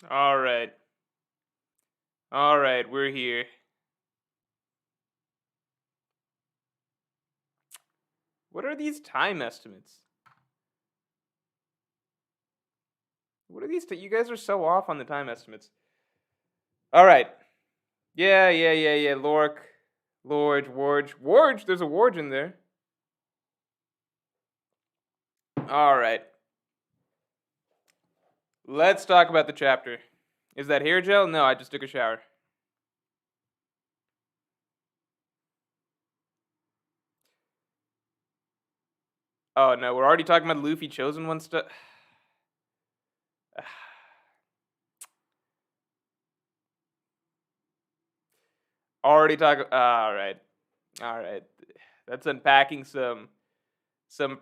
All right. All right, we're here. What are these time estimates? What are these? You guys are so off on the time estimates. All right. Yeah. Lork, Lorge, Warge. There's a Warge in there. All right. Let's talk about the chapter. Is that hair gel? No, I just took a shower. Oh no, we're already talking about Luffy chosen one stuff. Already talking. All right. That's unpacking some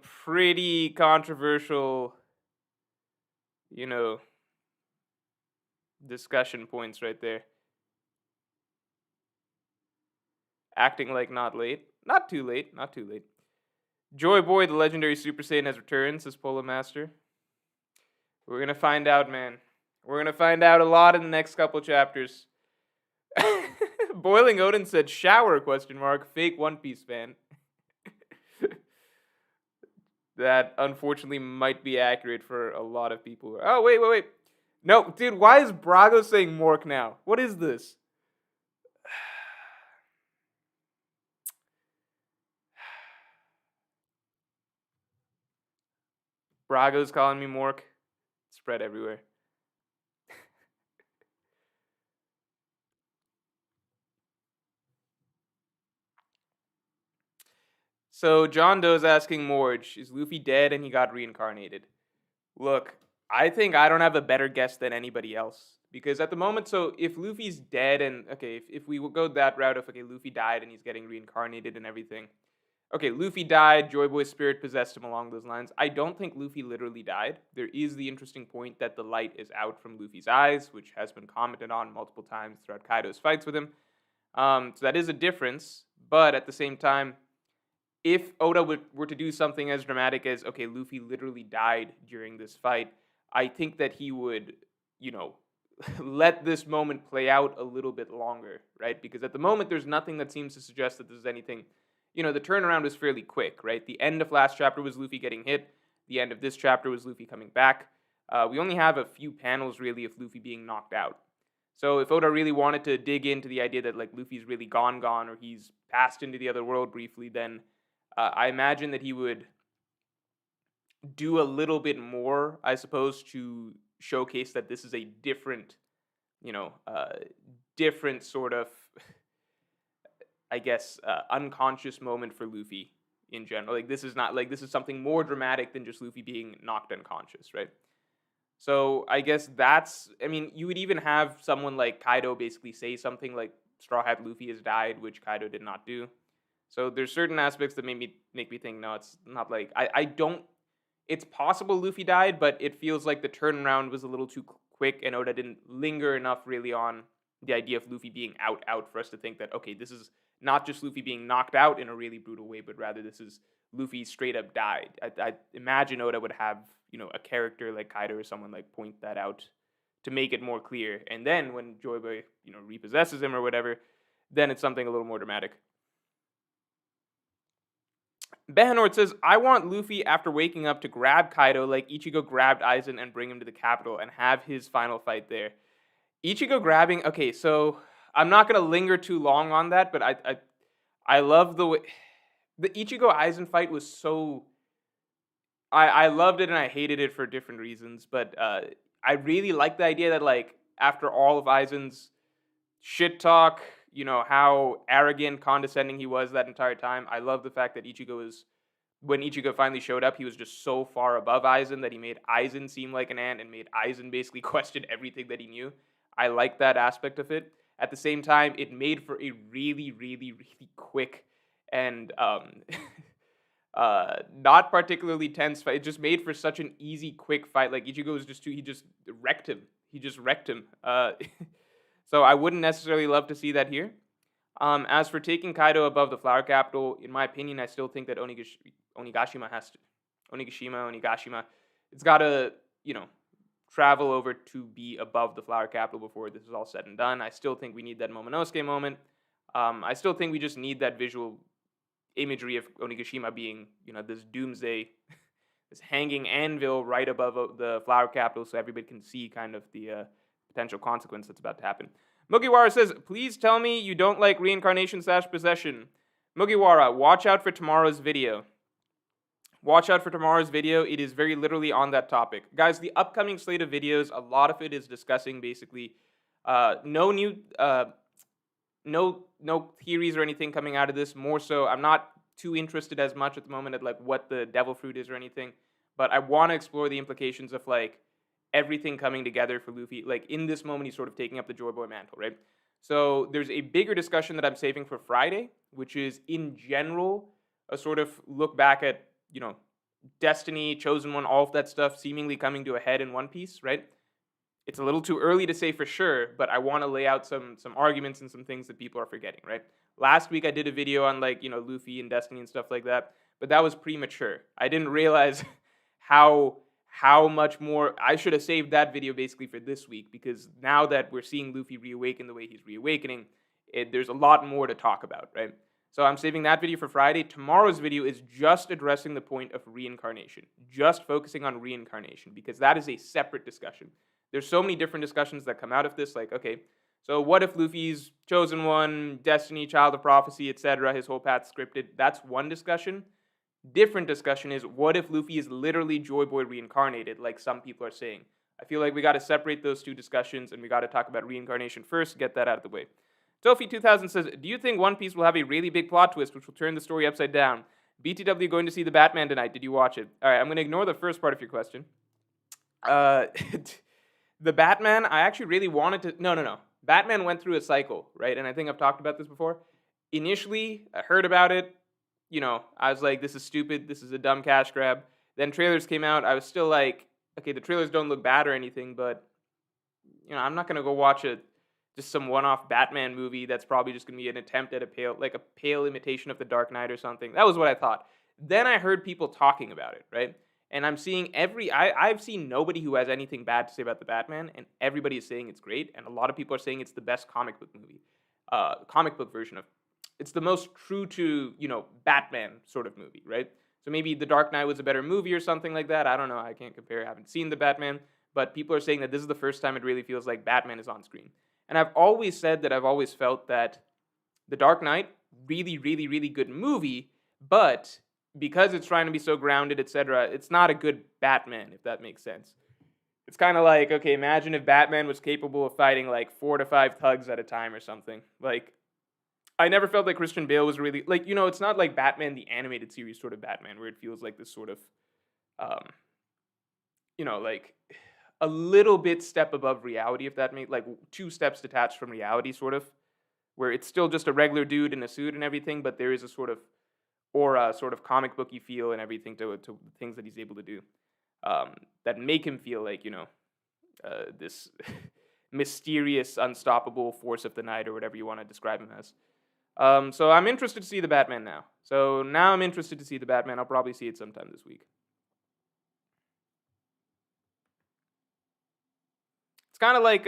pretty controversial, you know, discussion points right there. Acting like not late. Not too late. Not too late. Joy Boy, the legendary Super Saiyan, has returned, says Polo Master. We're gonna find out, man. We're gonna find out a lot in the next couple chapters. Boiling Odin said shower question mark, fake One Piece fan. That unfortunately might be accurate for a lot of people. Oh wait. No, dude, why is Brago saying Mork now? What is this? Brago's calling me Mork. Spread everywhere. So John Doe's asking Morge, is Luffy dead and he got reincarnated? Look, I think I don't have a better guess than anybody else. Because at the moment, so if Luffy's dead and, okay, if we will go that route of, okay, Luffy died and he's getting reincarnated and everything. Okay, Luffy died, Joy Boy's spirit possessed him along those lines. I don't think Luffy literally died. There is the interesting point that the light is out from Luffy's eyes, which has been commented on multiple times throughout Kaido's fights with him. So that is a difference. But at the same time, if Oda were to do something as dramatic as, okay, Luffy literally died during this fight, I think that he would, you know, let this moment play out a little bit longer, right? Because at the moment, there's nothing that seems to suggest that there's anything. You know, the turnaround is fairly quick, right? The end of last chapter was Luffy getting hit. The end of this chapter was Luffy coming back. We only have a few panels, really, of Luffy being knocked out. So if Oda really wanted to dig into the idea that, like, Luffy's really gone, or he's passed into the other world briefly, then I imagine that he would do a little bit more, I suppose, to showcase that this is a different, you know, different sort of, I guess, unconscious moment for Luffy in general. Like, this is not like this is something more dramatic than just Luffy being knocked unconscious, right? So I guess that's. I mean, you would even have someone like Kaido basically say something like Straw Hat Luffy has died, which Kaido did not do. So there's certain aspects that make me think no, it's not like I don't. It's possible Luffy died, but it feels like the turnaround was a little too quick, and Oda didn't linger enough really on the idea of Luffy being out for us to think that okay, this is not just Luffy being knocked out in a really brutal way, but rather this is Luffy straight up died. I imagine Oda would have a character like Kaido or someone like point that out to make it more clear, and then when Joy Boy repossesses him or whatever, then it's something a little more dramatic. Behanort says, I want Luffy after waking up to grab Kaido like Ichigo grabbed Aizen and bring him to the capital and have his final fight there. Ichigo grabbing, okay, so I'm not gonna linger too long on that, but I love the way the Ichigo Aizen fight was so I loved it and I hated it for different reasons, but I really like the idea that like after all of Aizen's shit talk, how arrogant, condescending he was that entire time. I love the fact that when Ichigo finally showed up, he was just so far above Aizen that he made Aizen seem like an ant and made Aizen basically question everything that he knew. I like that aspect of it. At the same time, it made for a really, really, really quick and not particularly tense fight. It just made for such an easy, quick fight. Like Ichigo was he just wrecked him. He just wrecked him. So I wouldn't necessarily love to see that here. As for taking Kaido above the Flower Capital, in my opinion, I still think that Onigashima, it's got to, travel over to be above the flower capital before this is all said and done. I still think we need that Momonosuke moment. I still think we just need that visual imagery of Onigishima being, this doomsday, this hanging anvil right above the flower capital, so everybody can see kind of the potential consequence that's about to happen. Mugiwara says, please tell me you don't like reincarnation/possession. Mugiwara, watch out for tomorrow's video. Watch out for tomorrow's video. It is very literally on that topic. Guys, the upcoming slate of videos, a lot of it is discussing basically no new no theories or anything coming out of this. More so, I'm not too interested as much at the moment at like what the devil fruit is or anything, but I want to explore the implications of like everything coming together for Luffy. Like in this moment, he's sort of taking up the Joy Boy mantle, right? So there's a bigger discussion that I'm saving for Friday, which is in general a sort of look back at, Destiny, Chosen One, all of that stuff seemingly coming to a head in One Piece, right? It's a little too early to say for sure, but I want to lay out some arguments and some things that people are forgetting, right? Last week I did a video on like, Luffy and Destiny and stuff like that, but that was premature. I didn't realize how much more I should have saved that video basically for this week, because now that we're seeing Luffy reawaken the way he's reawakening, there's a lot more to talk about, right? So I'm saving that video for Friday. Tomorrow's video is just addressing the point of reincarnation, just focusing on reincarnation, because that is a separate discussion. There's so many different discussions that come out of this, like, okay, so what if Luffy's Chosen One, Destiny, Child of Prophecy, etc., his whole path scripted? That's one discussion. Different discussion is, what if Luffy is literally Joy Boy reincarnated, like some people are saying? I feel like we got to separate those two discussions, and we got to talk about reincarnation first, get that out of the way. Tofi2000 says, do you think One Piece will have a really big plot twist which will turn the story upside down? BTW going to see The Batman tonight. Did you watch it? All right, I'm going to ignore the first part of your question. The Batman, I actually really wanted to... No. Batman went through a cycle, right? And I think I've talked about this before. Initially, I heard about it. I was like, this is stupid. This is a dumb cash grab. Then trailers came out. I was still like, okay, the trailers don't look bad or anything, but, I'm not going to go watch just some one-off Batman movie that's probably just going to be an attempt at a pale imitation of The Dark Knight or something. That was what I thought. Then I heard people talking about it, right? And I'm seeing I've seen nobody who has anything bad to say about the Batman, and everybody is saying it's great, and a lot of people are saying it's the best comic book version of. It's the most true to, Batman sort of movie, right? So maybe The Dark Knight was a better movie or something like that. I don't know. I can't compare. I haven't seen the Batman, but people are saying that this is the first time it really feels like Batman is on screen. And I've always said that I've always felt that The Dark Knight, really, really, really good movie, but because it's trying to be so grounded, etc., it's not a good Batman, if that makes sense. It's kind of like, okay, imagine if Batman was capable of fighting like 4 to 5 thugs at a time or something. Like, I never felt like Christian Bale was really, like, it's not like Batman, the animated series sort of Batman, where it feels like this sort of, like a little bit step above reality, if that makes, like 2 steps detached from reality, sort of, where it's still just a regular dude in a suit and everything, but there is a sort of aura, sort of comic booky feel and everything to things that he's able to do that make him feel like, this mysterious, unstoppable force of the night, or whatever you want to describe him as. So I'm interested to see the Batman now. I'll probably see it sometime this week. It's kind of like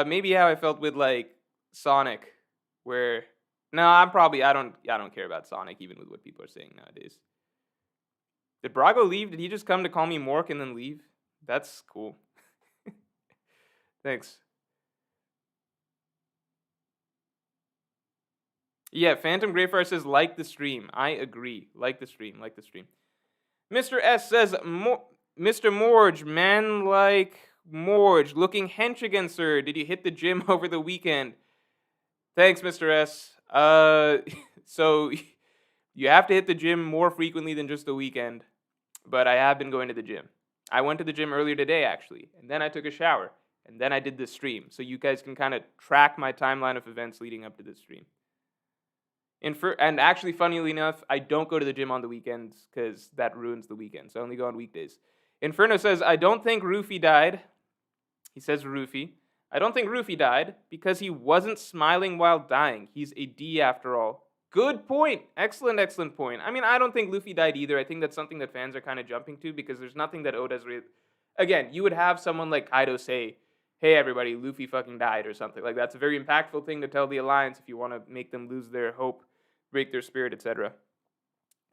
maybe how I felt with like Sonic, where I don't care about Sonic even with what people are saying nowadays. Did Brago leave? Did he just come to call me Mork and then leave? That's cool. Thanks. Yeah, Phantom Greyfire says, like the stream. I agree. Like the stream. Mr. S says, Mr. Morge, man like Morge, looking hench again, sir. Did you hit the gym over the weekend? Thanks, Mr. S. So you have to hit the gym more frequently than just the weekend, but I have been going to the gym. I went to the gym earlier today, actually, and then I took a shower, and then I did this stream, so you guys can kind of track my timeline of events leading up to this stream. And actually, funnily enough, I don't go to the gym on the weekends because that ruins the weekend, so I only go on weekdays. Inferno says, I don't think Rufy died. He says Rufy. I don't think Rufy died because he wasn't smiling while dying. He's a D after all. Good point. Excellent point. I mean, I don't think Luffy died either. I think that's something that fans are kind of jumping to because there's nothing that Oda's really... again, you would have someone like Kaido say, "Hey, everybody, Luffy fucking died," or something like that's a very impactful thing to tell the Alliance if you want to make them lose their hope, break their spirit, etc.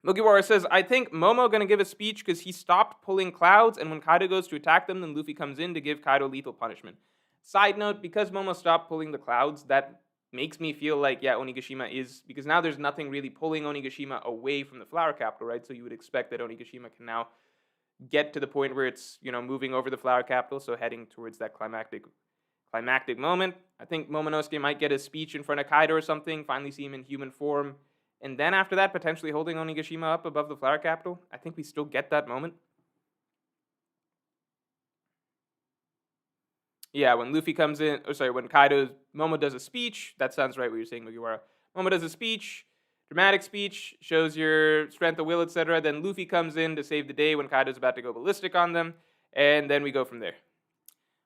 Mugiwara says, "I think Momo gonna give a speech because he stopped pulling clouds, and when Kaido goes to attack them, then Luffy comes in to give Kaido lethal punishment." Side note, because Momo stopped pulling the clouds, that makes me feel like, yeah, Onigashima is, because now there's nothing really pulling Onigashima away from the flower capital, right? So you would expect that Onigashima can now get to the point where it's, moving over the flower capital, so heading towards that climactic moment. I think Momonosuke might get a speech in front of Kaido or something, finally see him in human form, and then after that, potentially holding Onigashima up above the flower capital. I think we still get that moment. Yeah, when Luffy comes in, when Momo does a speech, that sounds right what you're saying, Mugiwara. Momo does a speech, dramatic speech, shows your strength of will, etc. Then Luffy comes in to save the day when Kaido's about to go ballistic on them, and then we go from there.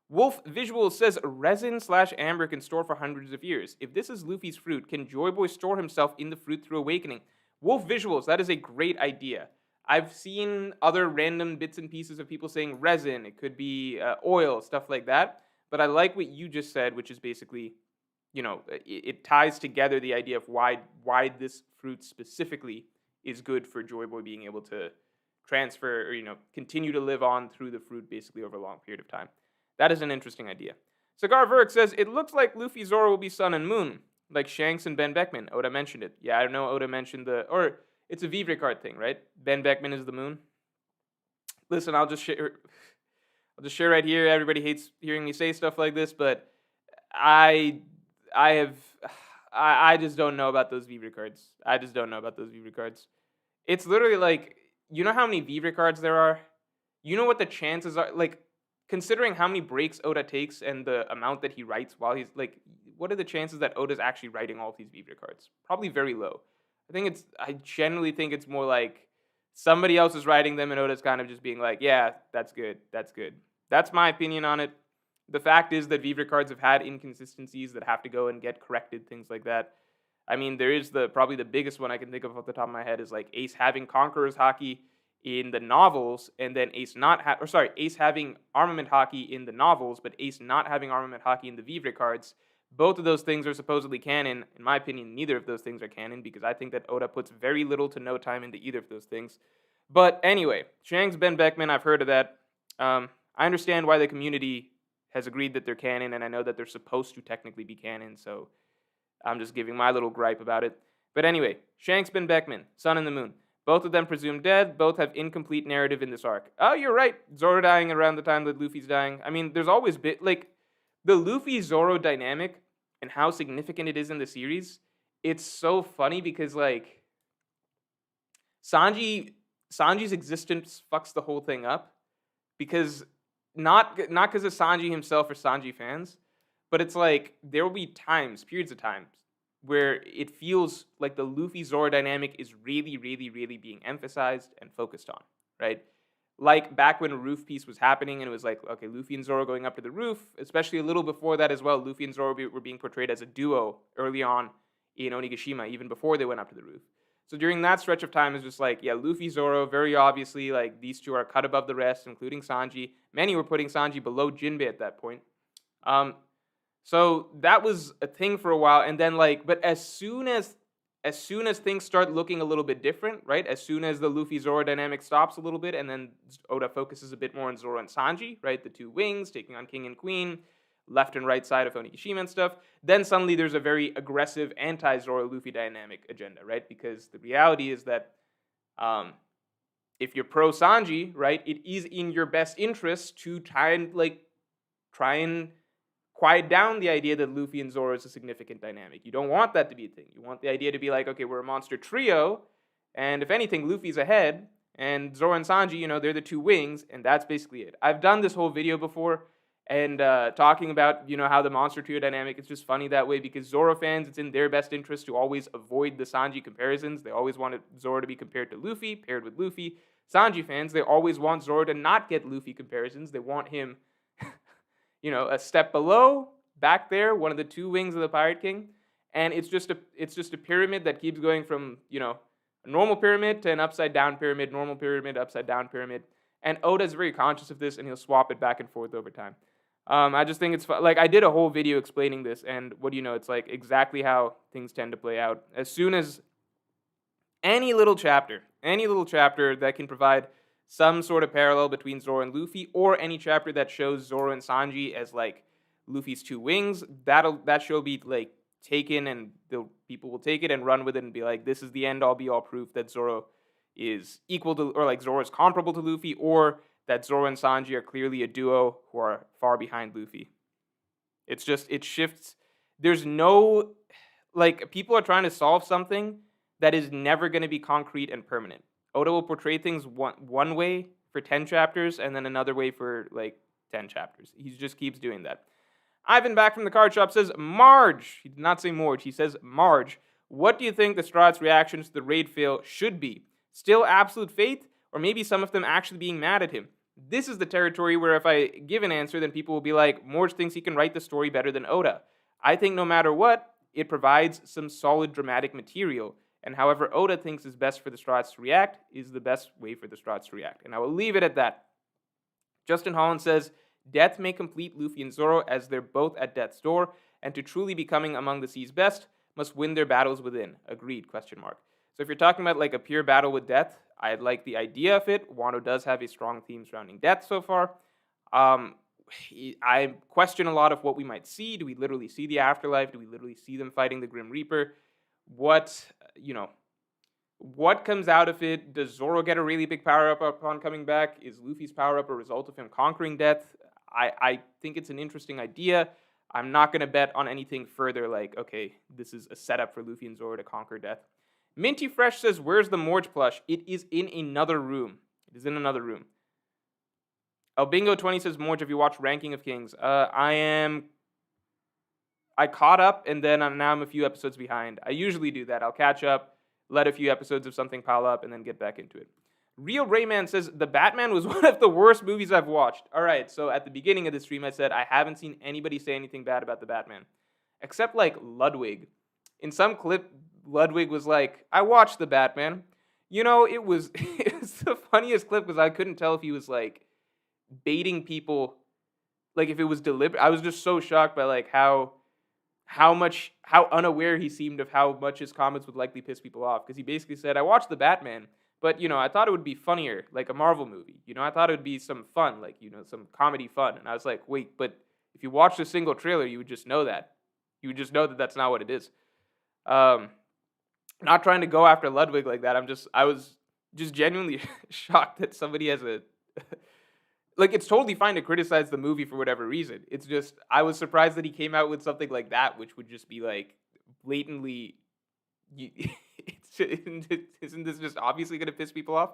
Wolf Visual says resin/amber can store for hundreds of years. If this is Luffy's fruit, can Joy Boy store himself in the fruit through awakening? Wolf Visuals, that is a great idea. I've seen other random bits and pieces of people saying resin. It could be oil, stuff like that. But I like what you just said, which is basically, it ties together the idea of why this fruit specifically is good for Joy Boy being able to transfer or, continue to live on through the fruit basically over a long period of time. That is an interesting idea. Cigar Verk says, it looks like Luffy Zoro will be Sun and Moon, like Shanks and Ben Beckman. Oda mentioned it. Yeah, I know Oda mentioned or it's a Vivre card thing, right? Ben Beckman is the moon. Listen, I'll just share right here. Everybody hates hearing me say stuff like this, but I just don't know about those Vivre cards. I just don't know about those Vivre cards. It's literally like, you know how many Vivre cards there are? You know what the chances are? Like, considering how many breaks Oda takes and the amount that he writes while he's like, what are the chances that Oda's actually writing all of these Vivre cards? Probably very low. I generally think it's more like somebody else is writing them and Oda's kind of just being like, yeah, that's good. That's my opinion on it. The fact is that Vivre cards have had inconsistencies that have to go and get corrected, things like that. I mean, there is probably the biggest one I can think of off the top of my head is like Ace having Conqueror's Haki in the novels, and then Ace having Armament Haki in the novels, but Ace not having Armament Haki in the Vivre cards. Both of those things are supposedly canon. In my opinion, neither of those things are canon because I think that Oda puts very little to no time into either of those things. But anyway, Shanks, Ben Beckman, I've heard of that. I understand why the community has agreed that they're canon, and I know that they're supposed to technically be canon, so I'm just giving my little gripe about it. But anyway, Shanks, Ben Beckman, Sun and the Moon. Both of them presumed dead. Both have incomplete narrative in this arc. Oh, you're right. Zoro dying around the time that Luffy's dying. I mean, there's always the Luffy-Zoro dynamic and how significant it is in the series. It's so funny because Sanji's existence fucks the whole thing up because not because of Sanji himself or Sanji fans, but it's like there will be periods of times where it feels like the Luffy-Zoro dynamic is really, really, really being emphasized and focused on, right? Like back when a roof piece was happening and it was like, okay, Luffy and Zoro going up to the roof, especially a little before that as well, Luffy and Zoro were being portrayed as a duo early on in Onigashima, even before they went up to the roof. So during that stretch of time, it's just like, yeah, Luffy, Zoro, very obviously, like, these two are cut above the rest, including Sanji. Many were putting Sanji below Jinbei at that point. So that was a thing for a while, and then but as soon as things start looking a little bit different, right? As soon as the Luffy-Zoro dynamic stops a little bit, and then Oda focuses a bit more on Zoro and Sanji, right? The two wings taking on King and Queen, left and right side of Onigashima and stuff. Then suddenly there's a very aggressive anti-Zoro Luffy dynamic agenda, right? Because the reality is that if you're pro Sanji, right, it is in your best interest to try and quiet down the idea that Luffy and Zoro is a significant dynamic. You don't want that to be a thing. You want the idea to be like, okay, we're a monster trio, and if anything, Luffy's ahead, and Zoro and Sanji, they're the two wings, and that's basically it. I've done this whole video before, and talking about, how the monster trio dynamic, it's just funny that way, because Zoro fans, it's in their best interest to always avoid the Sanji comparisons. They always wanted Zoro to be compared to Luffy, paired with Luffy. Sanji fans, they always want Zoro to not get Luffy comparisons. They want him a step below, back there, one of the two wings of the Pirate King, and it's just a pyramid that keeps going from a normal pyramid to an upside down pyramid, normal pyramid, upside down pyramid, And Oda's very conscious of this, and he'll swap it back and forth over time. I just think it's fun. Like, I did a whole video explaining this, and what do you know? It's like exactly how things tend to play out. As soon as any little chapter that can provide some sort of parallel between Zoro and Luffy, or any chapter that shows Zoro and Sanji as like Luffy's two wings, that show be like taken, and the people will take it and run with it and be like, this is the end all be all proof that Zoro is equal to, or like Zoro is comparable to Luffy, or that Zoro and Sanji are clearly a duo who are far behind Luffy. It's just, it shifts. There's no, like, people are trying to solve something that is never going to be concrete and permanent. Oda will portray things one way for 10 chapters and then another way for like 10 chapters. He just keeps doing that. Ivan back from the card shop says, Marge. He did not say Morge. He says, Marge. What do you think the Strahd's reactions to the raid fail should be? Still absolute faith? Or maybe some of them actually being mad at him? This is the territory where if I give an answer, then people will be like, Morge thinks he can write the story better than Oda. I think no matter what, it provides some solid dramatic material. And however Oda thinks is best for the Strahds to react is the best way for the Strahds to react. And I will leave it at that. Justin Holland says, death may complete Luffy and Zoro as they're both at death's door, and to truly becoming among the sea's best, must win their battles within. Agreed, ? So if you're talking about like a pure battle with death, I like the idea of it. Wano does have a strong theme surrounding death so far. I question a lot of what we might see. Do we literally see the afterlife? Do we literally see them fighting the Grim Reaper? What comes out of it? Does Zoro get a really big power-up upon coming back? Is Luffy's power-up a result of him conquering death? I think it's an interesting idea. I'm not going to bet on anything further like, okay, this is a setup for Luffy and Zoro to conquer death. Minty Fresh says, where's the Morge plush? It is in another room. It is in another room. Albingo20 says, Morge, have you watched Ranking of Kings? I caught up, and then now I'm a few episodes behind. I usually do that. I'll catch up, let a few episodes of something pile up, and then get back into it. Real Rayman says, The Batman was one of the worst movies I've watched. All right, so at the beginning of the stream, I said I haven't seen anybody say anything bad about The Batman. Except, like, Ludwig. In some clip, Ludwig was like, I watched The Batman. You know, it was the funniest clip because I couldn't tell if he was, like, baiting people, like, if it was deliberate. I was just so shocked by, like, how unaware he seemed of how much his comments would likely piss people off. Because he basically said, I watched The Batman, but, you know, I thought it would be funnier, like a Marvel movie. You know, I thought it would be some fun, like, you know, some comedy fun. And I was like, wait, but if you watched a single trailer, you would just know that. You would just know that that's not what it is. Not trying to go after Ludwig like that. I was just genuinely shocked that somebody has a... like, it's totally fine to criticize the movie for whatever reason. It's just, I was surprised that he came out with something like that, which would just be, like, blatantly... Isn't this just obviously going to piss people off?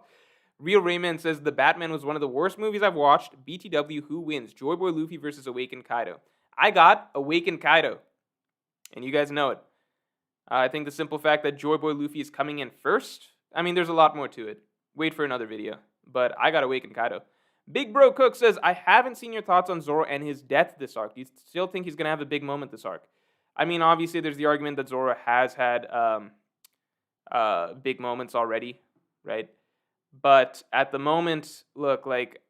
Real Rayman says, The Batman was one of the worst movies I've watched. BTW, who wins? Joy Boy Luffy versus Awakened Kaido. I got Awakened Kaido. And you guys know it. I think the simple fact that Joy Boy Luffy is coming in first, I mean, there's a lot more to it. Wait for another video. But I got Awakened Kaido. Big Bro Cook says, I haven't seen your thoughts on Zoro and his death this arc. Do you still think he's going to have a big moment this arc? I mean, obviously, there's the argument that Zoro has had big moments already, right? But at the moment, look, like,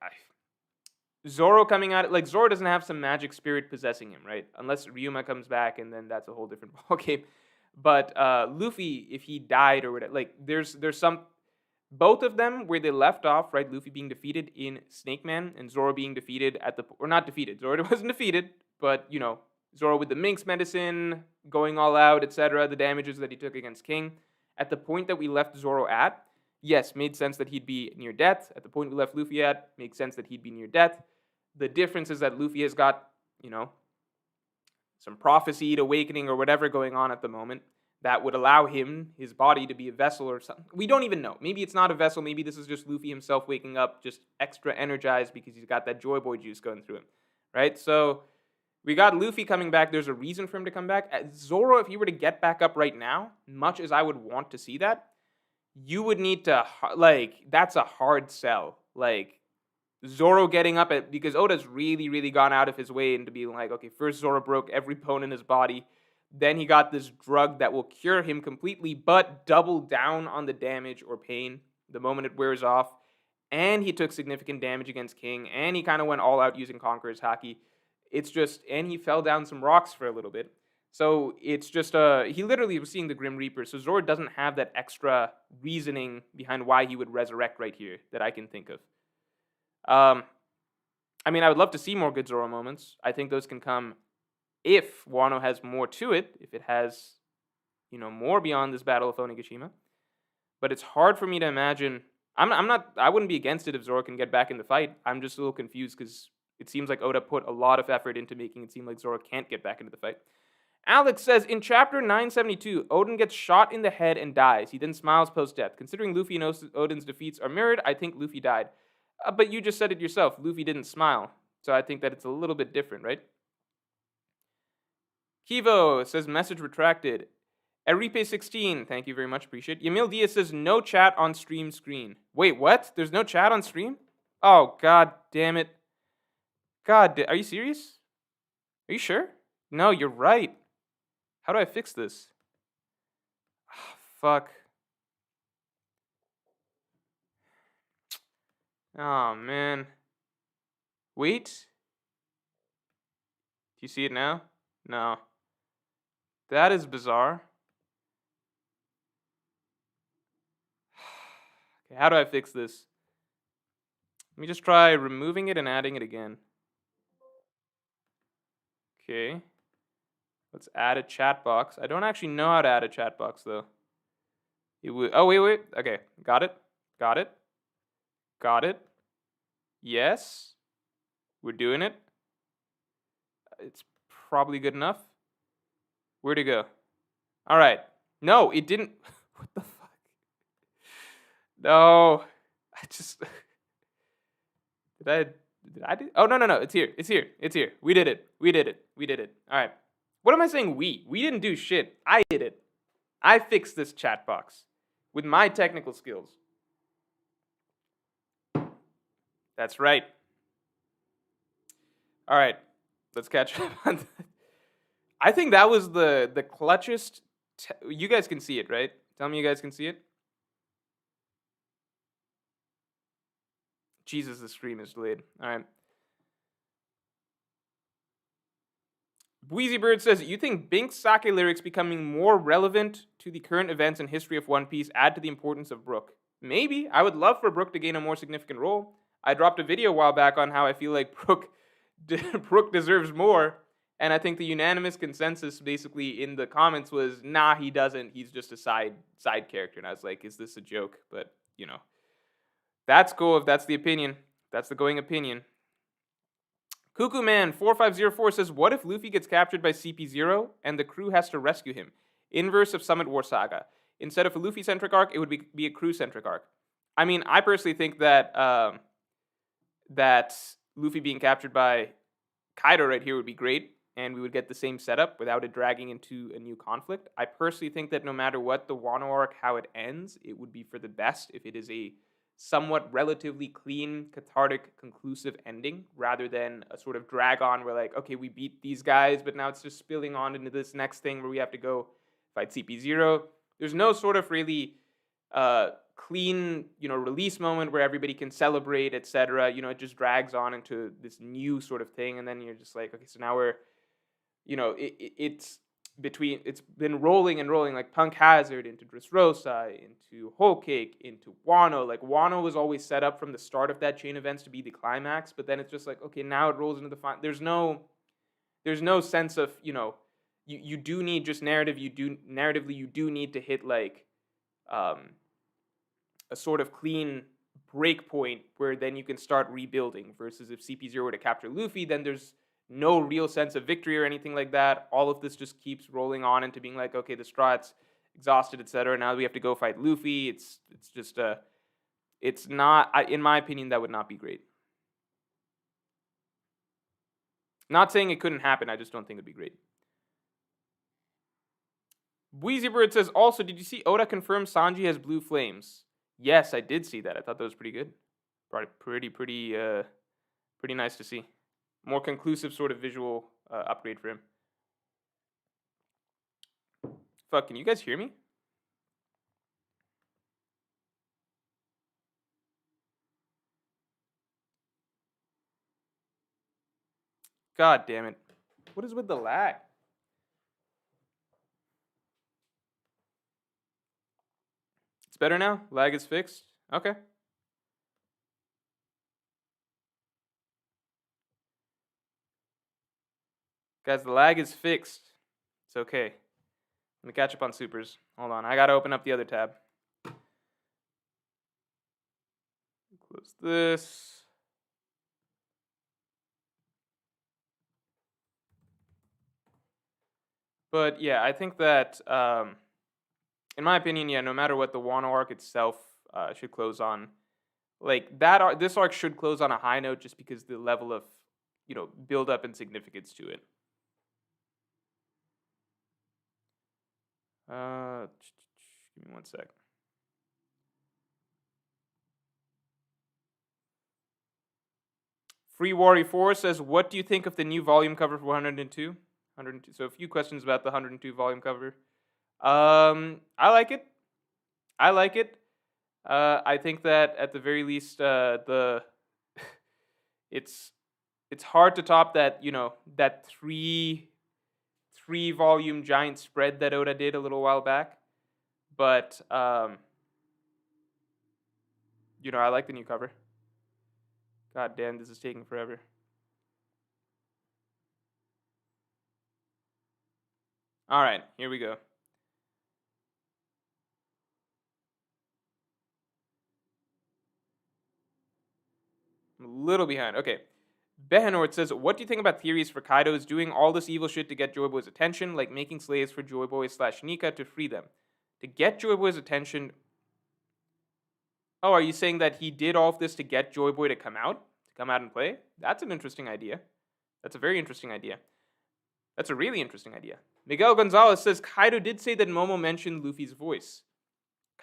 Zoro coming out, like, Zoro doesn't have some magic spirit possessing him, right? Unless Ryuma comes back, and then that's a whole different ballgame. But Luffy, if he died or whatever, like, there's some... Both of them, where they left off, right? Luffy being defeated in Snake Man, and Zoro being defeated at the... Or not defeated. Zoro wasn't defeated, but, you know, Zoro with the Minx medicine, going all out, etc., the damages that he took against King. At the point that we left Zoro at, yes, made sense that he'd be near death. At the point we left Luffy at, makes sense that he'd be near death. The difference is that Luffy has got, you know, some prophesied awakening or whatever going on at the moment that would allow him, his body, to be a vessel or something. We don't even know. Maybe it's not a vessel. Maybe this is just Luffy himself waking up just extra energized because he's got that Joy Boy juice going through him, right? So we got Luffy coming back. There's a reason for him to come back. Zoro, if he were to get back up right now, much as I would want to see that, you would need to, like, that's a hard sell. Like, Zoro getting up at, because Oda's really, really gone out of his way into being like, okay, first Zoro broke every bone in his body. Then he got this drug that will cure him completely, but double down on the damage or pain the moment it wears off. and he took significant damage against King, and he kind of went all out using Conqueror's Haki. It's just, and he fell down some rocks for a little bit. So it's just, he literally was seeing the Grim Reaper. So Zoro doesn't have that extra reasoning behind why he would resurrect right here that I can think of. I mean, I would love to see more good Zoro moments. I think those can come if Wano has more to it, if it has, more beyond this Battle of Onigishima. But it's hard for me to imagine. I wouldn't be against it if Zoro can get back in the fight. I'm just a little confused because it seems like Oda put a lot of effort into making it seem like Zoro can't get back into the fight. Alex says, in chapter 972, Odin gets shot in the head and dies. He then smiles post-death. Considering Luffy and Odin's defeats are mirrored, I think Luffy died. But you just said it yourself. Luffy didn't smile. So I think that it's a little bit different, right? Kivo says, message retracted. Eripe16, thank you very much, appreciate it. Yamil Diaz says, no chat on stream screen. Wait, what? There's no chat on stream? Oh, god damn it. Are you serious? Are you sure? No, you're right. How do I fix this? Oh, fuck. Oh, man. Wait. Do you see it now? No. That is bizarre. Okay, how do I fix this? Let me just try removing it and adding it again. Okay. Let's add a chat box. I don't actually know how to add a chat box, though. Oh, wait. Okay, got it. Got it. Yes. We're doing it. It's probably good enough. Where'd it go? All right. No, it didn't. What the fuck? No. I just... Did I do? Oh, no. It's here. We did it. All right. What am I saying we? We didn't do shit. I did it. I fixed this chat box with my technical skills. That's right. All right. Let's catch up on that. I think that was the clutchest. You guys can see it, right? Tell me you guys can see it. Jesus, the stream is delayed. All right. Wheezy Bird says, you think Bink's sake lyrics becoming more relevant to the current events and history of One Piece add to the importance of Brook? Maybe. I would love for Brook to gain a more significant role. I dropped a video a while back on how I feel like Brook deserves more. And I think the unanimous consensus basically in the comments was, nah, he doesn't. He's just a side character. And I was like, is this a joke? But, that's cool if that's the opinion. That's the going opinion. Cuckoo Man 4504 says, what if Luffy gets captured by CP0 and the crew has to rescue him? Inverse of Summit War Saga. Instead of a Luffy-centric arc, it would be a crew-centric arc. I mean, I personally think that that Luffy being captured by Kaido right here would be great, and we would get the same setup without it dragging into a new conflict. I personally think that no matter what the Wano arc, how it ends, it would be for the best if it is a somewhat relatively clean, cathartic, conclusive ending, rather than a sort of drag on where like, okay, we beat these guys, but now it's just spilling on into this next thing where we have to go fight CP0. There's no sort of really clean, release moment where everybody can celebrate, etc. It just drags on into this new sort of thing, and then you're just like, okay, so now we're, it's been rolling and rolling, like Punk Hazard into Dressrosa, into Whole Cake, into Wano. Like Wano was always set up from the start of that chain events to be the climax, but then it's just like, okay, now it rolls into the final. There's no sense of, you do need just narratively you do need to hit like a sort of clean break point where then you can start rebuilding, versus if CP0 were to capture Luffy, then there's no real sense of victory or anything like that. All of this just keeps rolling on into being like, okay, the Straw's exhausted, etc. Now we have to go fight Luffy. It's just it's not, in my opinion, that would not be great. Not saying it couldn't happen, I just don't think it'd be great. Wheezy Bird says, also, did you see Oda confirm Sanji has blue flames? Yes, I did see that. I thought that was pretty good. Pretty nice to see. More conclusive sort of visual upgrade for him. Fuck, can you guys hear me? I God damn it. What is with the lag? It's better now? Lag is fixed? Okay. Guys, the lag is fixed. It's okay. Let me catch up on supers. Hold on. I gotta open up the other tab. Close this. But yeah, I think that, in my opinion, yeah, no matter what, the Wano arc itself should close on, like that arc, this arc should close on a high note just because the level of, build up and significance to it. Give me 1 sec. Free Wari 4 says, what do you think of the new volume cover for 102? 102. So a few questions about the 102 volume cover. I like it. I like it. I think that at the very least, it's hard to top that, that three volume giant spread that Oda did a little while back. But I like the new cover. God damn, this is taking forever. All right, here we go. I'm a little behind. Okay. Behenort says, what do you think about theories for Kaido's doing all this evil shit to get Joy Boy's attention, like making slaves for Joy Boy / Nika to free them? To get Joy Boy's attention... Oh, are you saying that he did all of this to get Joy Boy to come out and play? That's an interesting idea. That's a very interesting idea. That's a really interesting idea. Miguel Gonzalez says, Kaido did say that Momo mentioned Luffy's voice.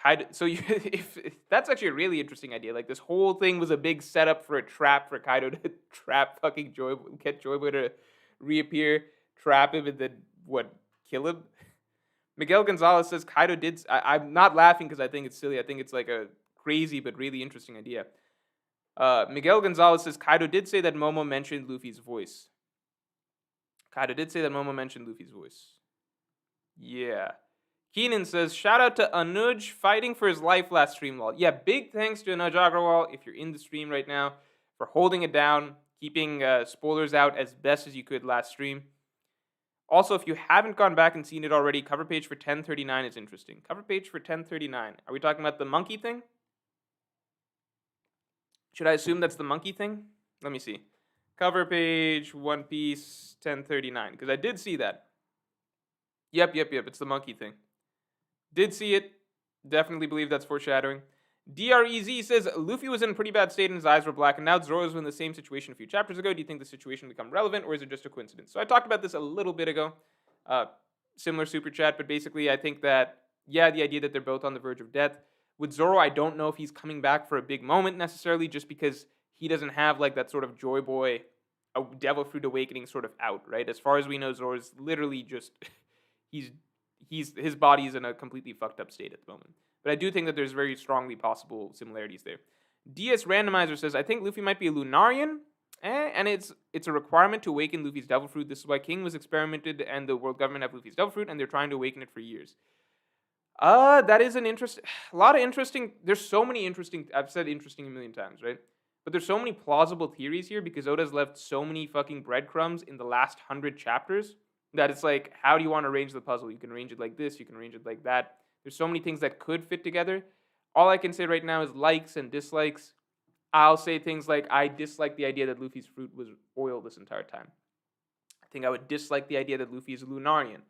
Kaido, so if that's actually a really interesting idea. Like, this whole thing was a big setup for a trap for Kaido to trap fucking Joy Boy, get Joy Boy to reappear, trap him, and then, kill him? Miguel Gonzalez says Kaido did... I'm not laughing because I think it's silly. I think it's like a crazy but really interesting idea. Miguel Gonzalez says Kaido did say that Momo mentioned Luffy's voice. Kaido did say that Momo mentioned Luffy's voice. Yeah. Keenan says, shout out to Anuj fighting for his life last stream, lol. Yeah, big thanks to Anuj Agrawal, if you're in the stream right now, for holding it down, keeping spoilers out as best as you could last stream. Also, if you haven't gone back and seen it already, cover page for 1039 is interesting. Cover page for 1039. Are we talking about the monkey thing? Should I assume that's the monkey thing? Let me see. Cover page, One Piece, 1039. Because I did see that. Yep. It's the monkey thing. Did see it. Definitely believe that's foreshadowing. DREZ says, Luffy was in a pretty bad state and his eyes were black, and now Zoro's in the same situation a few chapters ago. Do you think the situation will become relevant, or is it just a coincidence? So I talked about this a little bit ago. Similar super chat, but basically I think that, yeah, the idea that they're both on the verge of death. With Zoro, I don't know if he's coming back for a big moment necessarily, just because he doesn't have like that sort of Joy Boy, a Devil Fruit Awakening sort of out, right? As far as we know, Zoro's literally just... his body's in a completely fucked up state at the moment. But I do think that there's very strongly possible similarities there. DS Randomizer says, I think Luffy might be a Lunarian, and it's a requirement to awaken Luffy's Devil Fruit. This is why King was experimented and the world government have Luffy's Devil Fruit, and they're trying to awaken it for years. That is an interesting, there's so many interesting, I've said interesting a million times, right? But there's so many plausible theories here because Oda's left so many fucking breadcrumbs in the last 100 chapters that it's like, how do you want to arrange the puzzle? You can arrange it like this, you can arrange it like that. There's so many things that could fit together. All I can say right now is likes and dislikes. I'll say things like, I dislike the idea that Luffy's fruit was oil this entire time. I think I would dislike the idea that Luffy is a Lunarian.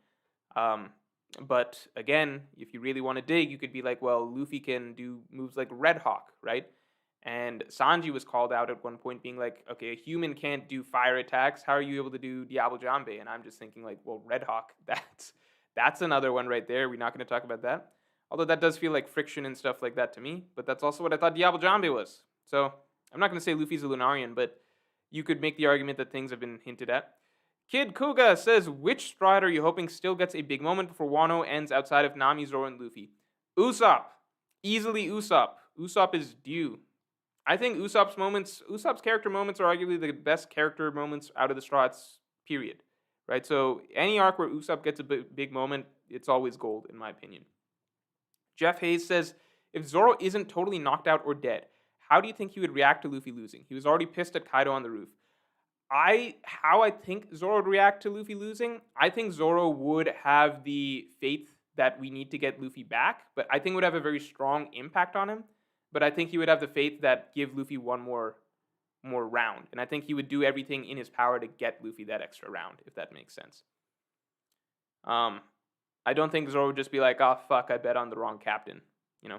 But again, if you really want to dig, you could be like, well, Luffy can do moves like Red Hawk, right? And Sanji was called out at one point being like, okay, a human can't do fire attacks. How are you able to do Diablo Jambe? And I'm just thinking like, well, Red Hawk, that's another one right there. We're not going to talk about that. Although that does feel like friction and stuff like that to me. But that's also what I thought Diablo Jambe was. So I'm not going to say Luffy's a Lunarian, but you could make the argument that things have been hinted at. Kid Kuga says, which Stride are you hoping still gets a big moment before Wano ends outside of Nami, Zoro, and Luffy? Usopp. Easily Usopp. Usopp is due. I think Usopp's character moments are arguably the best character moments out of the Straw Hats, period. Right? So any arc where Usopp gets a big moment, it's always gold, in my opinion. Jeff Hayes says, if Zoro isn't totally knocked out or dead, how do you think he would react to Luffy losing? He was already pissed at Kaido on the roof. How I think Zoro would react to Luffy losing, I think Zoro would have the faith that we need to get Luffy back, but I think it would have a very strong impact on him. But I think he would have the faith that give Luffy one more round, and I think he would do everything in his power to get Luffy that extra round, if that makes sense. I don't think Zoro would just be like, "Oh fuck, I bet on the wrong captain," you know.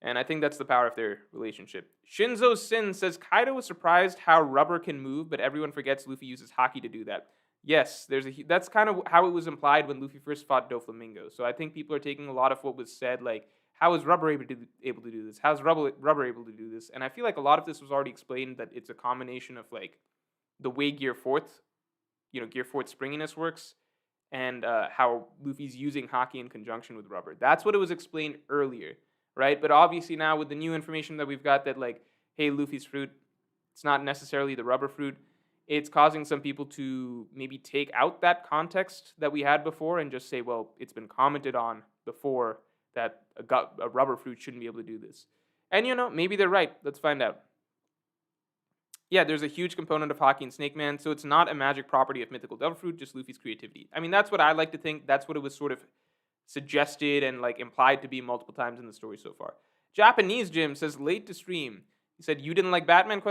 And I think that's the power of their relationship. Shinzo Sin says Kaido was surprised how rubber can move, but everyone forgets Luffy uses haki to do that. Yes, that's kind of how it was implied when Luffy first fought Doflamingo. So I think people are taking a lot of what was said, like, how is rubber able to do this? How's rubber able to do this? And I feel like a lot of this was already explained, that it's a combination of like the way Gear 4th springiness works, and how Luffy's using haki in conjunction with rubber. That's what it was explained earlier. Right? But obviously now with the new information that we've got, that like, hey, Luffy's fruit, it's not necessarily the rubber fruit, it's causing some people to maybe take out that context that we had before and just say, well, it's been commented on before that a rubber fruit shouldn't be able to do this. And maybe they're right. Let's find out. Yeah, there's a huge component of haki in Snake Man, so it's not a magic property of mythical devil fruit, just Luffy's creativity. I mean, that's what I like to think. That's what it was sort of suggested and like implied to be multiple times in the story so far. Japanese Jim says, late to stream. He said, you didn't like Batman, ?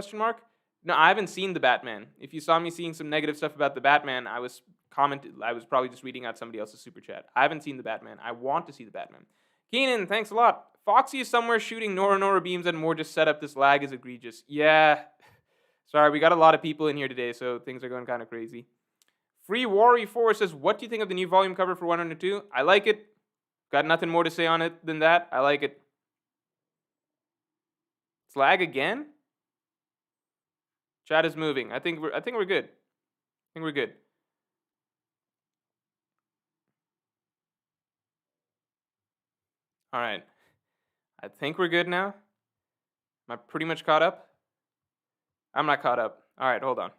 No, I haven't seen the Batman. If you saw me seeing some negative stuff about the Batman, I was probably just reading out somebody else's super chat. I haven't seen the Batman. I want to see the Batman. Keenan, thanks a lot. Foxy is somewhere shooting Nora beams and more just set up. This lag is egregious. Yeah. Sorry, we got a lot of people in here today, so things are going kind of crazy. Free Wari 4 says, what do you think of the new volume cover for 102? I like it. Got nothing more to say on it than that. I like it. It's lag again? Chat is moving. I think we're good. All right. I think we're good now. Am I pretty much caught up? I'm not caught up. All right, hold on.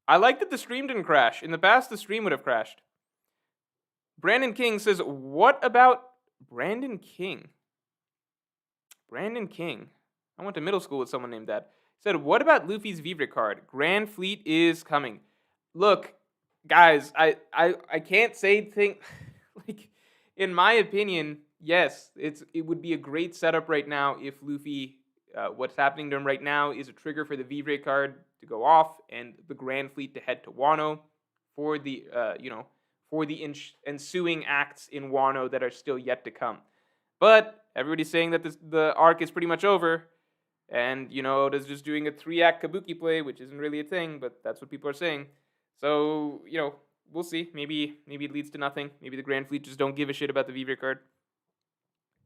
I like that the stream didn't crash. In the past, the stream would have crashed. Brandon King says, what about Brandon King? Brandon King. I went to middle school with someone named that. He said, what about Luffy's Vivre card? Grand Fleet is coming. Look, guys, I can't say things like, in my opinion, yes, it would be a great setup right now if Luffy, what's happening to him right now is a trigger for the Vivre card to go off and the Grand Fleet to head to Wano for the ensuing acts in Wano that are still yet to come. But everybody's saying that the arc is pretty much over, and Oda's just doing a 3-act kabuki play, which isn't really a thing, but that's what people are saying. So we'll see. Maybe it leads to nothing. Maybe the Grand Fleet just don't give a shit about the Vivre card.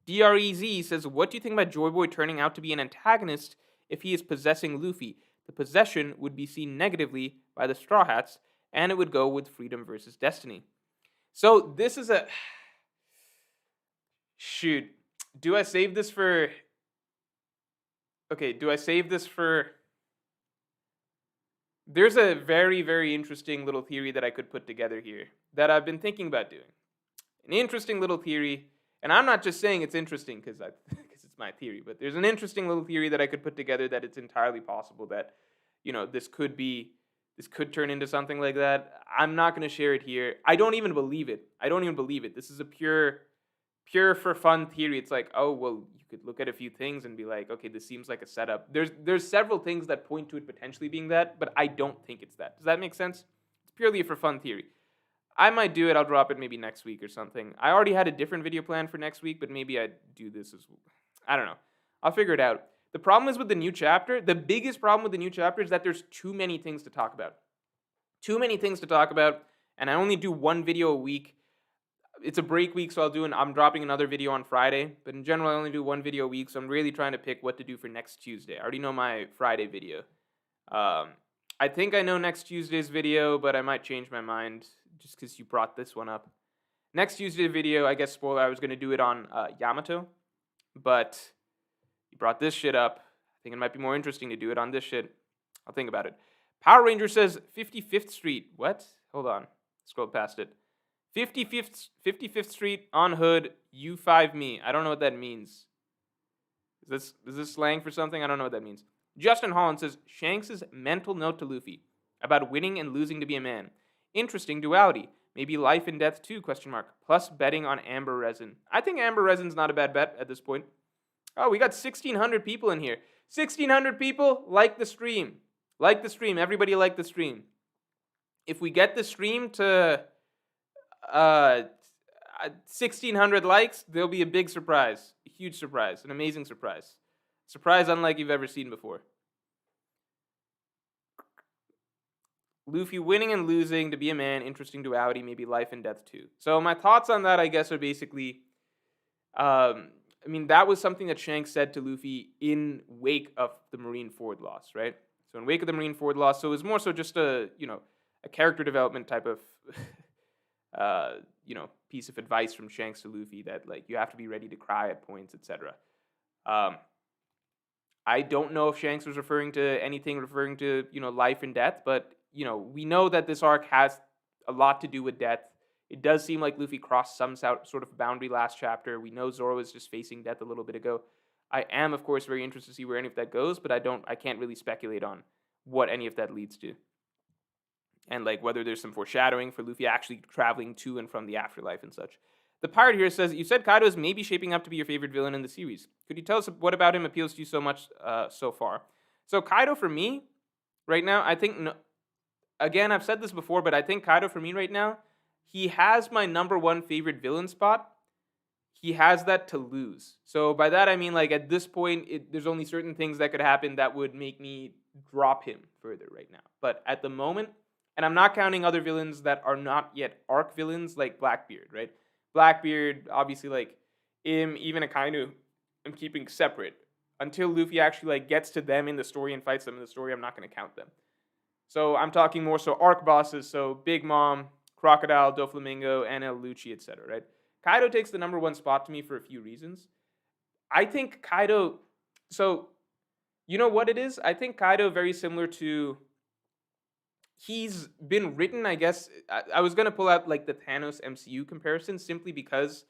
DREZ says, what do you think about Joy Boy turning out to be an antagonist if he is possessing Luffy? The possession would be seen negatively by the Straw Hats, and it would go with freedom versus destiny. So this is a... Shoot. Do I save this for... Okay, do I save this for... There's a very, very interesting little theory that I could put together here that I've been thinking about doing. An interesting little theory, and I'm not just saying it's interesting because it's my theory, but there's an interesting little theory that I could put together that it's entirely possible that, this could turn into something like that. I'm not going to share it here. I don't even believe it. This is a pure for fun theory. It's like, oh, well, you could look at a few things and be like, okay, this seems like a setup. There's several things that point to it potentially being that, but I don't think it's that. Does that make sense? It's purely a for fun theory. I might do it. I'll drop it maybe next week or something. I already had a different video planned for next week, but maybe I'd do this as well. I don't know. I'll figure it out. The problem is with the new chapter, the biggest problem with the new chapter is that there's too many things to talk about. And I only do one video a week. It's a break week, so I'm dropping another video on Friday. But in general, I only do one video a week, so I'm really trying to pick what to do for next Tuesday. I already know my Friday video. I think I know next Tuesday's video, but I might change my mind just because you brought this one up. Next Tuesday video, I guess spoiler, I was going to do it on Yamato. But He brought this shit up. I think it might be more interesting to do it on this shit. I'll think about it. Power Ranger says 55th Street. What? Hold on. Scroll past it. 55th Street on Hood, U5 me. I don't know what that means. Is this slang for something? I don't know what that means. Justin Holland says Shanks' mental note to Luffy about winning and losing to be a man. Interesting duality. Maybe life and death too, question mark. Plus betting on amber resin. I think amber resin's not a bad bet at this point. Oh, we got 1,600 people in here. 1,600 people, like the stream. Like the stream. Everybody like the stream. If we get the stream to 1,600 likes, there'll be a big surprise. A huge surprise. An amazing surprise. Surprise unlike you've ever seen before. Luffy winning and losing to be a man, interesting duality, maybe life and death too. So my thoughts on that, I guess, are basically, that was something that Shanks said to Luffy in wake of the Marineford loss, right? So in wake of the Marineford loss, so it was more so just a character development type of, piece of advice from Shanks to Luffy that, like, you have to be ready to cry at points, etc. I don't know if Shanks was referring to life and death, but we know that this arc has a lot to do with death. It does seem like Luffy crossed some sort of boundary last chapter. We know Zoro is just facing death a little bit ago. I am, of course, very interested to see where any of that goes, but I can't really speculate on what any of that leads to. And like whether there's some foreshadowing for Luffy actually traveling to and from the afterlife and such. The pirate here says, you said Kaido is maybe shaping up to be your favorite villain in the series. Could you tell us what about him appeals to you so much so far? So Kaido for me, right now, I think, again, I've said this before, but I think Kaido for me right now, he has my number one favorite villain spot. He has that to lose. So by that I mean, like, at this point, there's only certain things that could happen that would make me drop him further right now. But at the moment, and I'm not counting other villains that are not yet arc villains like Blackbeard, right? Blackbeard, obviously, like, even Akainu, I'm keeping separate. Until Luffy actually, like, gets to them in the story and fights them in the story, I'm not going to count them. So I'm talking more so arc bosses, so Big Mom, Crocodile, Doflamingo, NL, Lucci, etc., right? Kaido takes the number one spot to me for a few reasons. I think Kaido, so you know what it is? I think Kaido very similar to, he's been written, I guess, I was going to pull out like the Thanos MCU comparison simply because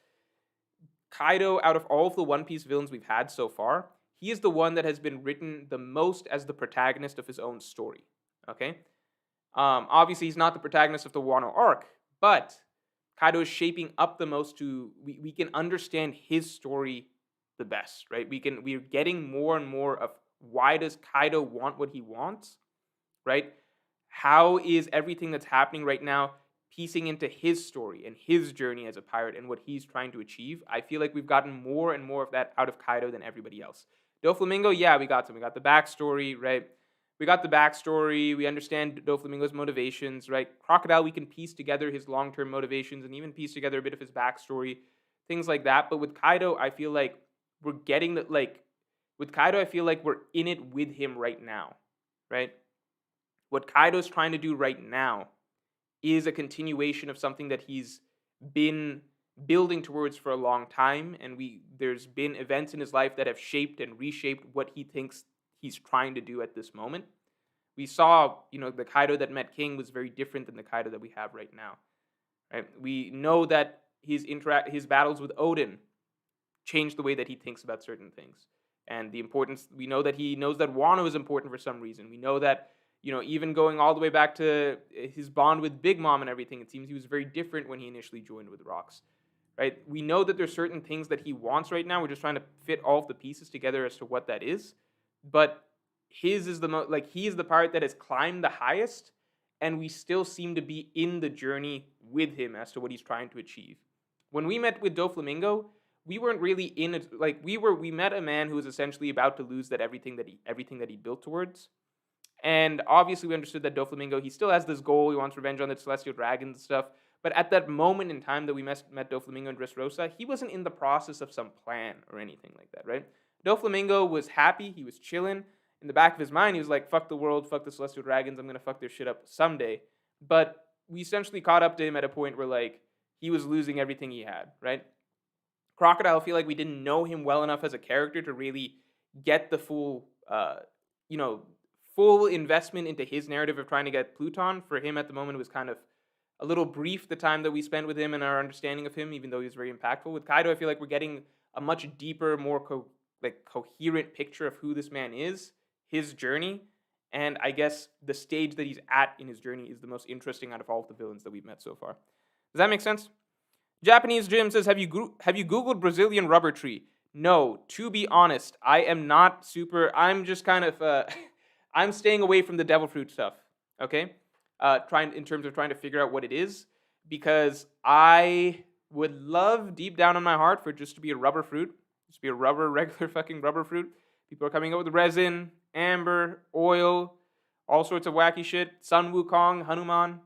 Kaido, out of all of the One Piece villains we've had so far, he is the one that has been written the most as the protagonist of his own story, okay? Obviously, he's not the protagonist of the Wano arc, but Kaido is shaping up the most to, we can understand his story the best, right? We're getting more and more of why does Kaido want what he wants, right? How is everything that's happening right now piecing into his story and his journey as a pirate and what he's trying to achieve? I feel like we've gotten more and more of that out of Kaido than everybody else. Doflamingo, yeah, we got some. We got the backstory, right? We got the backstory. We understand Doflamingo's motivations, right? Crocodile, we can piece together his long-term motivations and even piece together a bit of his backstory, things like that. But with Kaido, I feel like we're getting that, like, with Kaido, I feel like we're in it with him right now, right? What Kaido's trying to do right now is a continuation of something that he's been building towards for a long time, and there's been events in his life that have shaped and reshaped what he thinks he's trying to do at this moment. We saw, the Kaido that met King was very different than the Kaido that we have right now. Right? We know that his battles with Odin changed the way that he thinks about certain things. And the importance, we know that he knows that Wano is important for some reason. We know that, even going all the way back to his bond with Big Mom and everything, it seems he was very different when he initially joined with Rocks. Right? We know that there's certain things that he wants right now. We're just trying to fit all of the pieces together as to what that is. But his is he is the pirate that has climbed the highest, and we still seem to be in the journey with him as to what he's trying to achieve. When we met with Doflamingo, we weren't really in it. Like, we met a man who was essentially about to lose everything that he built towards. And obviously we understood that Doflamingo, he still has this goal. He wants revenge on the Celestial Dragons and stuff. But at that moment in time that we met Doflamingo and Dressrosa, he wasn't in the process of some plan or anything like that, right? Doflamingo was happy. He was chilling. In the back of his mind, he was like, fuck the world, fuck the Celestial Dragons. I'm going to fuck their shit up someday. But we essentially caught up to him at a point where, like, he was losing everything he had, right? Crocodile, I feel like we didn't know him well enough as a character to really get the full, you know, full investment into his narrative of trying to get Pluton. For him at the moment, it was kind of a little brief, the time that we spent with him and our understanding of him, even though he was very impactful. With Kaido, I feel like we're getting a much deeper, more coherent picture of who this man is, his journey, and I guess the stage that he's at in his journey is the most interesting out of all of the villains that we've met so far. Does that make sense? Japanese Jim says, have you Googled Brazilian rubber tree? No, to be honest, I am not super. I'm just kind of I'm staying away from the devil fruit stuff. Okay, trying in terms of trying to figure out what it is, because I would love deep down in my heart for it just to be a rubber fruit, just be a regular fucking rubber fruit. People are coming up with resin, amber, oil, all sorts of wacky shit. Sun Wukong, Hanuman.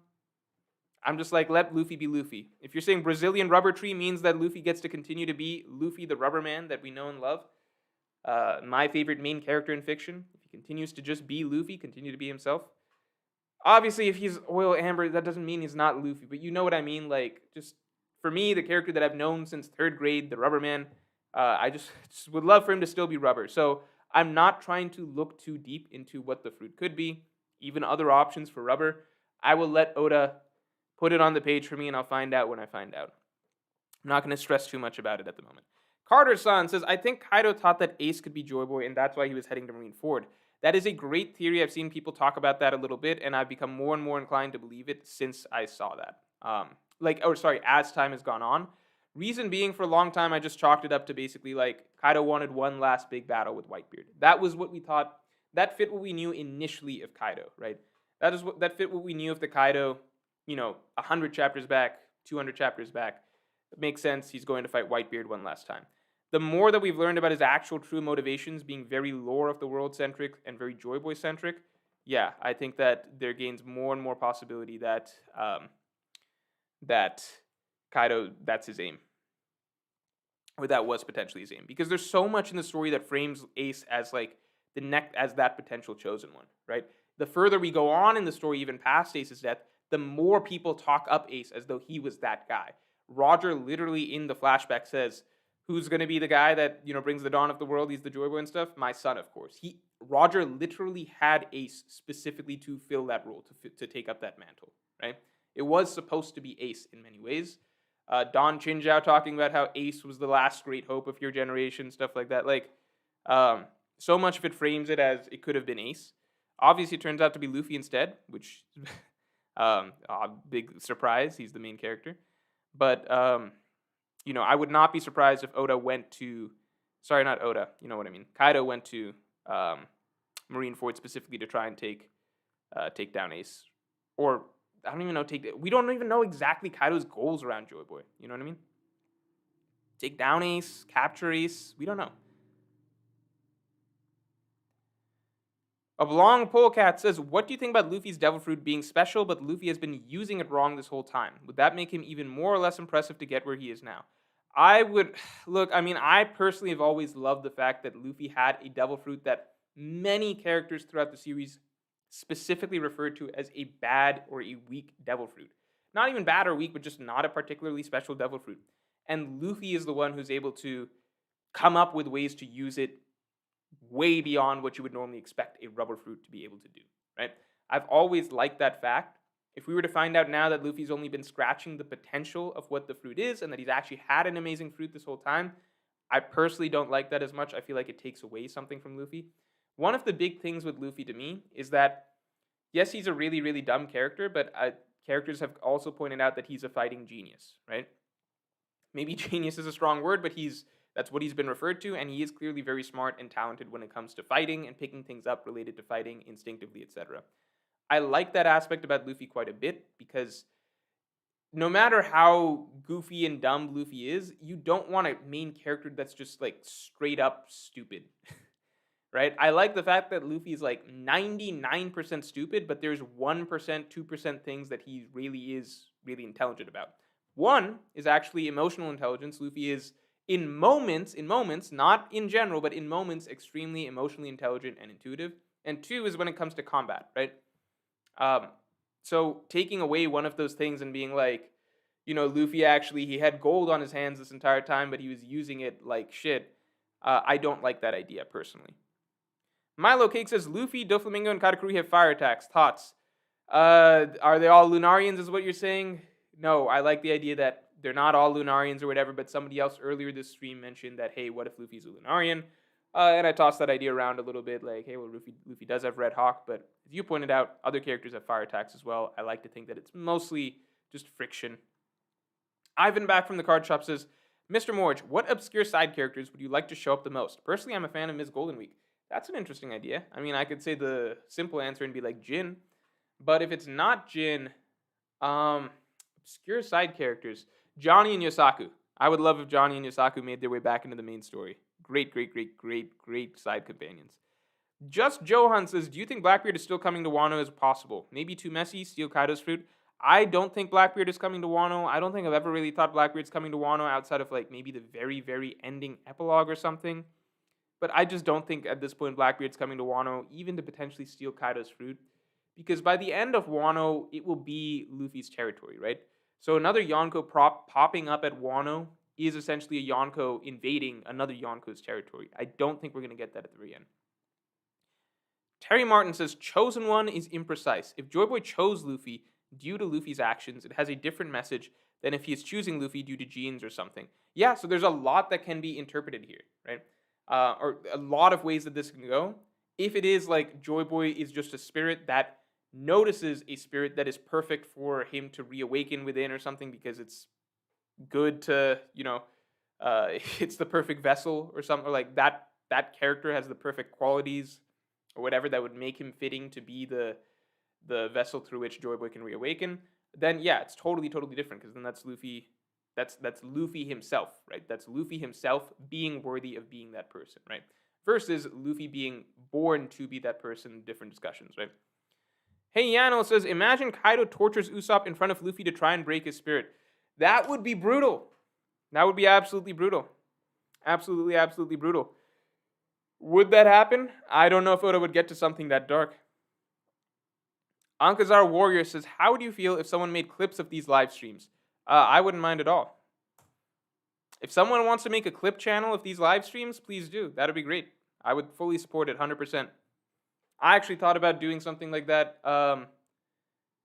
I'm just like, let Luffy be Luffy. If you're saying Brazilian rubber tree means that Luffy gets to continue to be Luffy the rubber man that we know and love, my favorite main character in fiction, if he continues to just be Luffy, continue to be himself. Obviously, if he's oil amber, that doesn't mean he's not Luffy, but you know what I mean? Like, just for me, the character that I've known since 3rd grade, the rubber man, I just would love for him to still be rubber. So I'm not trying to look too deep into what the fruit could be, even other options for rubber. I will let Oda put it on the page for me, and I'll find out when I find out. I'm not going to stress too much about it at the moment. Carter-san says, I think Kaido thought that Ace could be Joy Boy, and that's why he was heading to Marineford. That is a great theory. I've seen people talk about that a little bit, and I've become more and more inclined to believe it since I saw that. As time has gone on. Reason being, for a long time, I just chalked it up to basically like Kaido wanted one last big battle with Whitebeard. That was what we thought. That fit what we knew initially of Kaido, right? That fit what we knew of the Kaido, 100 chapters back, 200 chapters back. It makes sense. He's going to fight Whitebeard one last time. The more that we've learned about his actual true motivations being very lore of the world centric and very Joy Boy centric, yeah, I think that there gains more and more possibility that that Kaido, that's his aim. Or that was potentially his aim. Because there's so much in the story that frames Ace as like as that potential chosen one, right? The further we go on in the story, even past Ace's death, the more people talk up Ace as though he was that guy. Roger literally in the flashback says, who's going to be the guy that, brings the dawn of the world? He's the Joy Boy and stuff. My son, of course. Roger literally had Ace specifically to fill that role, to take up that mantle, right? It was supposed to be Ace in many ways. Don Chinjao talking about how Ace was the last great hope of your generation, stuff like that. Like, so much of it frames it as it could have been Ace. Obviously, it turns out to be Luffy instead, which, big surprise. He's the main character. But, I would not be surprised if Oda went to, sorry, not Oda, you know what I mean. Kaido went to Marineford specifically to try and take down Ace. Or, I don't even know, we don't even know exactly Kaido's goals around Joy Boy. You know what I mean? Take down Ace, capture Ace, we don't know. Oblong Polecat says, what do you think about Luffy's Devil Fruit being special, but Luffy has been using it wrong this whole time? Would that make him even more or less impressive to get where he is now? I personally have always loved the fact that Luffy had a Devil Fruit that many characters throughout the series specifically referred to as a bad or a weak Devil Fruit. Not even bad or weak, but just not a particularly special Devil Fruit. And Luffy is the one who's able to come up with ways to use it way beyond what you would normally expect a rubber fruit to be able to do, right? I've always liked that fact. If we were to find out now that Luffy's only been scratching the potential of what the fruit is and that he's actually had an amazing fruit this whole time, I personally don't like that as much. I feel like it takes away something from Luffy. One of the big things with Luffy to me is that, yes, he's a really, really dumb character, but characters have also pointed out that he's a fighting genius, right? Maybe genius is a strong word, but that's what he's been referred to, and he is clearly very smart and talented when it comes to fighting and picking things up related to fighting instinctively, etc. I like that aspect about Luffy quite a bit because no matter how goofy and dumb Luffy is, you don't want a main character that's just like straight up stupid, right? I like the fact that Luffy's like 99% stupid, but there's 1%, 2% things that he really is really intelligent about. One is actually emotional intelligence. Luffy is in moments, not in general, but in moments, extremely emotionally intelligent and intuitive. And two is when it comes to combat, right? So taking away one of those things and being like, Luffy actually, he had gold on his hands this entire time, but he was using it like shit. I don't like that idea personally. Milo Cake says Luffy, Doflamingo, and Katakuri have fire attacks. Thoughts? Are they all Lunarians? Is what you're saying? No, I like the idea that they're not all Lunarians or whatever. But somebody else earlier this stream mentioned that, hey, what if Luffy's a Lunarian? And I tossed that idea around a little bit, like, hey, well, Luffy does have Red Hawk, but as you pointed out, other characters have fire attacks as well. I like to think that it's mostly just friction. Ivan back from the card shop says, Mr. Morge, what obscure side characters would you like to show up the most? Personally, I'm a fan of Ms. Golden Week. That's an interesting idea. I mean, I could say the simple answer and be like Jin, but if it's not Jin, obscure side characters, Johnny and Yosaku. I would love if Johnny and Yosaku made their way back into the main story. Great side companions. Just Johan says, do you think Blackbeard is still coming to Wano as possible? Maybe too messy, steal Kaido's fruit? I don't think Blackbeard is coming to Wano. I don't think I've ever really thought Blackbeard's coming to Wano outside of like maybe the very ending epilogue or something. But I just don't think at this point Blackbeard's coming to Wano, even to potentially steal Kaido's fruit. Because by the end of Wano, it will be Luffy's territory, right? So another Yonko popping up at Wano is essentially a Yonko invading another Yonko's territory. I don't think we're going to get that at the very end. Terry Martin says, Chosen One is imprecise. If Joy Boy chose Luffy due to Luffy's actions, it has a different message than if he is choosing Luffy due to genes or something. Yeah, so there's a lot that can be interpreted here, right? Or a lot of ways that this can go. If it is like Joy Boy is just a spirit that notices a spirit that is perfect for him to reawaken within or something because it's good to, it's the perfect vessel or something, or like that character has the perfect qualities or whatever that would make him fitting to be the vessel through which Joy Boy can reawaken, then yeah, it's totally different because then that's Luffy. That's Luffy himself, right? That's Luffy himself being worthy of being that person, right? Versus Luffy being born to be that person, different discussions, right? Hey Yano says, imagine Kaido tortures Usopp in front of Luffy to try and break his spirit. That would be brutal. That would be absolutely brutal. Absolutely brutal. Would that happen? I don't know if Oda would get to something that dark. Ankazar Warrior says, how would you feel if someone made clips of these live streams? I wouldn't mind at all. If someone wants to make a clip channel of these live streams, please do. That would be great. I would fully support it, 100%. I actually thought about doing something like that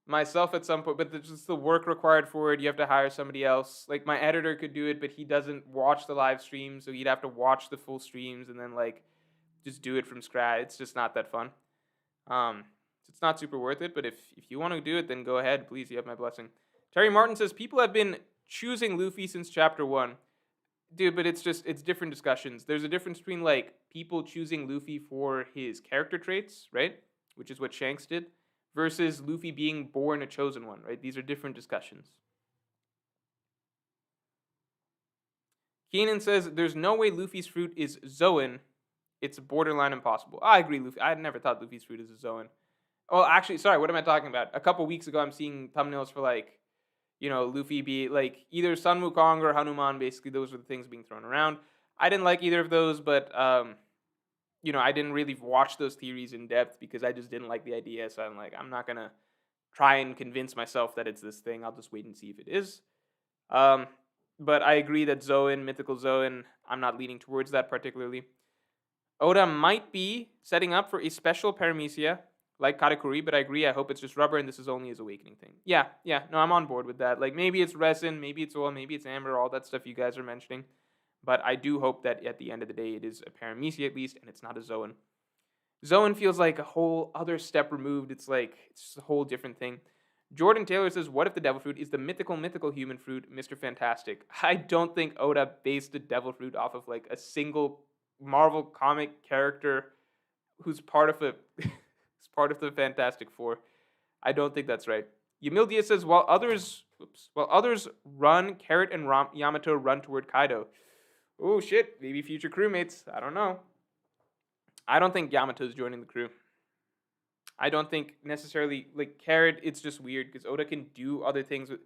myself at some point, but there's just the work required for it. You have to hire somebody else. Like, my editor could do it, but he doesn't watch the live streams, so he'd have to watch the full streams and then, like, just do it from scratch. It's just not that fun. It's not super worth it, but if you want to do it, then go ahead. Please, you have my blessing. Terry Martin says, people have been choosing Luffy since chapter 1. Dude, but it's different discussions. There's a difference between, like, people choosing Luffy for his character traits, right? Which is what Shanks did, versus Luffy being born a chosen one, right? These are different discussions. Keenan says, there's no way Luffy's fruit is Zoan. It's borderline impossible. I agree, Luffy. I had never thought Luffy's fruit is a Zoan. Oh, actually, sorry, what am I talking about? A couple weeks ago, I'm seeing thumbnails for, like, Luffy be, like, either Sun Wukong or Hanuman, basically. Those were the things being thrown around. I didn't like either of those, but, I didn't really watch those theories in depth because I just didn't like the idea, so I'm like, I'm not going to try and convince myself that it's this thing. I'll just wait and see if it is. But I agree that Zoan, Mythical Zoan, I'm not leaning towards that particularly. Oda might be setting up for a special Paramecia, like Katakuri, but I agree, I hope it's just rubber and this is only his awakening thing. Yeah, no, I'm on board with that. Like, maybe it's resin, maybe it's oil, maybe it's amber, all that stuff you guys are mentioning. But I do hope that at the end of the day, it is a Paramecia at least, and it's not a Zoan. Zoan feels like a whole other step removed. It's just a whole different thing. Jordan Taylor says, what if the devil fruit is the mythical human fruit, Mr. Fantastic? I don't think Oda based the devil fruit off of, like, a single Marvel comic character who's part of the Fantastic Four. I don't think that's right. Yamildia says, while others run, Carrot and Yamato run toward Kaido. Oh shit, maybe future crewmates. I don't know. I don't think Yamato's joining the crew. I don't think necessarily, like, Carrot, it's just weird because Oda can do other things with...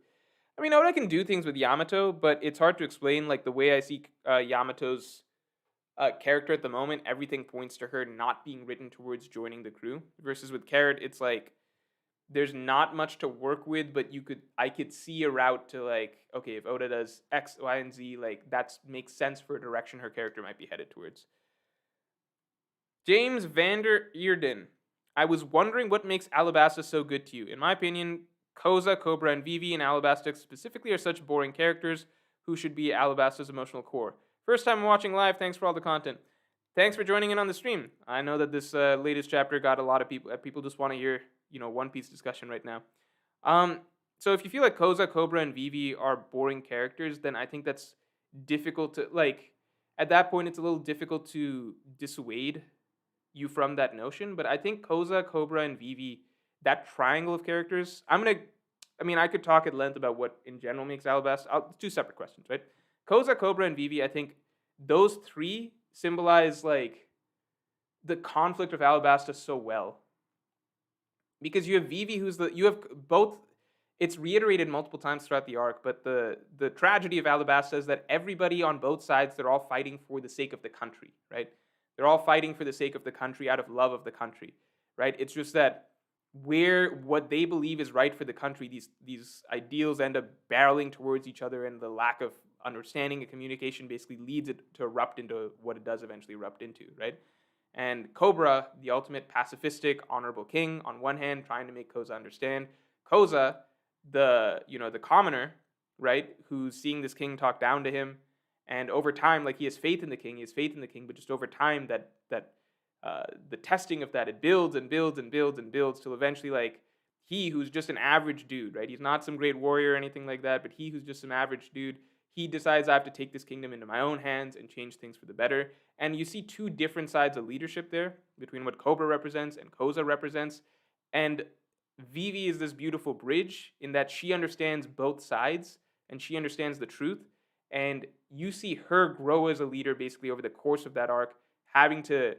Oda can do things with Yamato, but it's hard to explain. Like, the way I see Yamato's character at the moment, everything points to her not being written towards joining the crew. Versus with Carrot, it's like there's not much to work with, but I could see a route to like, okay, if Oda does X, Y, and Z, like that makes sense for a direction her character might be headed towards. James Vander Earden. I was wondering what makes Alabasta so good to you. In my opinion, Koza, Cobra, and Vivi and Alabasta specifically are such boring characters who should be Alabasta's emotional core. First time watching live, thanks for all the content. Thanks for joining in on the stream. I know that this latest chapter got a lot of people. People just want to hear, One Piece discussion right now. Um, so if you feel like Koza, Cobra, and Vivi are boring characters, then I think that's difficult to like. At that point, it's a little difficult to dissuade you from that notion. But I think Koza, Cobra, and Vivi, that triangle of characters. I could talk at length about what in general makes Alabasta. Two separate questions, right? Koza, Cobra, and Vivi. I think those three symbolize like the conflict of Alabasta so well, because you have Vivi, you have both. It's reiterated multiple times throughout the arc, but the tragedy of Alabasta is that everybody on both sides, they're all fighting for the sake of the country, right? They're all fighting for the sake of the country out of love of the country, right? It's just that where what they believe is right for the country, these ideals end up barreling towards each other, and the lack of understanding and communication basically leads it to erupt into what it does eventually erupt into, right? And Cobra, the ultimate pacifistic, honorable king, on one hand, trying to make Koza understand. Koza, the commoner, right, who's seeing this king talk down to him, and over time, like he has faith in the king, but just over time, the testing of that, it builds and builds and builds and builds till eventually, like he who's just an average dude, right? He's not some great warrior or anything like that, but he who's just some average dude, he decides I have to take this kingdom into my own hands and change things for the better. And you see two different sides of leadership there between what Cobra represents and Koza represents. And Vivi is this beautiful bridge in that she understands both sides and she understands the truth. And you see her grow as a leader basically over the course of that arc, having to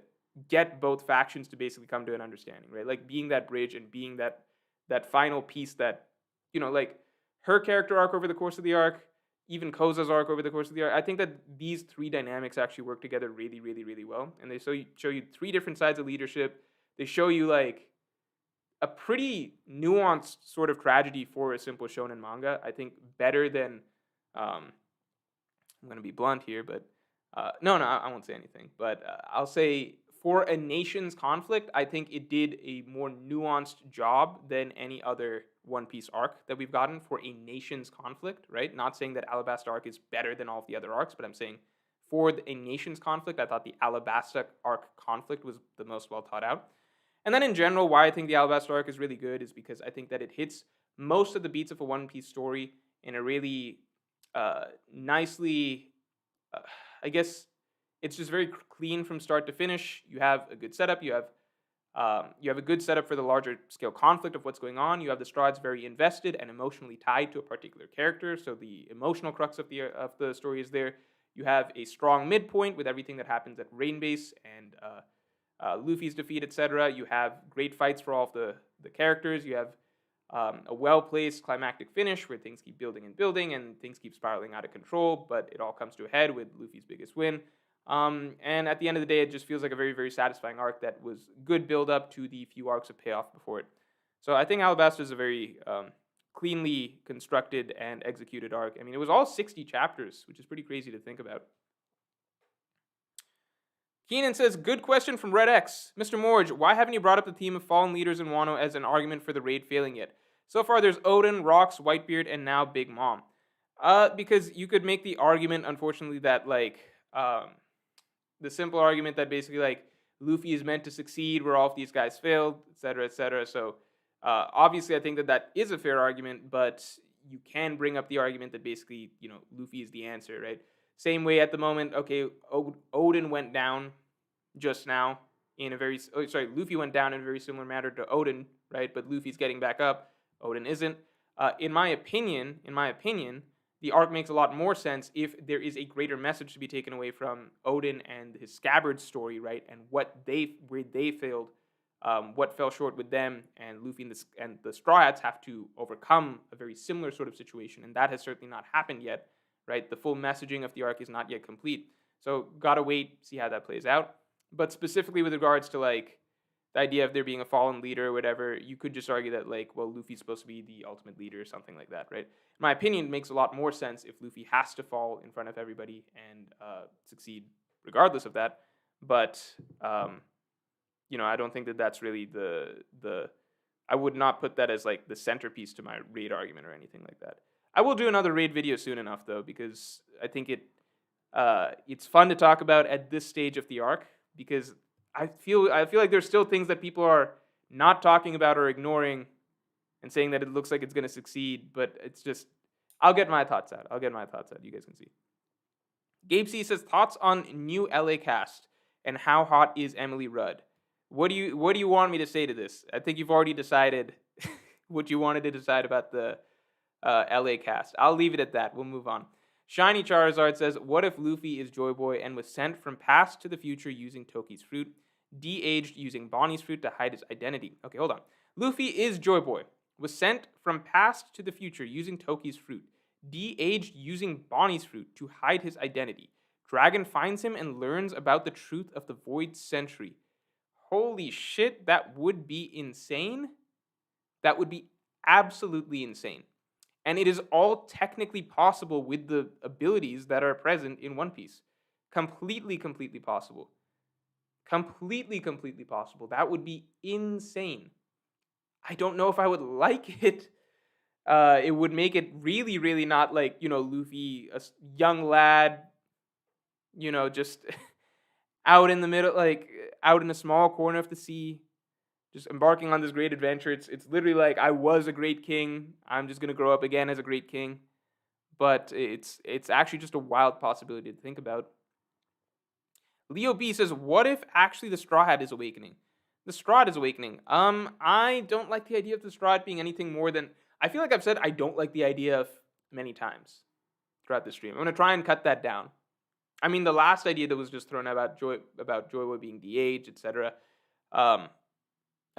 get both factions to basically come to an understanding, right? Like being that bridge and being that final piece that, like her character arc over the course of the arc, even Koza's arc over the course of the arc. I think that these three dynamics actually work together really, really, really well. And they show you three different sides of leadership. They show you like a pretty nuanced sort of tragedy for a simple shonen manga. I think better than I'm going to be blunt here, but no, I won't say anything. But I'll say for a nation's conflict, I think it did a more nuanced job than any other One Piece arc that we've gotten for a nation's conflict, right? Not saying that Alabasta arc is better than all of the other arcs, but I'm saying for a nation's conflict, I thought the Alabasta arc conflict was the most well thought out. And then in general, why I think the Alabasta arc is really good is because I think that it hits most of the beats of a One Piece story in a really nicely, I guess it's just very clean from start to finish. You have a good setup. You have a good setup for the larger scale conflict of what's going on. You have the Straws very invested and emotionally tied to a particular character, so the emotional crux of the story is there. You have a strong midpoint with everything that happens at Rainbase and Luffy's defeat, etc. You have great fights for all of the characters. You have a well-placed climactic finish where things keep building and building and things keep spiraling out of control, but it all comes to a head with Luffy's biggest win. And at the end of the day, it just feels like a very, very satisfying arc that was good build-up to the few arcs of payoff before it. So I think Alabasta is a very cleanly constructed and executed arc. I mean, it was all 60 chapters, which is pretty crazy to think about. Keenan says, good question from Red X. Mr. Morge, why haven't you brought up the theme of fallen leaders in Wano as an argument for the raid failing yet? So far, there's Odin, Rocks, Whitebeard, and now Big Mom. Because you could make the argument, unfortunately, that, like, the simple argument that basically, like, Luffy is meant to succeed where all of these guys failed, etc., etc. So, obviously, I think that is a fair argument, but you can bring up the argument that basically, Luffy is the answer, right? Same way at the moment, okay, Odin went down just now Luffy went down in a very similar manner to Odin, right? But Luffy's getting back up. Odin isn't. In my opinion, the arc makes a lot more sense if there is a greater message to be taken away from Odin and his scabbard story, right? And where they failed, what fell short with them, and Luffy and the Straw Hats have to overcome a very similar sort of situation, and that has certainly not happened yet. Right, the full messaging of the arc is not yet complete, so gotta wait, see how that plays out. But specifically with regards to like the idea of there being a fallen leader or whatever, you could just argue that, like, well, Luffy's supposed to be the ultimate leader or something like that, right? In my opinion, it makes a lot more sense if Luffy has to fall in front of everybody and succeed regardless of that. But I don't think that that's really the. I would not put that as like the centerpiece to my raid argument or anything like that. I will do another raid video soon enough though, because I think it's fun to talk about at this stage of the arc, because I feel like there's still things that people are not talking about or ignoring and saying that it looks like it's going to succeed, but it's just, I'll get my thoughts out. You guys can see. Gabe C says, thoughts on new LA cast and how hot is Emily Rudd? What do you want me to say to this? I think you've already decided what you wanted to decide about the LA cast. I'll leave it at that. We'll move on. Shiny Charizard says, what if Luffy is Joy Boy and was sent from past to the future using Toki's fruit, de-aged using Bonnie's fruit to hide his identity? Okay, hold on. Luffy is Joy Boy, was sent from past to the future using Toki's fruit, de-aged using Bonnie's fruit to hide his identity. Dragon finds him and learns about the truth of the Void Century. Holy shit, that would be insane. That would be absolutely insane. And it is all technically possible with the abilities that are present in One Piece. Completely possible. Completely possible. That would be insane. I don't know if I would like it. It would make it really not like, Luffy, a young lad, just out in the middle, like out in a small corner of the sea, just embarking on this great adventure. It's literally like, I was a great king, I'm just gonna grow up again as a great king. But it's actually just a wild possibility to think about. Leo B says, what if actually the Straw Hat is awakening? The Straw Hat is awakening. I don't like the idea of the Straw Hat being anything more than, I feel like I've said I don't like the idea of many times throughout the stream. I'm gonna try and cut that down. I mean, the last idea that was just thrown out about Joy Boy being de-aged, etc. I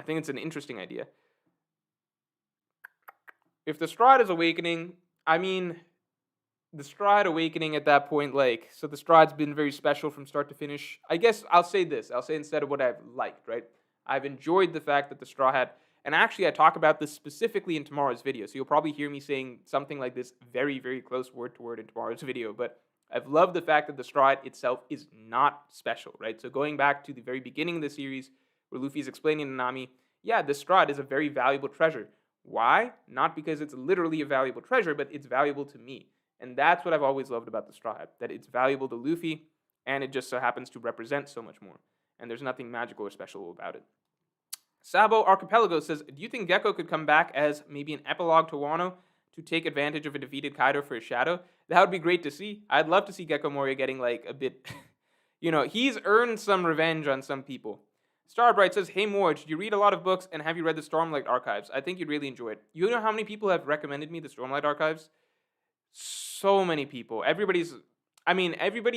think it's an interesting idea. If the Straw Hat is awakening, I mean, the Straw Hat awakening at that point, like, so the Straw Hat's been very special from start to finish. I guess I'll say this. I'll say instead of what I've liked, right? I've enjoyed the fact that the Straw Hat, and actually I talk about this specifically in tomorrow's video, so you'll probably hear me saying something like this very close word to word in tomorrow's video, but I've loved the fact that the Straw Hat itself is not special, right? So going back to the very beginning of the series, where Luffy's explaining to Nami, yeah, this Straw Hat is a very valuable treasure. Why? Not because it's literally a valuable treasure, but it's valuable to me. And that's what I've always loved about the Straw Hat, that it's valuable to Luffy, and it just so happens to represent so much more. And there's nothing magical or special about it. Sabo Archipelago says, do you think Gecko could come back as maybe an epilogue to Wano to take advantage of a defeated Kaido for his shadow? That would be great to see. I'd love to see Gecko Moria getting like a bit, he's earned some revenge on some people. Starbright says, hey Morge, do you read a lot of books and have you read the Stormlight Archives? I think you'd really enjoy it. You know how many people have recommended me the Stormlight Archives? So many people. Everybody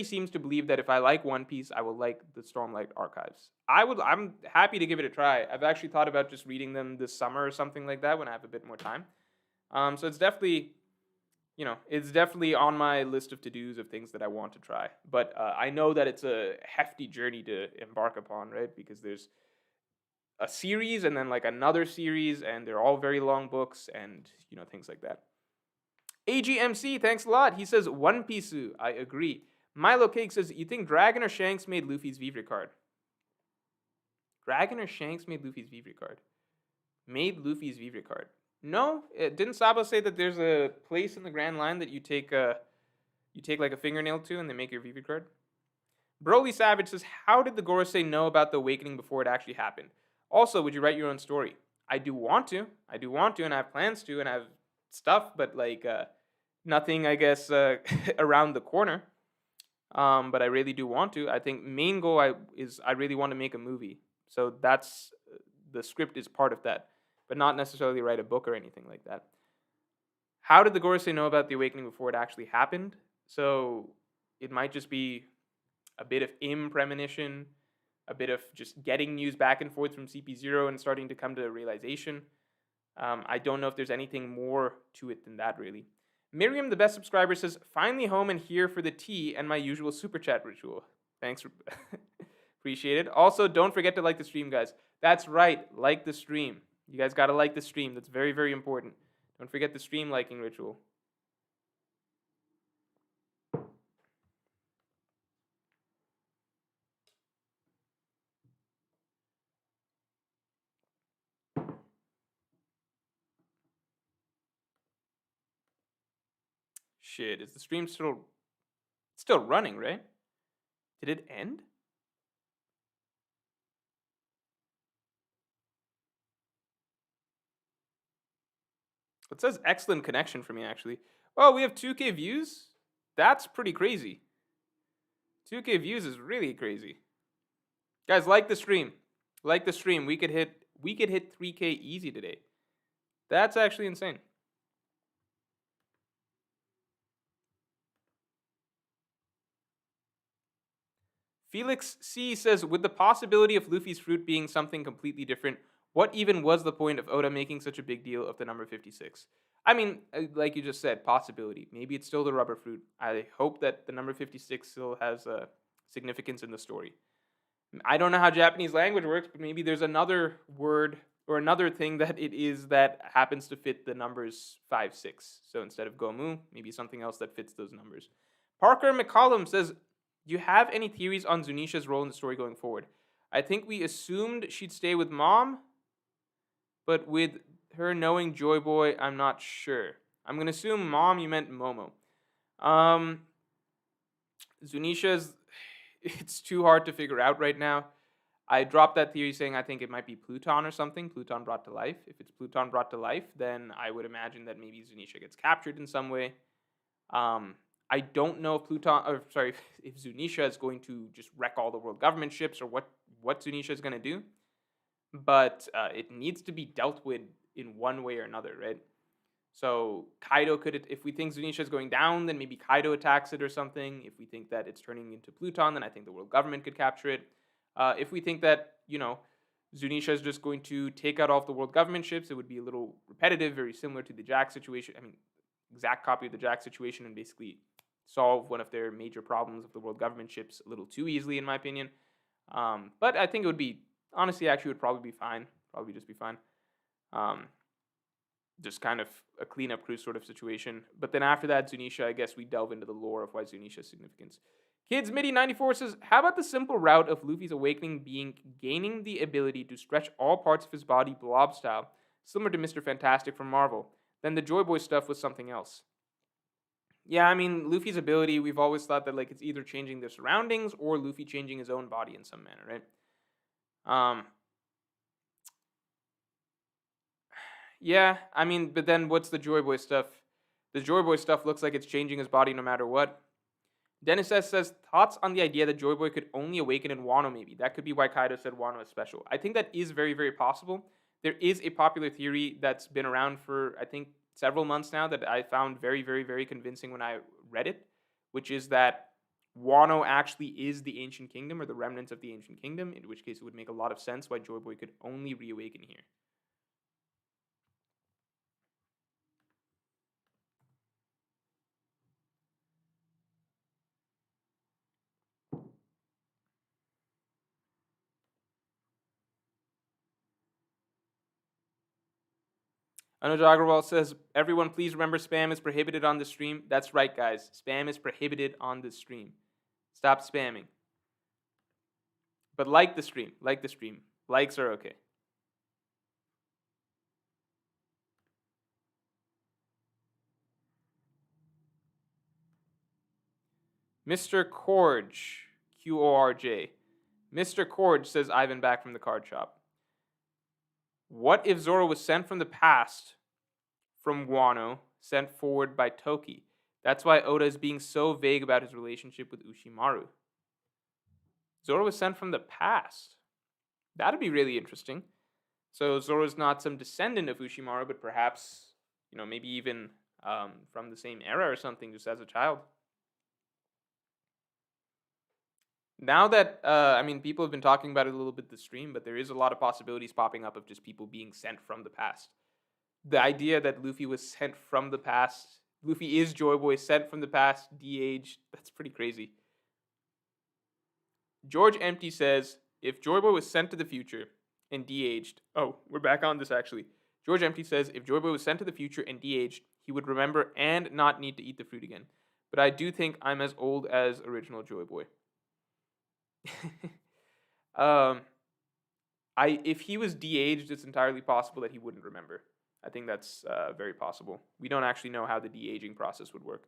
seems to believe that if I like One Piece, I will like the Stormlight Archives. I'm happy to give it a try. I've actually thought about just reading them this summer or something like that when I have a bit more time. So it's definitely, on my list of to-dos of things that I want to try. But I know that it's a hefty journey to embark upon, right? Because there's a series and then like another series, and they're all very long books and, things like that. AGMC, thanks a lot. He says, One Piece. I agree. Milo Cake says, you think Dragon or Shanks made Luffy's Vivre card? Dragon or Shanks made Luffy's Vivre card? Made Luffy's Vivre card. No, didn't Sabo say that there's a place in the Grand Line that you take like a fingernail to and they make your Vivre card? Broly Savage says, how did the Gorosei know about the awakening before it actually happened? Also, would you write your own story? I do want to, and I have plans to, and I have stuff, but like nothing, I guess, around the corner. But I really do want to. I think main goal I really want to make a movie. So that's, the script is part of that, but not necessarily write a book or anything like that. How did the Gorosei know about the awakening before it actually happened? So it might just be a bit of premonition, a bit of just getting news back and forth from CP0 and starting to come to a realization. I don't know if there's anything more to it than that, really. Miriam, the best subscriber, says, finally home and here for the tea and my usual super chat ritual. Thanks. Appreciate it. Also, don't forget to like the stream, guys. That's right. Like the stream. You guys gotta like the stream. That's very, very important. Don't forget the stream liking ritual. Shit, is the stream still running, right? Did it end? It says excellent connection for me, actually. Oh, we have 2K views? That's pretty crazy. 2K views is really crazy. Guys, like the stream. Like the stream. We could hit 3K easy today. That's actually insane. Felix C says, with the possibility of Luffy's fruit being something completely different, what even was the point of Oda making such a big deal of the number 56? I mean, like you just said, possibility. Maybe it's still the rubber fruit. I hope that the number 56 still has significance in the story. I don't know how Japanese language works, but maybe there's another word or another thing that it is that happens to fit the numbers 5, 6. So instead of Gomu, maybe something else that fits those numbers. Parker McCollum says, do you have any theories on Zunisha's role in the story going forward? I think we assumed she'd stay with Mom, but with her knowing Joy Boy, I'm not sure. I'm going to assume Mom, you meant Momo. Zunisha's, it's too hard to figure out right now. I dropped that theory saying I think it might be Pluton or something, Pluton brought to life. If it's Pluton brought to life, then I would imagine that maybe Zunisha gets captured in some way. I don't know if if Zunisha is going to just wreck all the world government ships or what Zunisha is going to do. But it needs to be dealt with in one way or another, right? So Kaido could, if we think Zunisha is going down, then maybe Kaido attacks it or something. If we think that it's turning into Pluton, then I think the world government could capture it. If we think that, Zunisha is just going to take out all of the world government ships, it would be a little repetitive, very similar to the Jack situation. I mean, exact copy of the Jack situation, and basically solve one of their major problems of the world government ships a little too easily, in my opinion. But I think it would be, honestly, actually would probably be fine. Probably just be fine. Just kind of a cleanup crew sort of situation. But then after that, Zunisha, I guess we delve into the lore of why Zunisha's significance. Kids Midi 94 says, how about the simple route of Luffy's awakening being gaining the ability to stretch all parts of his body blob style, similar to Mr. Fantastic from Marvel? Then the Joy Boy stuff was something else. Yeah, I mean, Luffy's ability, we've always thought that like it's either changing their surroundings or Luffy changing his own body in some manner, right? Yeah, I mean, but then what's the Joy Boy stuff? The Joy Boy stuff looks like it's changing his body no matter what. Dennis S says, thoughts on the idea that Joy Boy could only awaken in Wano, maybe. That could be why Kaido said Wano is special. I think that is very, very possible. There is a popular theory that's been around for, I think, several months now that I found very, very, very convincing when I read it, which is that Wano actually is the Ancient Kingdom or the remnants of the Ancient Kingdom, in which case it would make a lot of sense why Joy Boy could only reawaken here. Anuj Agarwal says, everyone please remember spam is prohibited on the stream. That's right, guys. Spam is prohibited on the stream. Stop spamming. But like the stream. Like the stream. Likes are okay. Mr. Corge, Qorj. Mr. Corge says, Ivan back from the card shop. What if Zoro was sent from the past from Wano, sent forward by Toki? That's why Oda is being so vague about his relationship with Ushimaru. Zoro was sent from the past. That'd be really interesting. So Zoro's not some descendant of Ushimaru, but perhaps, maybe even from the same era or something, just as a child. Now that, people have been talking about it a little bit this stream, but there is a lot of possibilities popping up of just people being sent from the past. The idea that Luffy was sent from the past, Luffy is Joy Boy, sent from the past, de-aged, that's pretty crazy. George Empty says, if Joy Boy was sent to the future, and de-aged. Oh, we're back on this actually. George Empty says if Joy Boy was sent to the future and de-aged, he would remember and not need to eat the fruit again. But I do think I'm as old as original Joy Boy. um, if he was de-aged, it's entirely possible that he wouldn't remember. I think that's very possible. We don't actually know how the de-aging process would work.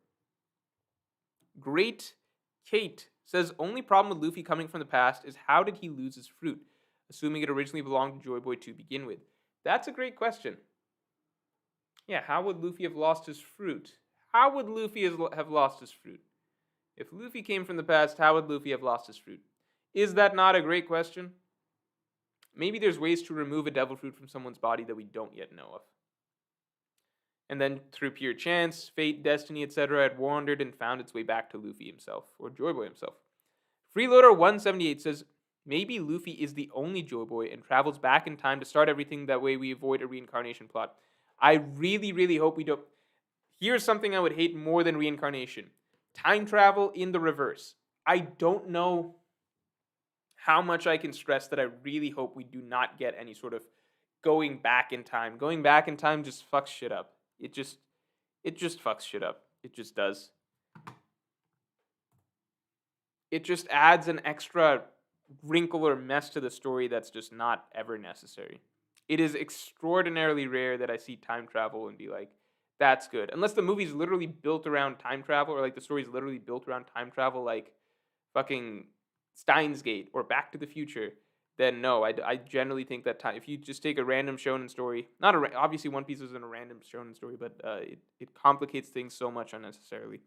Great Kate says only problem with Luffy coming from the past is how did he lose his fruit, assuming it originally belonged to Joy Boy to begin with. That's a great question. Yeah, how would Luffy have lost his fruit? How would Luffy have lost his fruit? If Luffy came from the past, how would Luffy have lost his fruit? Is that not a great question? Maybe there's ways to remove a devil fruit from someone's body that we don't yet know of. And then through pure chance, fate, destiny, etc., it wandered and found its way back to Luffy himself, or Joy Boy himself. Freeloader178 says, maybe Luffy is the only Joy Boy and travels back in time to start everything, that way we avoid a reincarnation plot. I really, really hope we don't. Here's something I would hate more than reincarnation. Time travel in the reverse. I don't know how much I can stress that I really hope we do not get any sort of going back in time. Going back in time just fucks shit up. It just fucks shit up. It just does. It just adds an extra wrinkle or mess to the story that's just not ever necessary. It is extraordinarily rare that I see time travel and be like, that's good. Unless the movie's literally built around time travel, or like the story's literally built around time travel, like fucking Steins Gate or Back to the Future, then no, I generally think that if you just take a random shonen story, not obviously One Piece isn't a random shonen story, but it complicates things so much unnecessarily.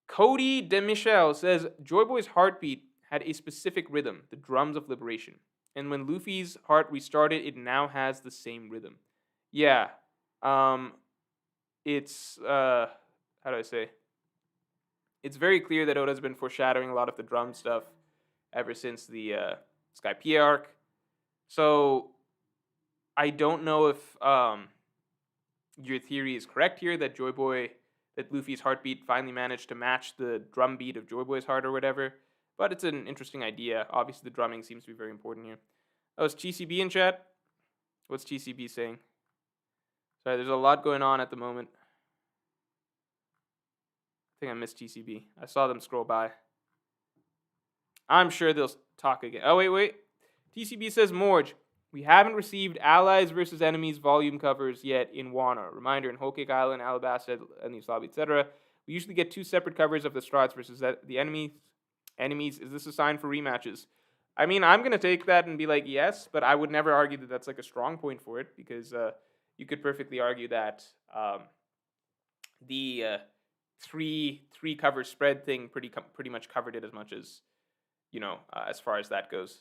Cody DeMichel says Joy Boy's heartbeat had a specific rhythm, the drums of liberation, and when Luffy's heart restarted, it now has the same rhythm. Yeah, it's how do I say? It's very clear that Oda's been foreshadowing a lot of the drum stuff ever since the Skypiea arc. So I don't know if your theory is correct here, that that Luffy's heartbeat finally managed to match the drum beat of Joy Boy's heart or whatever. But it's an interesting idea. Obviously, the drumming seems to be very important here. Oh, is TCB in chat? What's TCB saying? Sorry, there's a lot going on at the moment. I think I missed TCB. I saw them scroll by. I'm sure they'll talk again. Oh, wait. TCB says, Morge, we haven't received Allies versus Enemies volume covers yet in Wano. Reminder, in Whole Cake Island, Alabasta, Enemies Lobby, etc. We usually get 2 separate covers of the Strats versus the enemies. Is this a sign for rematches? I mean, I'm going to take that and be like, yes, but I would never argue that that's like a strong point for it, because you could perfectly argue that the three cover spread thing pretty much covered it as much as, as far as that goes.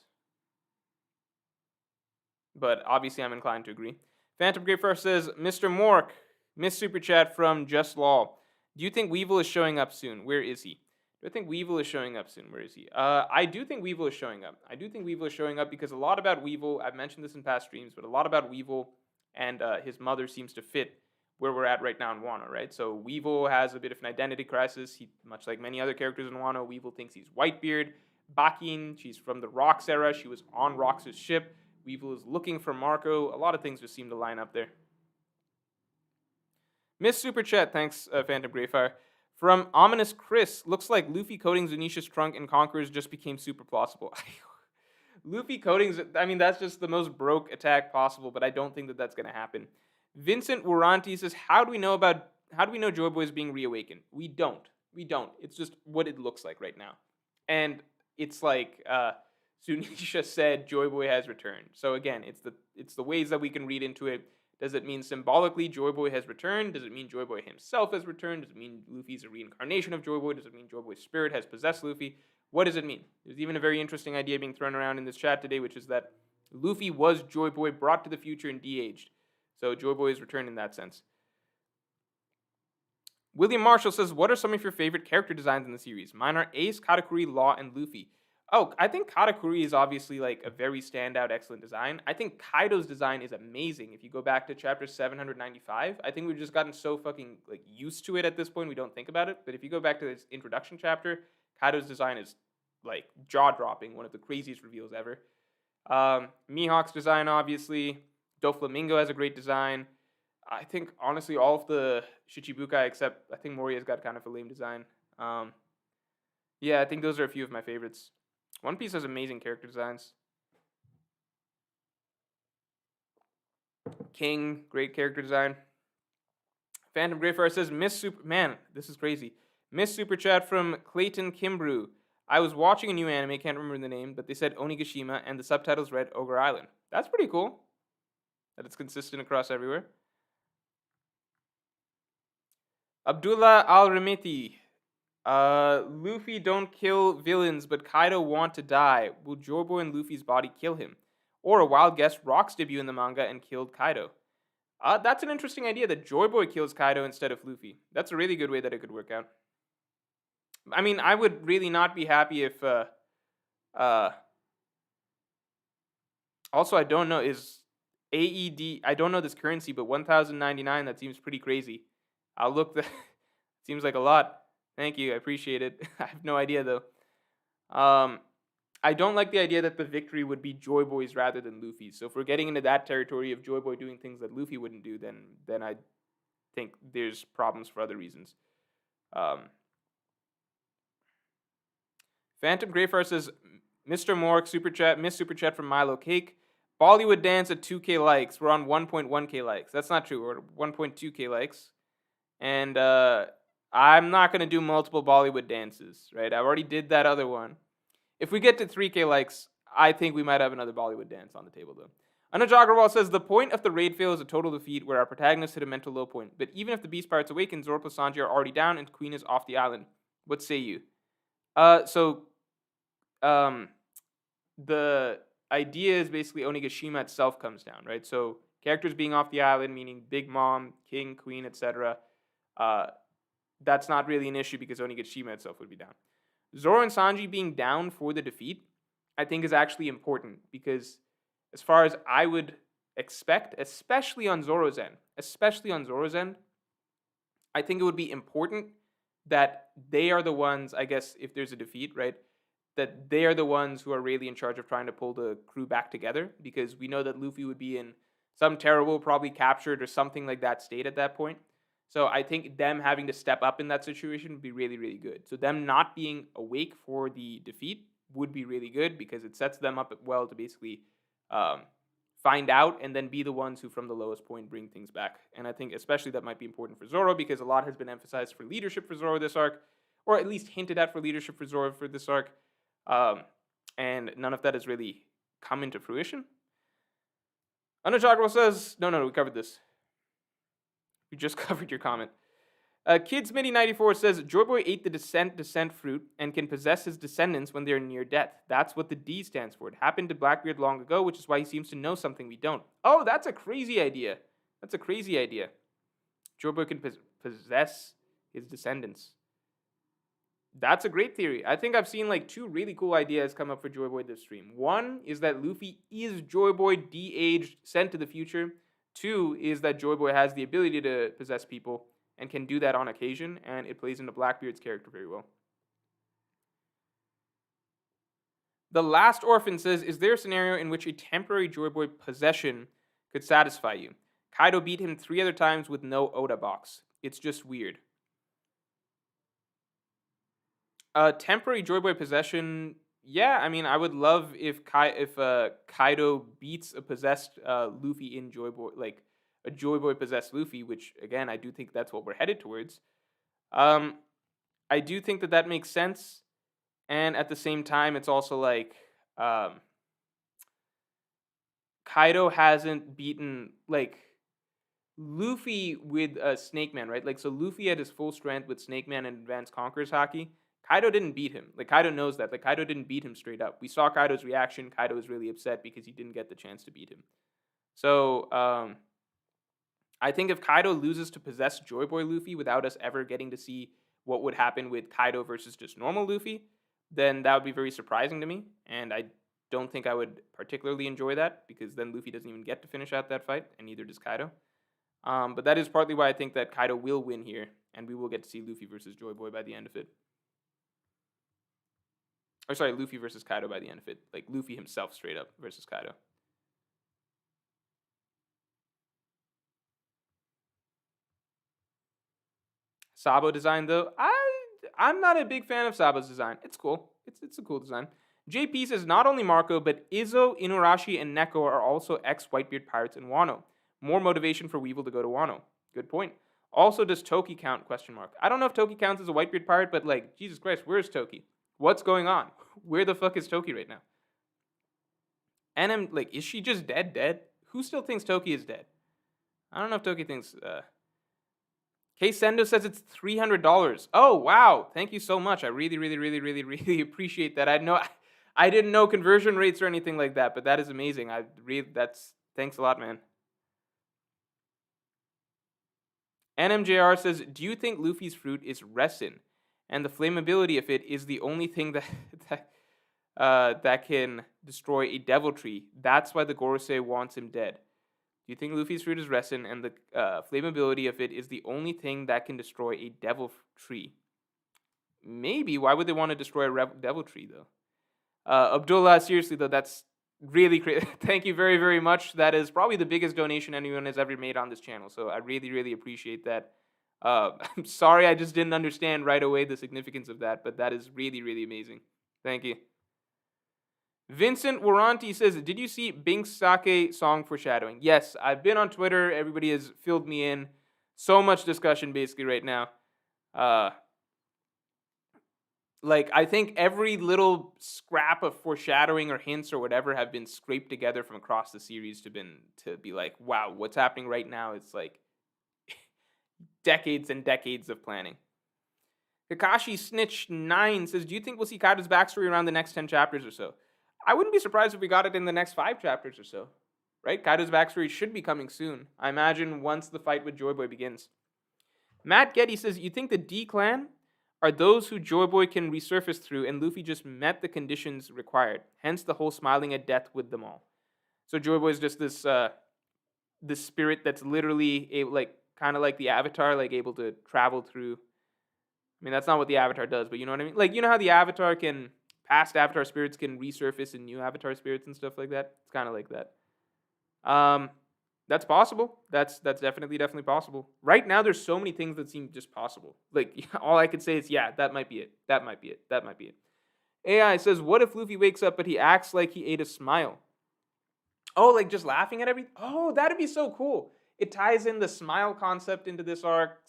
But obviously I'm inclined to agree. Phantom Great First says, Mr. Mork, Miss Super Chat from Just Law. Do you think Weevil is showing up soon? Where is he? Do I think Weevil is showing up soon? Where is he? I do think Weevil is showing up. I do think Weevil is showing up because a lot about Weevil, I've mentioned this in past streams, but a lot about Weevil and his mother seems to fit where we're at right now in Wano, right? So Weevil has a bit of an identity crisis. He, much like many other characters in Wano, Weevil thinks he's Whitebeard. Bakin, she's from the Rox era. She was on Rox's ship. Weevil is looking for Marco. A lot of things just seem to line up there. Miss Super Chat, thanks, Phantom Greyfire. From Ominous Chris, looks like Luffy coating Zunisha's trunk and Conquerors just became super plausible. Luffy coatings, I mean, that's just the most broke attack possible, but I don't think that that's going to happen. Vincent Waranti says, how do we know Joy Boy is being reawakened? We don't. It's just what it looks like right now. And it's like Zunisha said Joy Boy has returned. So again, it's the ways that we can read into it. Does it mean symbolically Joy Boy has returned? Does it mean Joy Boy himself has returned? Does it mean Luffy's a reincarnation of Joy Boy? Does it mean Joy Boy's spirit has possessed Luffy? What does it mean? There's even a very interesting idea being thrown around in this chat today, which is that Luffy was Joy Boy brought to the future and de-aged. So Joy Boy is returned in that sense. William Marshall says, what are some of your favorite character designs in the series? Mine are Ace, Katakuri, Law, and Luffy. Oh, I think Katakuri is obviously like a very standout, excellent design. I think Kaido's design is amazing. If you go back to chapter 795, I think we've just gotten so fucking like used to it at this point we don't think about it. But if you go back to this introduction chapter, Kaido's design is like jaw-dropping, one of the craziest reveals ever. Mihawk's design, obviously. Doflamingo has a great design. I think, honestly, all of the Shichibukai, except I think Moria's got kind of a lame design. Um, yeah, I think those are a few of my favorites. One Piece has amazing character designs. King, great character design. Phantom Greyfire says, Miss Super... Man, this is crazy. Miss Super Chat from Clayton Kimbrew. I was watching a new anime, can't remember the name, but they said Onigishima, and the subtitles read Ogre Island. That's pretty cool. That it's consistent across everywhere. Abdullah Al-Remiti. Luffy don't kill villains, but Kaido want to die. Will Joy Boy and Luffy's body kill him? Or a wild guess, Rock's debut in the manga and killed Kaido. That's an interesting idea that Joy Boy kills Kaido instead of Luffy. That's a really good way that it could work out. I mean, I would really not be happy if... also, I don't know, is AED... I don't know this currency, but 1,099, that seems pretty crazy. I'll look... seems like a lot. Thank you, I appreciate it. I have no idea, though. I don't like the idea that the victory would be Joy Boy's rather than Luffy's. So if we're getting into that territory of Joy Boy doing things that Luffy wouldn't do, then I think there's problems for other reasons. Phantom Greyfire says, Mr. Mork, Super Chat, Miss Super Chat from Milo Cake. Bollywood dance at 2K likes. We're on 1.1K likes. That's not true. We're at 1.2K likes. And I'm not going to do multiple Bollywood dances, right? I already did that other one. If we get to 3K likes, I think we might have another Bollywood dance on the table, though. Anuj Agrawal says, the point of the raid fail is a total defeat where our protagonist hit a mental low point. But even if the Beast Pirates awaken, Zoro plus Sanji are already down and Queen is off the island. What say you? The idea is basically Onigashima itself comes down, right? So characters being off the island, meaning Big Mom, King, Queen, etc. That's not really an issue because Onigashima itself would be down. Zoro and Sanji being down for the defeat, I think is actually important because as far as I would expect, especially on Zoro's end, I think it would be important that they are the ones, I guess, if there's a defeat, right, that they are the ones who are really in charge of trying to pull the crew back together because we know that Luffy would be in some terrible, probably captured or something like that state at that point. So I think them having to step up in that situation would be really, really good. So them not being awake for the defeat would be really good because it sets them up well to basically find out and then be the ones who from the lowest point bring things back. And I think especially that might be important for Zoro because a lot has been emphasized for leadership for Zoro this arc, or at least hinted at for leadership for Zoro for this arc. And none of that has really come into fruition. Anuj Agrawal says, no, we covered this. We just covered your comment. KidsMini94 says, Joy Boy ate the descent fruit and can possess his descendants when they're near death. That's what the D stands for. It happened to Blackbeard long ago, which is why he seems to know something we don't. Oh, that's a crazy idea. Joy Boy can possess his descendants. That's a great theory. I think I've seen like two really cool ideas come up for Joy Boy this stream. One is that Luffy is Joy Boy de-aged, sent to the future. Two is that Joy Boy has the ability to possess people and can do that on occasion, and it plays into Blackbeard's character very well. The Last Orphan says, is there a scenario in which a temporary Joy Boy possession could satisfy you? Kaido beat him 3 other times with no Oda box. It's just weird. Temporary Joy Boy possession, yeah, I mean, I would love if Kaido beats a possessed Luffy in Joy Boy, like a Joy Boy possessed Luffy, which again, I do think that's what we're headed towards. I do think that makes sense, and at the same time, it's also like Kaido hasn't beaten like Luffy with Snake Man, right? Like, so Luffy at his full strength with Snake Man and Advanced Conquerors Haki. Kaido didn't beat him. Like, Kaido knows that. Like, Kaido didn't beat him straight up. We saw Kaido's reaction. Kaido was really upset because he didn't get the chance to beat him. So, I think if Kaido loses to possessed Joy Boy Luffy without us ever getting to see what would happen with Kaido versus just normal Luffy, then that would be very surprising to me. And I don't think I would particularly enjoy that because then Luffy doesn't even get to finish out that fight, and neither does Kaido. But that is partly why I think that Kaido will win here, and we will get to see Luffy versus Joy Boy by the end of it. Or sorry, Luffy versus Kaido by the end of it. Like Luffy himself straight up versus Kaido. Sabo design though, I'm not a big fan of Sabo's design. It's cool. It's a cool design. JP says not only Marco, but Izzo, Inuarashi, and Neko are also ex-Whitebeard pirates in Wano. More motivation for Weevil to go to Wano. Good point. Also, does Toki count? Question mark. I don't know if Toki counts as a Whitebeard pirate, but like, Jesus Christ, where's Toki? What's going on? Where the fuck is Toki right now? And I'm like, is she just dead? Dead? Who still thinks Toki is dead? I don't know if Toki thinks. K Sendo says it's $300. Oh wow! Thank you so much. I really, really, really, really, really appreciate that. I didn't know conversion rates or anything like that, but that is amazing. Thanks a lot, man. NMJR says, do you think Luffy's fruit is resin, and the flammability of it is the only thing that can destroy a devil tree? That's why the Gorosei wants him dead. Do you think Luffy's fruit is resin, and the flammability of it is the only thing that can destroy a devil tree? Maybe. Why would they want to destroy a devil tree, though? Abdullah, seriously, though, that's really crazy. Thank you very, very much. That is probably the biggest donation anyone has ever made on this channel, so I really, really appreciate that. I'm sorry I just didn't understand right away the significance of that, but that is really, really amazing. Thank you. Vincent Waranti says, did you see Bink's Sake song foreshadowing? Yes, I've been on Twitter. Everybody has filled me in. So much discussion basically right now. Like, I think every little scrap of foreshadowing or hints or whatever have been scraped together from across the series to be like, wow, what's happening right now? It's like decades and decades of planning. Kakashi Snitch 9 says, do you think we'll see Kaido's backstory around the next 10 chapters or so? I wouldn't be surprised if we got it in the next 5 chapters or so. Right? Kaido's backstory should be coming soon. I imagine once the fight with Joy Boy begins. Matt Getty says, you think the D-Clan are those who Joy Boy can resurface through, and Luffy just met the conditions required. Hence the whole smiling at death with them all. So Joy Boy is just this spirit that's literally able, like, kind of like the Avatar, like able to travel through. I mean, that's not what the Avatar does, but you know what I mean? Like, you know how the Avatar past Avatar spirits can resurface in new Avatar spirits and stuff like that? It's kind of like that. That's possible. That's definitely possible. Right now, there's so many things that seem just possible. Like, all I could say is, yeah, that might be it. That might be it. That might be it. AI says, what if Luffy wakes up but he acts like he ate a smile? Oh, like just laughing at everything? Oh, that'd be so cool. It ties in the smile concept into this arc.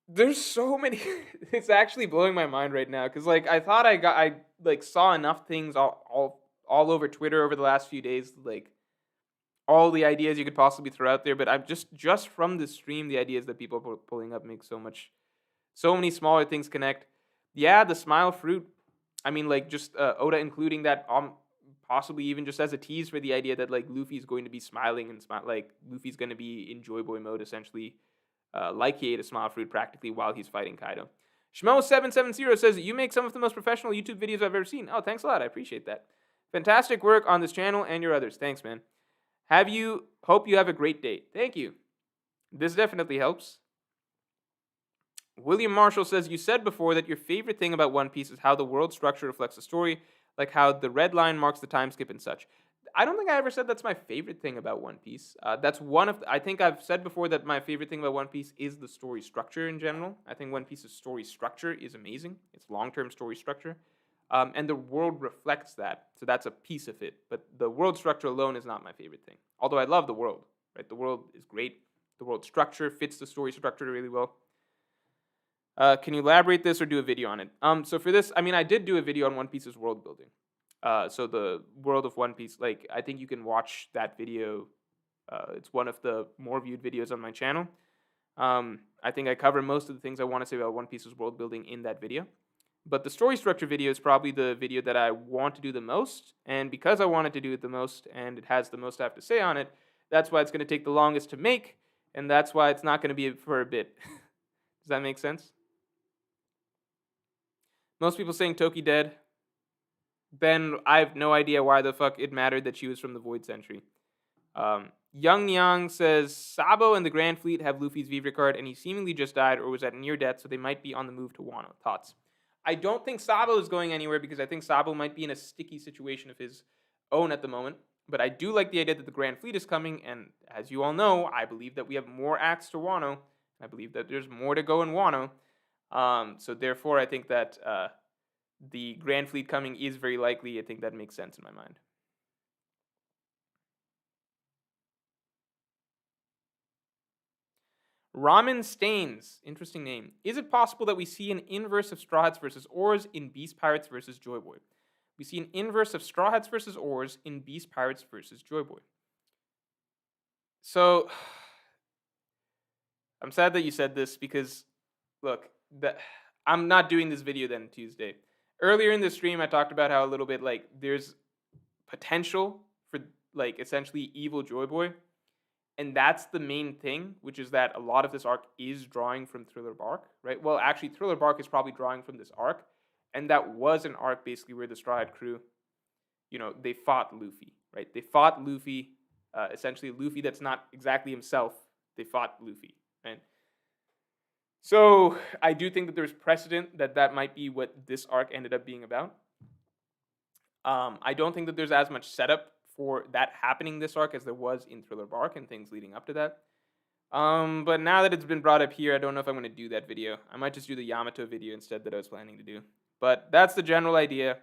There's so many. It's actually blowing my mind right now because, like, I thought I like saw enough things all over Twitter over the last few days, like all the ideas you could possibly throw out there. But I'm just from the stream, the ideas that people are pulling up make so many smaller things connect. Yeah, the smile fruit. I mean, like, just Oda including that, possibly even just as a tease for the idea that, like, Luffy's going to be smiling and like Luffy's going to be in Joy Boy mode essentially, like he ate a smile fruit practically while he's fighting Kaido. Shmo770 says, you make some of the most professional YouTube videos I've ever seen. Oh, thanks a lot. I appreciate that. Fantastic work on this channel and your others. Thanks, man. Hope you have a great day. Thank you. This definitely helps. William Marshall says, you said before that your favorite thing about One Piece is how the world structure reflects the story, like how the red line marks the time skip and such. I don't think I ever said that's my favorite thing about One Piece. That's one of I think I've said before that my favorite thing about One Piece is the story structure in general. I think One Piece's story structure is amazing. It's long-term story structure. And the world reflects that. So that's a piece of it. But the world structure alone is not my favorite thing. Although I love the world. Right? The world is great. The world structure fits the story structure really well. Can you elaborate this or do a video on it? So for this, I mean, I did do a video on One Piece's world building. So the world of One Piece, like, I think you can watch that video. It's one of the more viewed videos on my channel. I think I cover most of the things I want to say about One Piece's world building in that video. But the story structure video is probably the video that I want to do the most. And because I wanted to do it the most, and it has the most I have to say on it, that's why it's going to take the longest to make. And that's why it's not going to be for a bit. Does that make sense? Most people saying Toki dead. Ben, I have no idea why the fuck it mattered that she was from the Void Century. Young Yang says Sabo and the Grand Fleet have Luffy's Vivre card, and he seemingly just died or was at near death, so they might be on the move to Wano. Thoughts? I don't think Sabo is going anywhere because I think Sabo might be in a sticky situation of his own at the moment. But I do like the idea that the Grand Fleet is coming, and as you all know, I believe that we have more acts to Wano. I believe that there's more to go in Wano. So therefore, I think that the Grand Fleet coming is very likely. I think that makes sense in my mind. Ramen Stains, interesting name. Is it possible that we see an inverse of Straw Hats versus Oars in Beast Pirates versus Joy Boy? We see an inverse of Straw Hats versus Oars in Beast Pirates versus Joy Boy. So, I'm sad that you said this because, look, I'm not doing this video then Tuesday. Earlier in the stream, I talked about how a little bit like there's potential for like essentially evil Joy Boy. And that's the main thing, which is that a lot of this arc is drawing from Thriller Bark, right? Well, actually, Thriller Bark is probably drawing from this arc. And that was an arc basically where the Straw Hat crew, they fought Luffy, right? They fought Luffy, essentially Luffy that's not exactly himself. They fought Luffy, right? So I do think that there's precedent that might be what this arc ended up being about. I don't think that there's as much setup for that happening this arc as there was in Thriller Bark and things leading up to that. But now that it's been brought up here, I don't know if I'm going to do that video. I might just do the Yamato video instead that I was planning to do. But that's the general idea.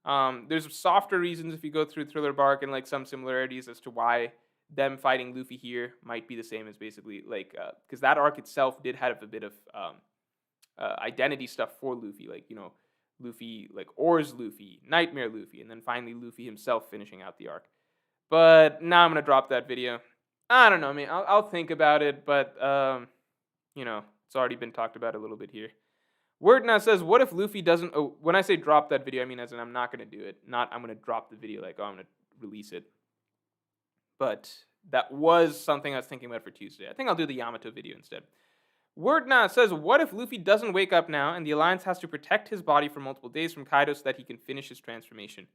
There's softer reasons if you go through Thriller Bark and like some similarities as to why them fighting Luffy here might be the same as basically like because that arc itself did have a bit of identity stuff for Luffy, like Luffy, like Oars Luffy, Nightmare Luffy, and then finally Luffy himself finishing out the arc. But now I'm gonna drop that video. I don't know, man. I'll think about it, but it's already been talked about a little bit here. Word now says, what if Luffy doesn't? Oh, when I say drop that video, I mean as in I'm not gonna do it. Not I'm gonna drop the video like I'm gonna release it. But that was something I was thinking about for Tuesday. I think I'll do the Yamato video instead. Word now says, what if Luffy doesn't wake up now and the Alliance has to protect his body for multiple days from Kaido so that he can finish his transformation?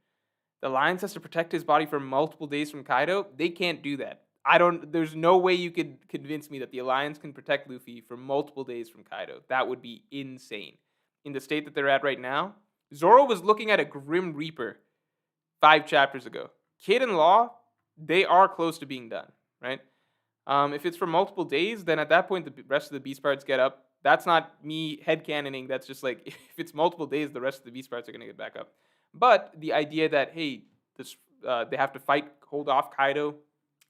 The Alliance has to protect his body for multiple days from Kaido? They can't do that. There's no way you could convince me that the Alliance can protect Luffy for multiple days from Kaido. That would be insane. In the state that they're at right now, Zoro was looking at a Grim Reaper 5 chapters ago. Kid and Law, they are close to being done, right? If it's for multiple days, then at that point, the rest of the Beast Pirates get up. That's not me headcanoning. That's just like, if it's multiple days, the rest of the Beast Pirates are going to get back up. But the idea that, hey, they have to hold off Kaido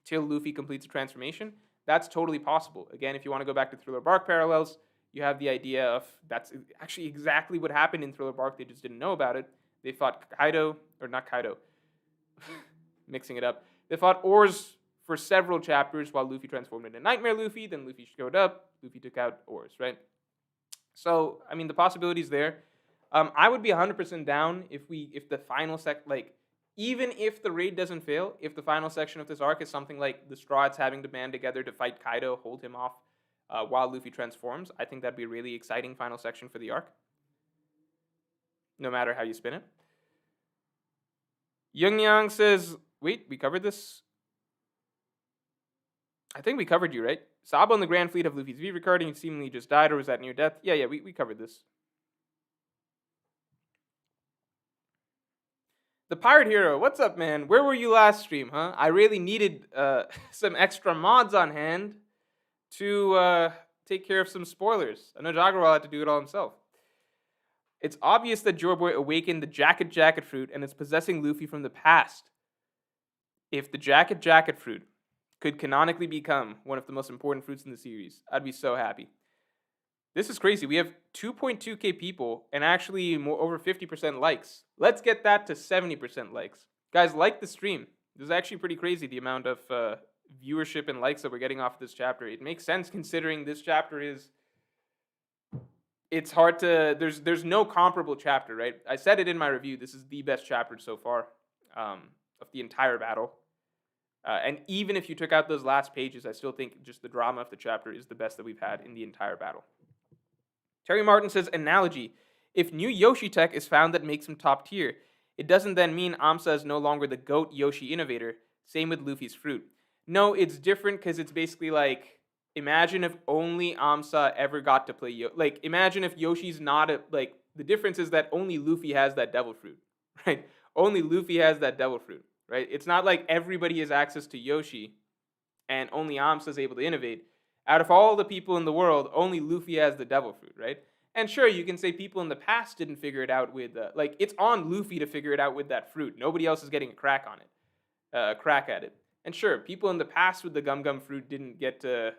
till Luffy completes the transformation, that's totally possible. Again, if you want to go back to Thriller Bark parallels, you have the idea of that's actually exactly what happened in Thriller Bark. They just didn't know about it. They fought Kaido, or not Kaido, mixing it up. They fought Oars for several chapters while Luffy transformed into Nightmare Luffy. Then Luffy showed up. Luffy took out Oars, right? So, I mean, the possibility's there. I would be 100% down if the final even if the raid doesn't fail, if the final section of this arc is something like the Straw Hats having to band together to fight Kaido, hold him off while Luffy transforms, I think that'd be a really exciting final section for the arc. No matter how you spin it. Young Yang says, wait, we covered this? I think we covered you, right? Sabo and the Grand Fleet have Luffy's Vivre card and he seemingly just died or was that near death? Yeah, we covered this. The Pirate Hero, what's up, man? Where were you last stream, huh? I really needed some extra mods on hand to take care of some spoilers. I know Jaguar had to do it all himself. It's obvious that Joy Boy awakened the Jacket Fruit and is possessing Luffy from the past. If the Jacket Fruit could canonically become one of the most important fruits in the series, I'd be so happy. This is crazy. We have 2.2k people and actually over 50% likes. Let's get that to 70% likes. Guys, like the stream. This is actually pretty crazy, the amount of viewership and likes that we're getting off this chapter. It makes sense considering this chapter is... It's hard to... There's no comparable chapter, right? I said it in my review. This is the best chapter so far of the entire battle. And even if you took out those last pages, I still think just the drama of the chapter is the best that we've had in the entire battle. Terry Martin says, analogy. If new Yoshi tech is found that makes him top tier, it doesn't then mean Amsa is no longer the GOAT Yoshi innovator. Same with Luffy's fruit. No, it's different because it's basically like, imagine if only Amsa ever got to play like, imagine if Yoshi's not like, the difference is that only Luffy has that devil fruit, right? Only Luffy has that devil fruit, right? It's not like everybody has access to Yoshi and only Amsa is able to innovate. Out of all the people in the world, only Luffy has the devil fruit, right? And sure, you can say people in the past didn't figure it out with, like, it's on Luffy to figure it out with that fruit. Nobody else is getting a crack on it, crack at it. And sure, people in the past with the Gum Gum fruit didn't get to,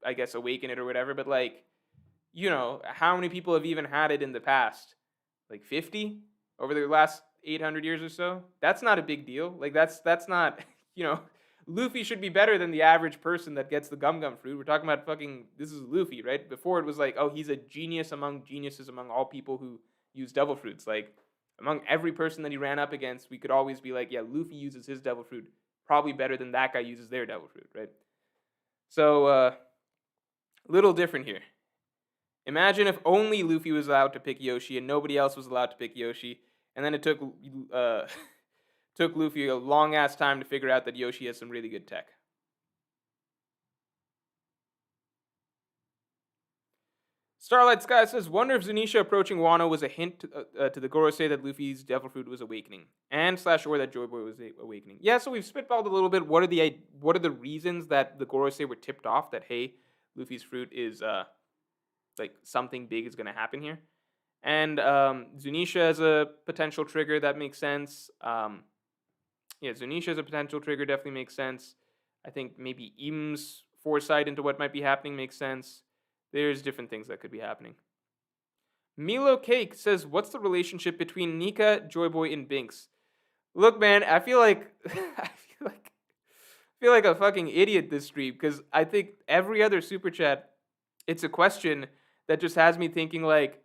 I guess, awaken it or whatever. But like, how many people have even had it in the past? Like 50 over the last 800 years or so. That's not a big deal. Like that's not, you know, Luffy should be better than the average person that gets the Gum Gum fruit. We're talking about fucking, this is Luffy, right? Before it was like, oh, he's a genius among geniuses among all people who use devil fruits. Like, among every person that he ran up against, we could always be like, yeah, Luffy uses his devil fruit probably better than that guy uses their devil fruit, right? So, little different here. Imagine if only Luffy was allowed to pick Yoshi and nobody else was allowed to pick Yoshi, and then it took took Luffy a long ass time to figure out that Yoshi has some really good tech. Starlight Sky says, wonder if Zunisha approaching Wano was a hint to the Gorosei that Luffy's devil fruit was awakening, and or that Joy Boy was awakening. Yeah, so we've spitballed a little bit. What are the reasons that the Gorosei were tipped off that, hey, Luffy's fruit is like something big is going to happen here? And Zunisha as a potential trigger, that makes sense. Yeah, Zunisha as a potential trigger definitely makes sense. I think maybe Im's foresight into what might be happening makes sense. There's different things that could be happening. Milo Cake says, what's the relationship between Nika, Joyboy, and Binks? Look, man, I feel like I feel like a fucking idiot this stream because I think every other super chat, it's a question that just has me thinking like,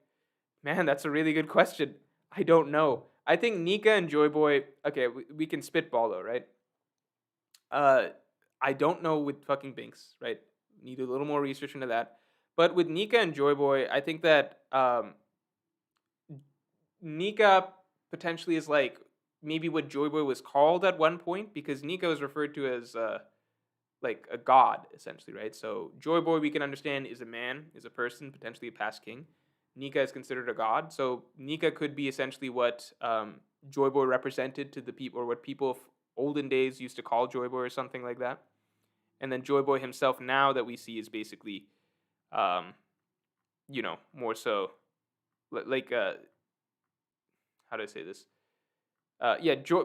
man, that's a really good question. I don't know. I think Nika and Joyboy, okay, we can spitball though, right? I don't know with fucking Binks, right? Need a little more research into that. But with Nika and Joyboy, I think that Nika potentially is like maybe what Joyboy was called at one point, because Nika was referred to as like a god, essentially, right? So Joyboy, we can understand, is a man, is a person, potentially a past king. Nika is considered a god. So Nika could be essentially what Joyboy represented to the people, or what people of olden days used to call Joyboy, or something like that. And then Joyboy himself now that we see is basically, more so like, how do I say this?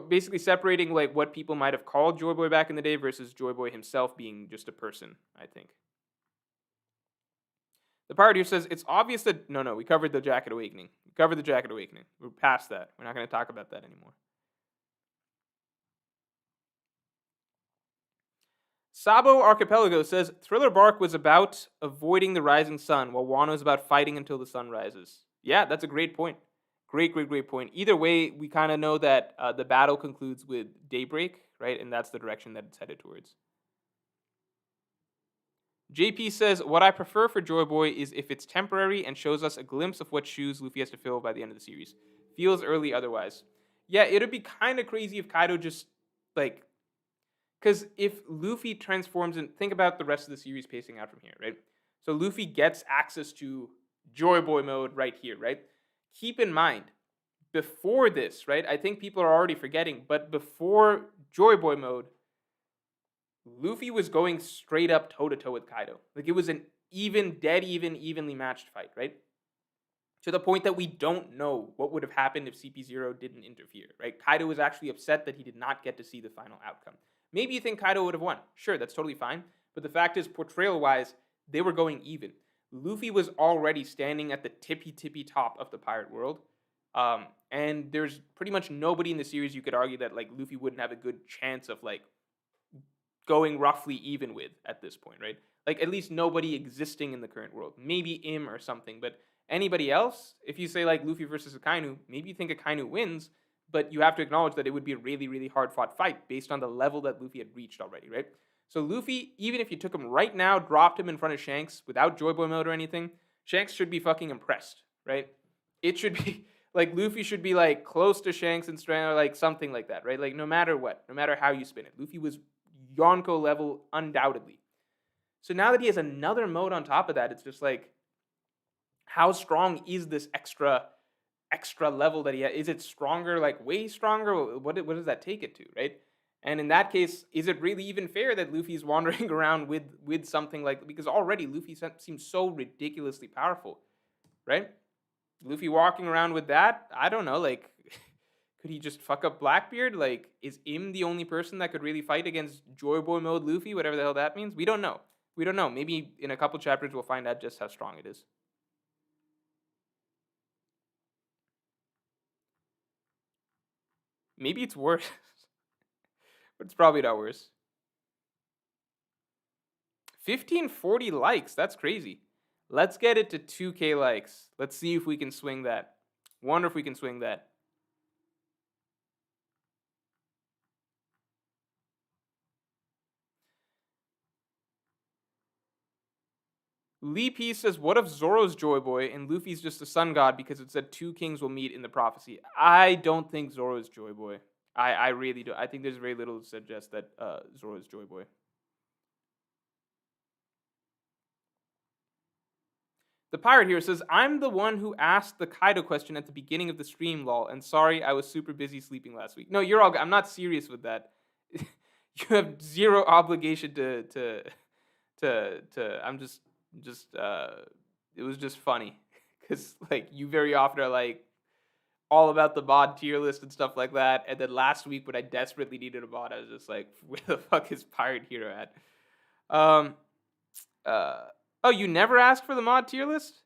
Basically separating like what people might have called Joyboy back in the day versus Joyboy himself being just a person, I think. The part here says, it's obvious that, no, we covered the Jacket Awakening. We covered the Jacket Awakening. We're past that. We're not going to talk about that anymore. Sabo Archipelago says, Thriller Bark was about avoiding the rising sun, while Wano is about fighting until the sun rises. Yeah, that's a great point. Great point. Either way, we kind of know that the battle concludes with daybreak, right? And that's the direction that it's headed towards. JP says, what I prefer for Joy Boy is if it's temporary and shows us a glimpse of what shoes Luffy has to fill by the end of the series. Feels early otherwise. Yeah, it'd be kind of crazy if Kaido just, like, because if Luffy transforms, and think about the rest of the series pacing out from here, right? So Luffy gets access to Joy Boy mode right here, right? Keep in mind, before this, right? I think people are already forgetting, but before Joy Boy mode, Luffy was going straight up toe to toe with Kaido. Like, it was an evenly matched fight, right? To the point that we don't know what would have happened if CP0 didn't interfere, right? Kaido was actually upset that he did not get to see the final outcome. Maybe you think Kaido would have won. Sure, that's totally fine. But the fact is, portrayal-wise, they were going even. Luffy was already standing at the tippy top of the pirate world. And there's pretty much nobody in the series you could argue that, like, Luffy wouldn't have a good chance of, like, going roughly even with at this point, right? Like, at least nobody existing in the current world. Maybe Im or something, but anybody else, if you say, like, Luffy versus Akainu, maybe you think Akainu wins, but you have to acknowledge that it would be a really, really hard-fought fight based on the level that Luffy had reached already, right? So Luffy, even if you took him right now, dropped him in front of Shanks without Joy Boy mode or anything, Shanks should be fucking impressed, right? It should be, like, Luffy should be, like, close to Shanks and strength, or, like, something like that, right? Like, no matter what, no matter how you spin it. Luffy was Yonko level, undoubtedly. So now that he has another mode on top of that, it's just like, how strong is this extra level that he has? Is it stronger, like way stronger? What does that take it to, right? And in that case, is it really even fair that Luffy's wandering around with something like, because already Luffy seems so ridiculously powerful, right? Luffy walking around with that, I don't know, like, could he just fuck up Blackbeard? Like, is Im the only person that could really fight against Joy Boy mode Luffy, whatever the hell that means? We don't know. We don't know. Maybe in a couple chapters we'll find out just how strong it is. Maybe it's worse. But it's probably not worse. 1540 likes. That's crazy. Let's get it to 2K likes. Let's see if we can swing that. Wonder if we can swing that. Lee P says, what if Zoro's Joy Boy and Luffy's just a sun god because it said two kings will meet in the prophecy? I don't think Zoro's Joy Boy. I really do. I think there's very little to suggest that Zoro's Joy Boy. The pirate here says, I'm the one who asked the Kaido question at the beginning of the stream, lol, and sorry, I was super busy sleeping last week. No, you're all good. I'm not serious with that. You have zero obligation to I'm just it was just funny. Because, like, you very often are, like, all about the mod tier list and stuff like that. And then last week when I desperately needed a mod, I was just like, where the fuck is Pirate Hero at? Oh, you never asked for the mod tier list?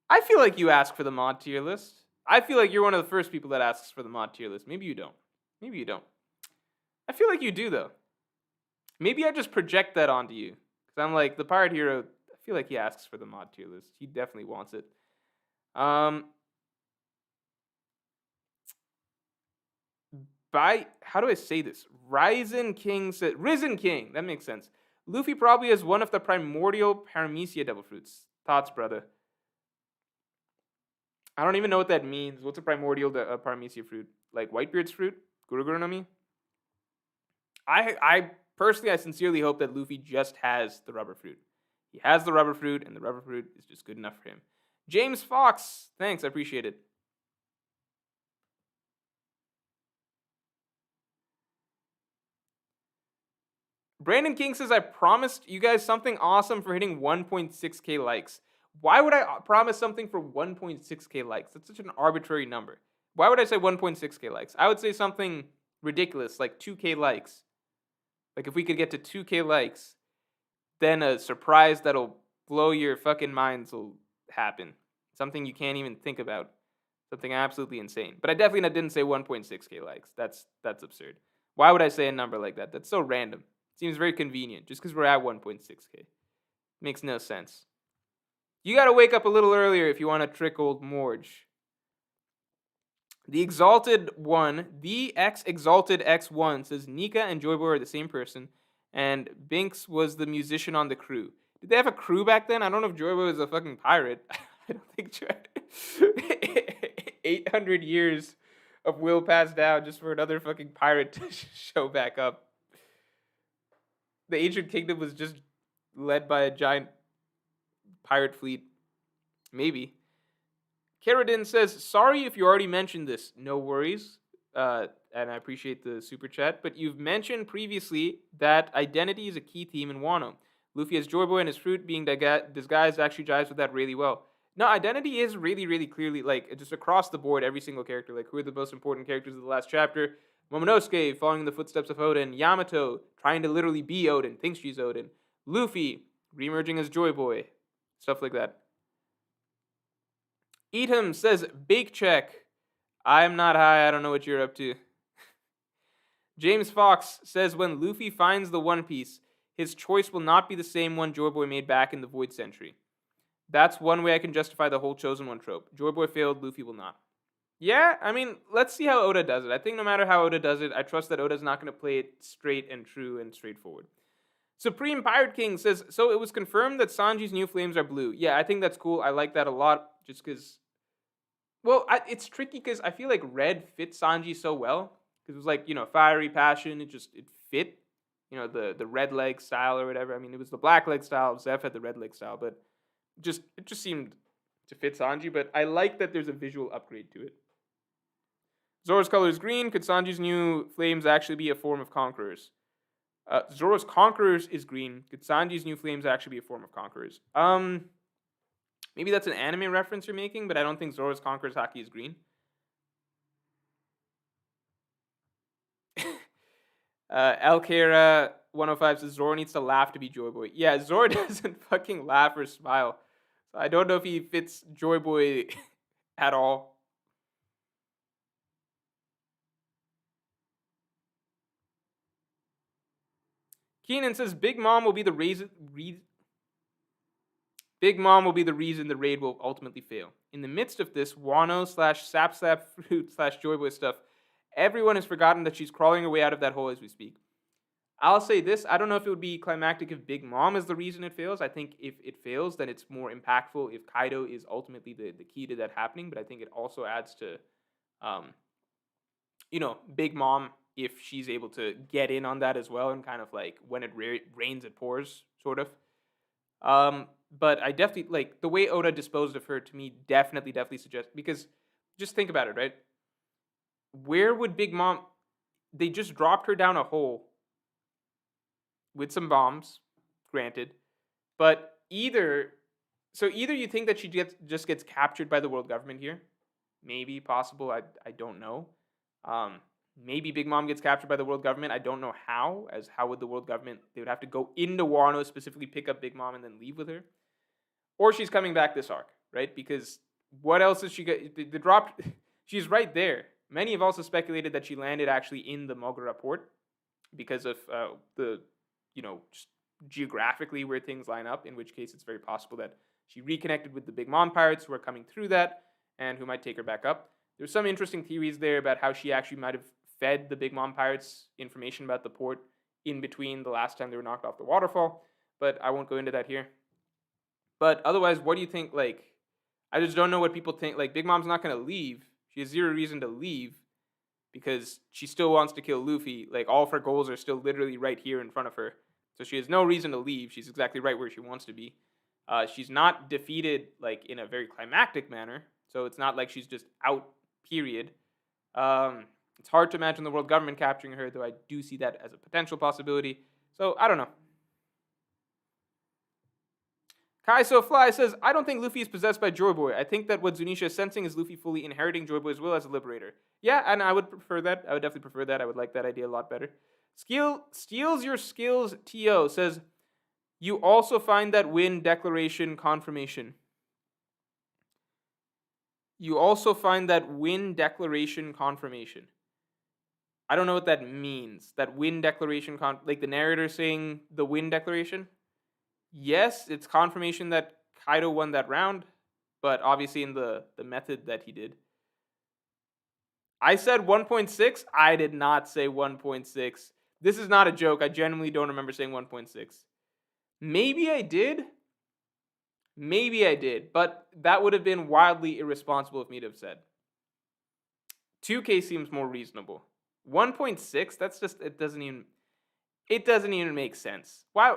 I feel like you ask for the mod tier list. I feel like you're one of the first people that asks for the mod tier list. Maybe you don't. Maybe you don't. I feel like you do, though. Maybe I just project that onto you. Because I'm like, the Pirate Hero, I feel like he asks for the mod tier list. He definitely wants it. How do I say this? Risen King said, Risen King, that makes sense. Luffy probably has one of the primordial paramecia devil fruits. Thoughts, brother? I don't even know what that means. What's a primordial paramecia fruit? Like Whitebeard's fruit? Guruguru no Mi? I personally, I sincerely hope that Luffy just has the rubber fruit. He has the rubber fruit, and the rubber fruit is just good enough for him. James Fox, thanks, I appreciate it. Brandon King says, I promised you guys something awesome for hitting 1.6k likes. Why would I promise something for 1.6k likes? That's such an arbitrary number. Why would I say 1.6k likes? I would say something ridiculous, like 2k likes. Like if we could get to 2k likes, then a surprise that'll blow your fucking minds will happen. Something you can't even think about. Something absolutely insane. But I definitely didn't say 1.6k likes. That's absurd. Why would I say a number like that? That's so random. Seems very convenient, just because we're at 1.6k. Makes no sense. You gotta wake up a little earlier if you want to trick old Morge. The Exalted One, the Exalted X1 says Nika and Joy Boy are the same person, and Binks was the musician on the crew. Did they have a crew back then? I don't know if Joy Boy was a fucking pirate. I don't think 800 years of will passed down just for another fucking pirate to show back up. The ancient kingdom was just led by a giant pirate fleet. Maybe. Karadin says, sorry if you already mentioned this. No worries. And I appreciate the super chat. But you've mentioned previously that identity is a key theme in Wano. Luffy as Joy Boy and his fruit being disguised actually jives with that really well. No, identity is really, really clearly, like, just across the board, every single character. Like, who are the most important characters of the last chapter? Momonosuke following in the footsteps of Oden, Yamato trying to literally be Oden, thinks she's Oden, Luffy reemerging as Joy Boy, stuff like that. Eatham says, big check. I'm not high, I don't know what you're up to. James Fox says, when Luffy finds the One Piece, his choice will not be the same one Joy Boy made back in the Void Century. That's one way I can justify the whole Chosen One trope. Joy Boy failed, Luffy will not. Yeah, I mean, let's see how Oda does it. I think no matter how Oda does it, I trust that Oda's not going to play it straight and true and straightforward. Supreme Pirate King says, so it was confirmed that Sanji's new flames are blue. Yeah, I think that's cool. I like that a lot just because... Well, it's tricky because I feel like red fits Sanji so well. Because it was like, fiery passion. It fit. the red leg style or whatever. I mean, it was the black leg style. Zeph had the red leg style, but it just seemed to fit Sanji. But I like that there's a visual upgrade to it. Zoro's color is green. Could Sanji's new flames actually be a form of conquerors? Zoro's conquerors is green. Could Sanji's new flames actually be a form of conquerors? Maybe that's an anime reference you're making, but I don't think Zoro's conquerors haki is green. Elkera 105 says Zoro needs to laugh to be Joy Boy. Yeah, Zoro doesn't fucking laugh or smile. So I don't know if he fits Joy Boy at all. Keenan says Big Mom will be the reason. Big Mom will be the reason the raid will ultimately fail. In the midst of this Wano / Sap Sap Fruit / Joy Boy stuff, everyone has forgotten that she's crawling her way out of that hole as we speak. I'll say this, I don't know if it would be climactic if Big Mom is the reason it fails. I think if it fails, then it's more impactful if Kaido is ultimately the key to that happening. But I think it also adds to, Big Mom, if she's able to get in on that as well and kind of like when it rains, it pours, sort of. But I definitely, like, the way Oda disposed of her to me definitely suggests, because just think about it, right? Where would Big Mom, they just dropped her down a hole with some bombs, granted, but either you think that she just gets captured by the world government here, maybe possible, I don't know. Maybe Big Mom gets captured by the world government. I don't know how. As how would the world government? They would have to go into Wano, specifically pick up Big Mom and then leave with her, or she's coming back this arc, right? Because what else is she got? The drop. She's right there. Many have also speculated that she landed actually in the Mogura port because of just geographically where things line up. In which case, it's very possible that she reconnected with the Big Mom pirates who are coming through that and who might take her back up. There's some interesting theories there about how she actually might have fed the Big Mom pirates information about the port in between the last time they were knocked off the waterfall, but I won't go into that here. But otherwise, what do you think? Like, I just don't know what people think. Like, Big Mom's not going to leave. She has zero reason to leave because she still wants to kill Luffy. Like, all of her goals are still literally right here in front of her. So she has no reason to leave. She's exactly right where she wants to be. She's not defeated, like, in a very climactic manner. So it's not like she's just out, period. It's hard to imagine the world government capturing her, though I do see that as a potential possibility. So, I don't know. Kai So Fly says, I don't think Luffy is possessed by Joy Boy. I think that what Zunisha is sensing is Luffy fully inheriting Joy Boy's will as a liberator. Yeah, and I would prefer that. I would definitely prefer that. I would like that idea a lot better. Steals Your Skills TO says, you also find that win declaration confirmation. You also find that win declaration confirmation. I don't know what that means. That win declaration, like the narrator saying the win declaration? Yes, it's confirmation that Kaido won that round, but obviously in the method that he did. I said 1.6. I did not say 1.6. This is not a joke. I genuinely don't remember saying 1.6. Maybe I did. But that would have been wildly irresponsible of me to have said. 2K seems more reasonable. 1.6, that's just, it doesn't even make sense. Why?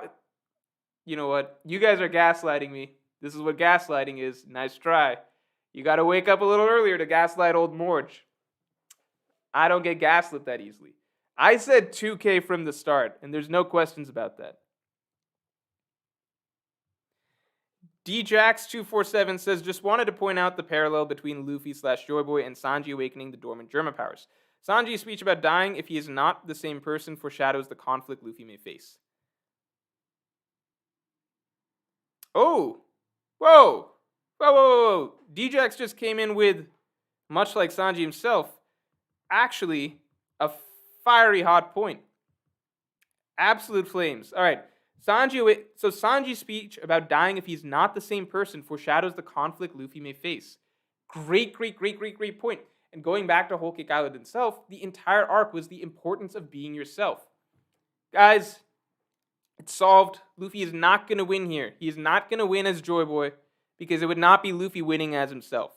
You know what? You guys are gaslighting me. This is what gaslighting is. Nice try. You got to wake up a little earlier to gaslight old Morge. I don't get gaslit that easily. I said 2K from the start, and there's no questions about that. DJax247 says, just wanted to point out the parallel between Luffy / Joy Boy and Sanji awakening the dormant Germa powers. Sanji's speech about dying if he is not the same person foreshadows the conflict Luffy may face. Oh, whoa. DJax just came in with, much like Sanji himself, actually a fiery hot point. Absolute flames. All right. Sanji's speech about dying if he's not the same person foreshadows the conflict Luffy may face. Great point. And going back to Whole Cake Island itself, the entire arc was the importance of being yourself. Guys, it's solved. Luffy is not going to win here. He is not going to win as Joy Boy because it would not be Luffy winning as himself.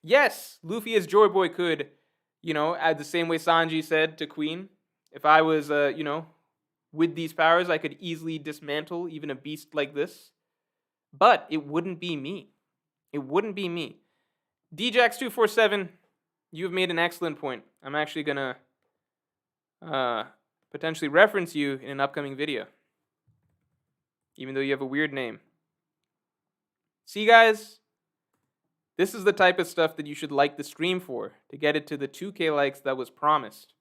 Yes, Luffy as Joy Boy could, add the same way Sanji said to Queen. If I was, with these powers, I could easily dismantle even a beast like this. But it wouldn't be me. It wouldn't be me. DJax247, you've made an excellent point. I'm actually going to potentially reference you in an upcoming video, even though you have a weird name. See, guys, this is the type of stuff that you should like the stream for, to get it to the 2K likes that was promised.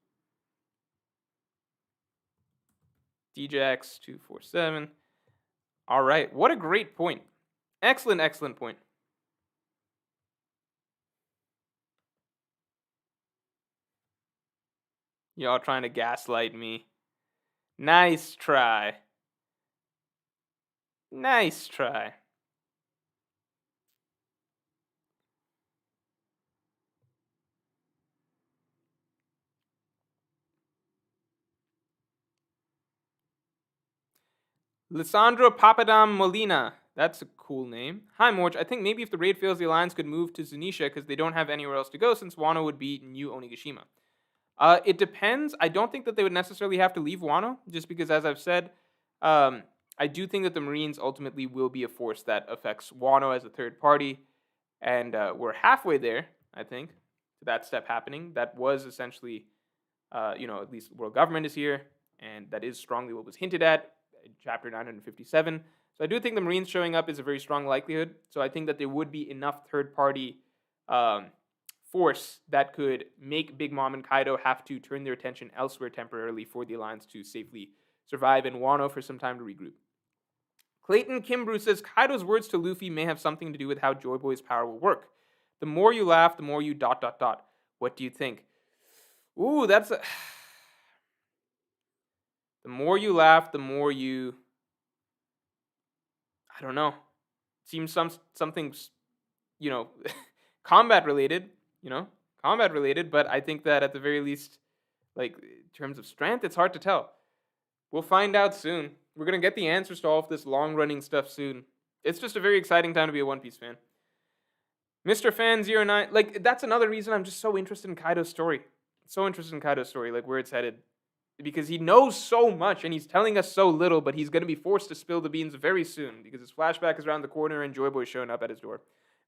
DJax247. All right, what a great point. Excellent, excellent point. Y'all trying to gaslight me. Nice try. Nice try. Lissandro Papadam Molina. That's a cool name. Hi, Morge. I think maybe if the raid fails, the Alliance could move to Zunisha because they don't have anywhere else to go since Wano would be new Onigishima. It depends. I don't think that they would necessarily have to leave Wano, just because, as I've said, I do think that the Marines ultimately will be a force that affects Wano as a third party, and we're halfway there, I think, to that step happening. That was essentially, at least world government is here, and that is strongly what was hinted at in Chapter 957. So I do think the Marines showing up is a very strong likelihood. So I think that there would be enough third-party force that could make Big Mom and Kaido have to turn their attention elsewhere temporarily for the Alliance to safely survive in Wano for some time to regroup. Clayton Kimbrew says, Kaido's words to Luffy may have something to do with how Joy Boy's power will work. The more you laugh, the more you ... What do you think? Ooh, that's a... The more you laugh, the more you... I don't know. Seems something, combat related, but I think that at the very least, like, in terms of strength, it's hard to tell. We'll find out soon. We're going to get the answers to all of this long-running stuff soon. It's just a very exciting time to be a One Piece fan. Mr. Fan09, like, that's another reason I'm just so interested in Kaido's story. Like, where it's headed. Because he knows so much, and he's telling us so little, but he's going to be forced to spill the beans very soon, because his flashback is around the corner, and Joy Boy's showing up at his door.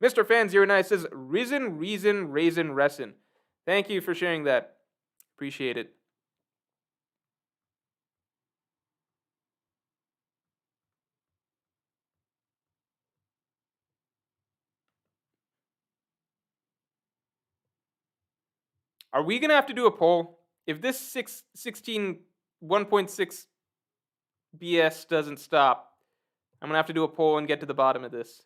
Mr. Fan09 says, Raisin, Resin. Thank you for sharing that. Appreciate it. Are we going to have to do a poll? If this 1.6 BS doesn't stop, I'm going to have to do a poll and get to the bottom of this.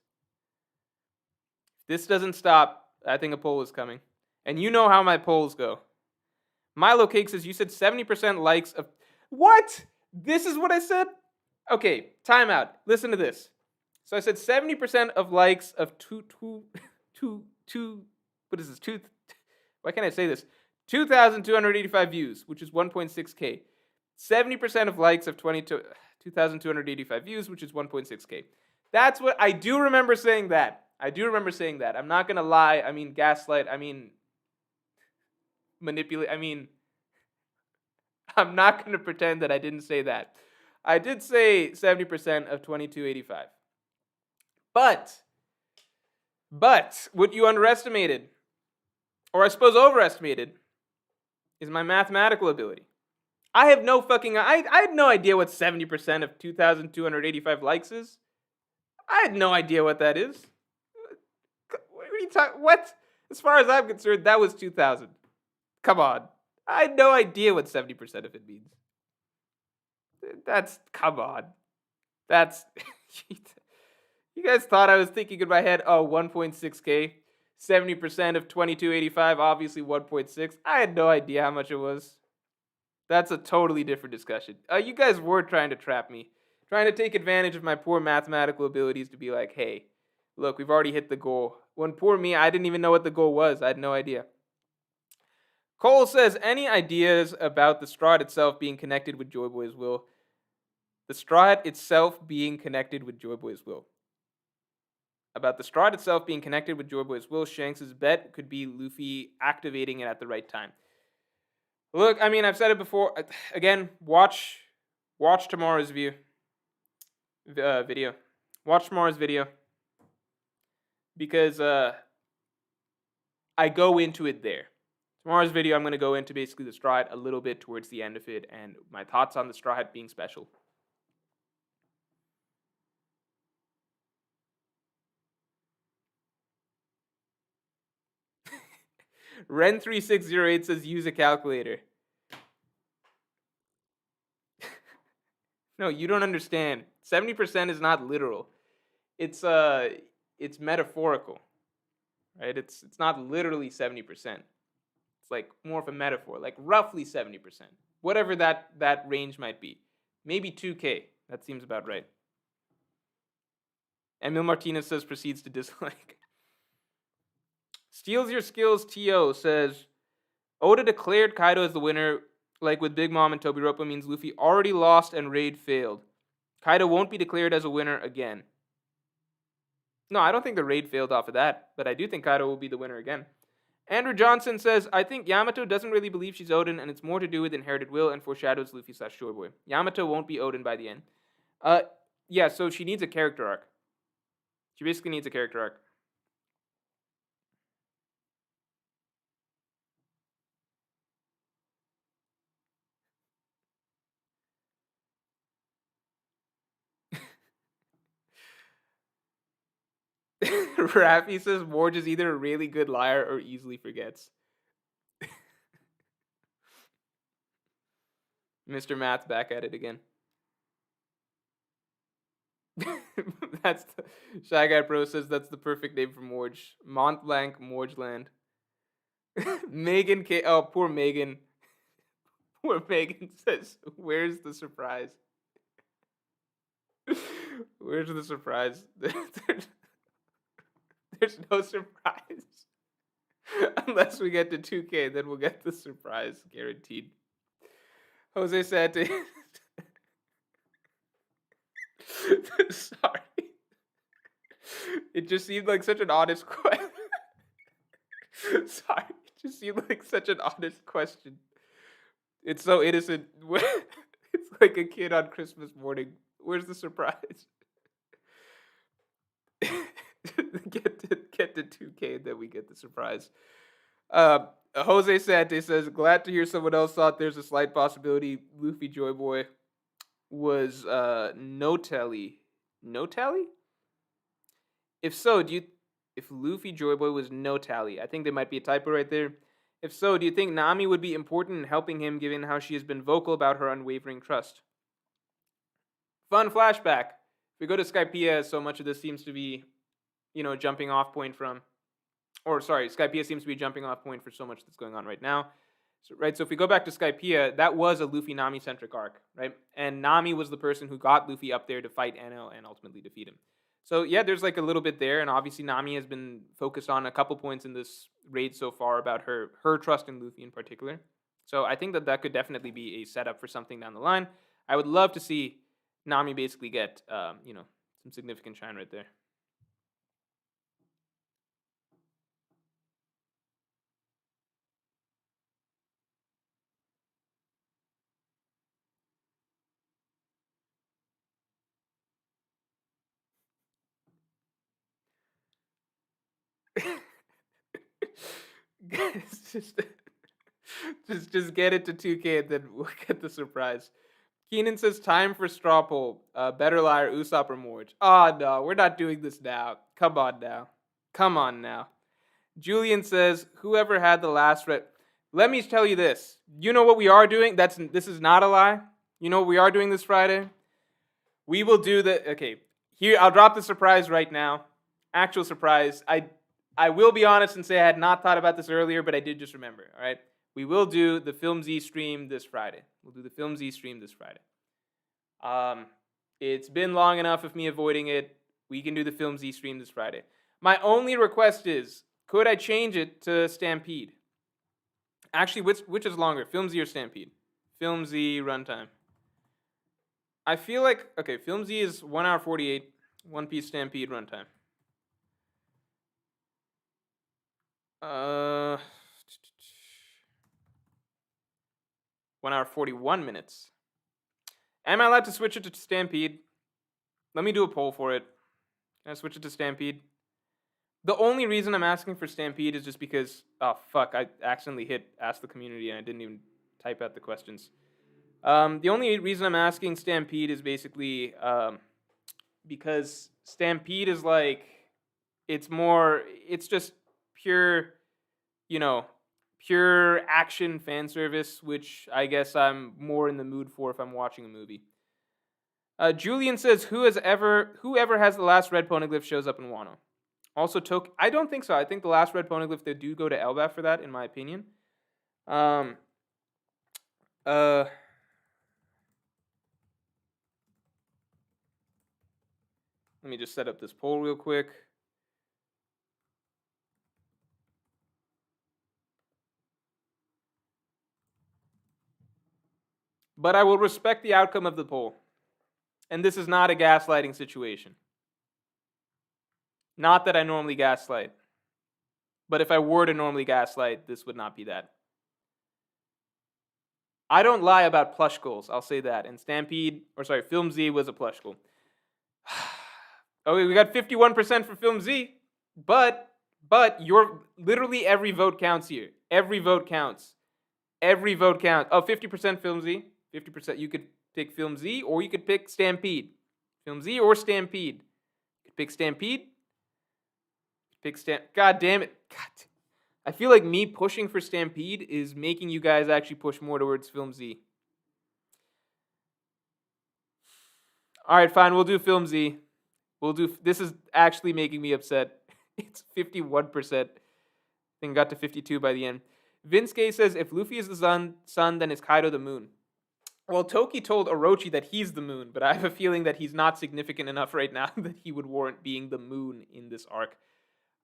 If this doesn't stop, I think a poll is coming. And you know how my polls go. Milo Cake says, you said 70% likes of... What? This is what I said? Okay, time out. Listen to this. So I said 70% of likes of what is this? Why can't I say this? 2,285 views, which is 1.6K. 70% of likes of 2,285 views, which is 1.6K. That's what I do remember saying that. I'm not going to lie. I mean, gaslight. I mean, manipulate. I mean, I'm not going to pretend that I didn't say that. I did say 70% of 2,285. But what you underestimated, or I suppose overestimated, is my mathematical ability. I have no fucking... I had no idea what 70% of 2,285 likes is. I had no idea what that is. What are you talking... What? As far as I'm concerned, that was 2,000. Come on. I had no idea what 70% of it means. That's... Come on. That's... You guys thought I was thinking in my head, 1.6K? 70% of 2,285, obviously 1.6. I had no idea how much it was. That's a totally different discussion. You guys were trying to trap me. Trying to take advantage of my poor mathematical abilities to be like, hey, look, we've already hit the goal. When poor me, I didn't even know what the goal was. I had no idea. Cole says, any ideas about the Strahd itself being connected with Joy Boy's will? The Strahd itself being connected with Joy Boy's will. About the Strahd itself being connected with Joy Boy's will, Shanks' bet could be Luffy activating it at the right time. Look, I mean, I've said it before. Again, watch Watch tomorrow's video. Watch tomorrow's video because I go into it there. Tomorrow's video, I'm going to go into basically the stride a little bit towards the end of it and my thoughts on the stride being special. Ren3608 says use a calculator. No, you don't understand. 70% is not literal. It's metaphorical. Right? It's not literally 70%. It's like more of a metaphor, like roughly 70%. Whatever that range might be. Maybe 2K. That seems about right. Emil Martinez says proceeds to dislike. Steals Your Skills TO says Oda declared Kaido as the winner, like with Big Mom and Tobiropo, means Luffy already lost and Raid failed. Kaido won't be declared as a winner again. No, I don't think the Raid failed off of that, but I do think Kaido will be the winner again. Andrew Johnson says, I think Yamato doesn't really believe she's Odin, and it's more to do with inherited will and foreshadows Luffy / Shore Boy. Yamato won't be Odin by the end. Yeah, so she needs a character arc. She basically needs a character arc. Raffi says Morge is either a really good liar or easily forgets. Mr. Math back at it again. That's the Shy Guy Pro says that's the perfect name for Morge. Mont Blanc, Morgeland. Megan K. Oh, poor Megan. Poor Megan says, "Where's the surprise? Where's the surprise? There's no surprise unless we get to 2K. Then we'll get the surprise guaranteed." Jose Santos. Sorry. It just seemed like such an honest question. Sorry. It just seemed like such an honest question. It's so innocent. It's like a kid on Christmas morning. Where's the surprise? get to 2K, then we get the surprise. Jose Santos says, glad to hear someone else thought there's a slight possibility Luffy Joy Boy was no telly. No tally? If so, if Luffy Joy Boy was no tally, I think there might be a typo right there. If so, do you think Nami would be important in helping him given how she has been vocal about her unwavering trust? Fun flashback. If we go to Skypiea, so much of this seems to be, jumping off point from, Skypiea seems to be a jumping off point for so much that's going on right now. So if we go back to Skypiea, that was a Luffy Nami centric arc, right? And Nami was the person who got Luffy up there to fight Enel and ultimately defeat him. So yeah, there's like a little bit there, and obviously Nami has been focused on a couple points in this raid so far about her trust in Luffy in particular. So I think that could definitely be a setup for something down the line. I would love to see Nami basically get some significant shine right there. just get it to 2K and then we'll get the surprise. Keenan says time for straw poll. Better liar, Usopp or Morge. Oh no, we're not doing this now. Come on now. Julian says whoever had the last red. Let me tell you this. You know what we are doing? This is not a lie. You know what we are doing this Friday? We will do here I'll drop the surprise right now. Actual surprise. I will be honest and say I had not thought about this earlier, but I did just remember. All right, we will do the Film Z stream this Friday. It's been long enough of me avoiding it. We can do the Film Z stream this Friday. My only request is, could I change it to Stampede? Actually, which is longer, Film Z or Stampede? Film Z runtime. I feel like, Film Z is 1 hour 48, One Piece Stampede runtime. 1 hour 41 minutes. Am I allowed to switch it to Stampede? Let me do a poll for it. Can I switch it to Stampede? The only reason I'm asking for Stampede is just because, oh fuck, I accidentally hit ask the community and I didn't even type out the questions. The only reason I'm asking Stampede is basically because Stampede is like, it's just pure, pure action fan service, which I guess I'm more in the mood for if I'm watching a movie. Julian says, whoever has the last red poneglyph shows up in Wano. Also, I don't think so. I think the last red poneglyph, they do go to Elbaf for that, in my opinion. Let me just set up this poll real quick. But I will respect the outcome of the poll. And this is not a gaslighting situation. Not that I normally gaslight. But if I were to normally gaslight, this would not be that. I don't lie about plush goals, I'll say that. And Film Z was a plush goal. Okay, we got 51% for Film Z. But literally every vote counts here. Every vote counts. Every vote counts. Oh, 50% Film Z. 50%. You could pick Film Z or you could pick Stampede. Film Z or Stampede. You could pick Stampede. God damn it. God. I feel like me pushing for Stampede is making you guys actually push more towards Film Z. Alright, fine. We'll do Film Z. This is actually making me upset. It's 51%. Then got to 52 by the end. Vinske says, if Luffy is the sun, then is Kaido the moon? Well, Toki told Orochi that he's the moon, but I have a feeling that he's not significant enough right now that he would warrant being the moon in this arc.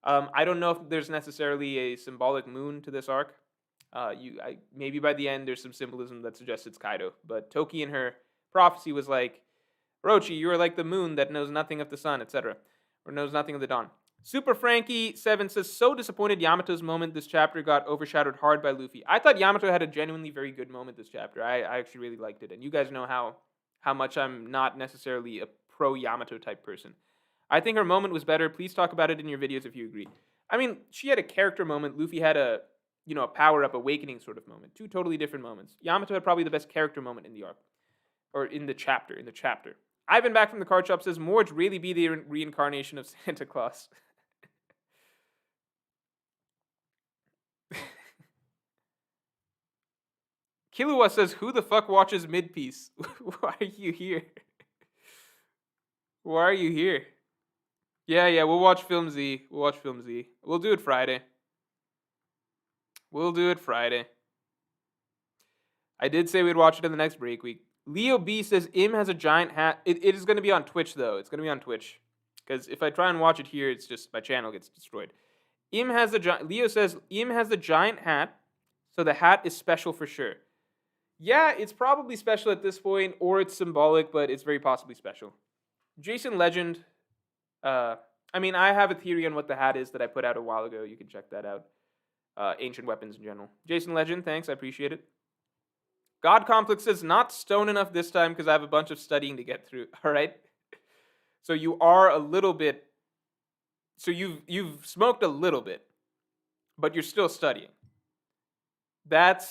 I don't know if there's necessarily a symbolic moon to this arc. Maybe by the end there's some symbolism that suggests it's Kaido. But Toki in her prophecy was like, Orochi, you are like the moon that knows nothing of the sun, etc. Or knows nothing of the dawn. Super Frankie 7 says, so disappointed Yamato's moment this chapter got overshadowed hard by Luffy. I thought Yamato had a genuinely very good moment this chapter. I actually really liked it. And you guys know how much I'm not necessarily a pro Yamato type person. I think her moment was better. Please talk about it in your videos if you agree. I mean, she had a character moment. Luffy had a power-up awakening sort of moment. Two totally different moments. Yamato had probably the best character moment in the arc. Or in the chapter. Ivan back from the card shop says, Morge really be the reincarnation of Santa Claus. Killua says, who the fuck watches mid-piece? Why are you here? Why are you here? Yeah, we'll watch Film Z. We'll do it Friday. I did say we'd watch it in the next break week. Leo B says, Im has a giant hat. It is going to be on Twitch, though. It's going to be on Twitch. Because if I try and watch it here, it's just my channel gets destroyed. Leo says, Im has the giant hat, so the hat is special for sure. Yeah, it's probably special at this point, or it's symbolic, but it's very possibly special. Jason Legend, I have a theory on what the hat is that I put out a while ago. You can check that out. Ancient weapons in general. Jason Legend, thanks, I appreciate it. God Complex says, not stone enough this time because I have a bunch of studying to get through. All right? So you are a little bit... So you've smoked a little bit, but you're still studying. That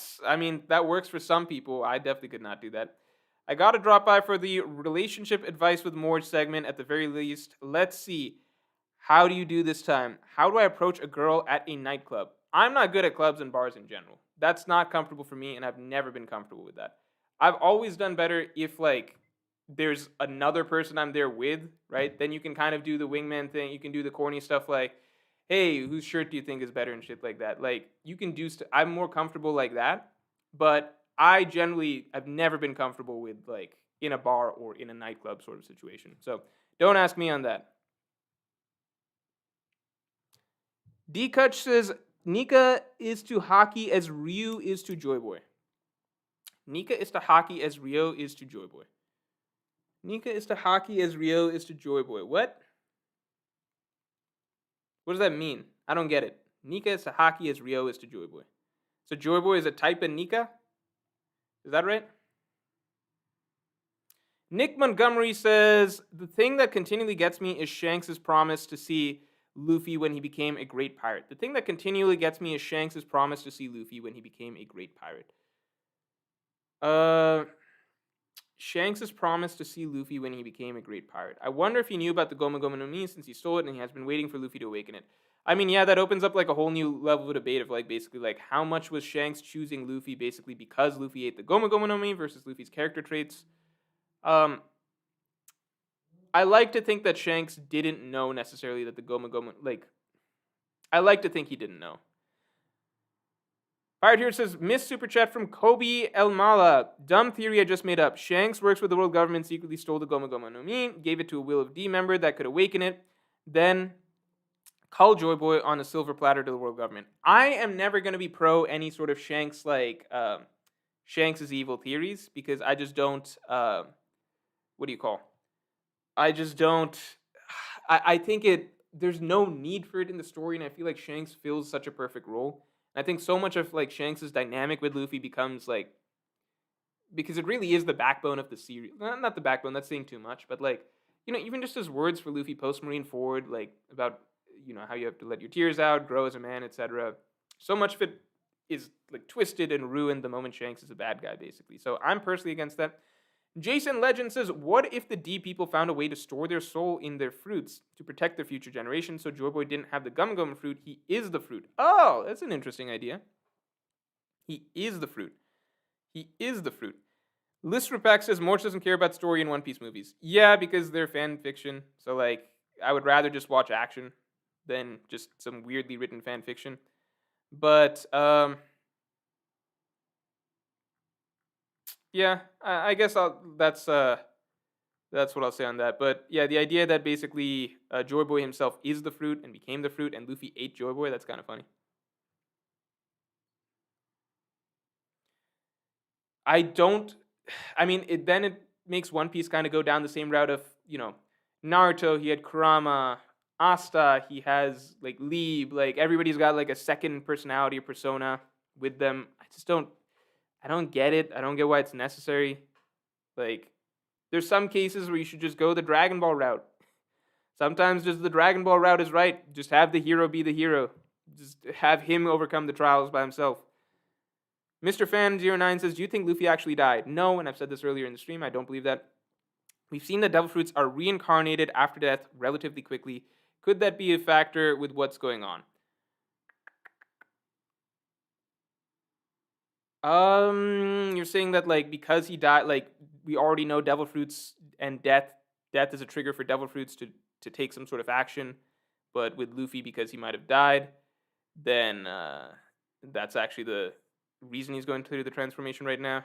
works for some people. I definitely could not do that. I got to drop by for the relationship advice with Morge segment at the very least. Let's see. How do you do this time? How do I approach a girl at a nightclub? I'm not good at clubs and bars in general. That's not comfortable for me, and I've never been comfortable with that. I've always done better if, there's another person I'm there with, right? Then you can kind of do the wingman thing. You can do the corny stuff like, hey, whose shirt do you think is better and shit like that. You can do I'm more comfortable like that, but I've never been comfortable with, in a bar or in a nightclub sort of situation. So don't ask me on that. D-Kutch says, Nika is to hockey as Ryu is to Joy Boy. Nika is to hockey as Ryo is to Joy Boy. Nika is to hockey as Ryo is to Joy Boy. What? What does that mean? I don't get it. Nika is to hockey as Ryo is to Joy Boy. So Joy Boy is a type in Nika? Is that right? Nick Montgomery says, the thing that continually gets me is Shanks' promise to see Luffy when he became a great pirate. The thing that continually gets me is Shanks' promise to see Luffy when he became a great pirate. Shanks' promise to see Luffy when he became a great pirate. I wonder if he knew about the Goma Goma no Mi since he stole it and he has been waiting for Luffy to awaken it. I mean, yeah, that opens up like a whole new level of debate of like basically like how much was Shanks choosing Luffy basically because Luffy ate the Goma Goma no Mi versus Luffy's character traits. I like to think that Shanks didn't know necessarily that the Goma Goma, like, I like to think he didn't know. Alright, here it says, Miss Super Chat from Kobe Elmala. Dumb theory I just made up. Shanks works with the world government, secretly stole the Goma Goma no Mi, gave it to a Will of D member that could awaken it, then call Joy Boy on a silver platter to the world government. I am never going to be pro any sort of Shanks, Shanks' evil theories, because I just don't, what do you call? I just don't. I think there's no need for it in the story, and I feel like Shanks fills such a perfect role. And I think so much of like Shanks' dynamic with Luffy becomes like because it really is the backbone of the series. Not the backbone, that's saying too much, but like, even just his words for Luffy post Marine Ford, like about how you have to let your tears out, grow as a man, etc. So much of it is like twisted and ruined the moment Shanks is a bad guy, basically. So I'm personally against that. Jason Legend says, what if the D people found a way to store their soul in their fruits to protect their future generations so Joy Boy didn't have the Gum Gum fruit? He is the fruit. Oh, that's an interesting idea. He is the fruit. He is the fruit. Listrapack says, Morch doesn't care about story in One Piece movies. Yeah, because they're fan fiction. So, like, I would rather just watch action than just some weirdly written fan fiction. But, yeah, I guess that's what I'll say on that. But yeah, the idea that basically Joy Boy himself is the fruit and became the fruit, and Luffy ate Joy Boy, that's kind of funny. Then it makes One Piece kind of go down the same route of, Naruto, he had Kurama, Asta, he has like Leeb, like everybody's got like a second personality or persona with them. I don't get it. I don't get why it's necessary. Like, there's some cases where you should just go the Dragon Ball route. Sometimes just the Dragon Ball route is right. Just have the hero be the hero. Just have him overcome the trials by himself. Mr. Fan09 says, do you think Luffy actually died? No, and I've said this earlier in the stream. I don't believe that. We've seen that devil fruits are reincarnated after death relatively quickly. Could that be a factor with what's going on? You're saying that like because he died, like we already know devil fruits and death is a trigger for devil fruits to take some sort of action, but with Luffy because he might have died, then that's actually the reason he's going through the transformation right now.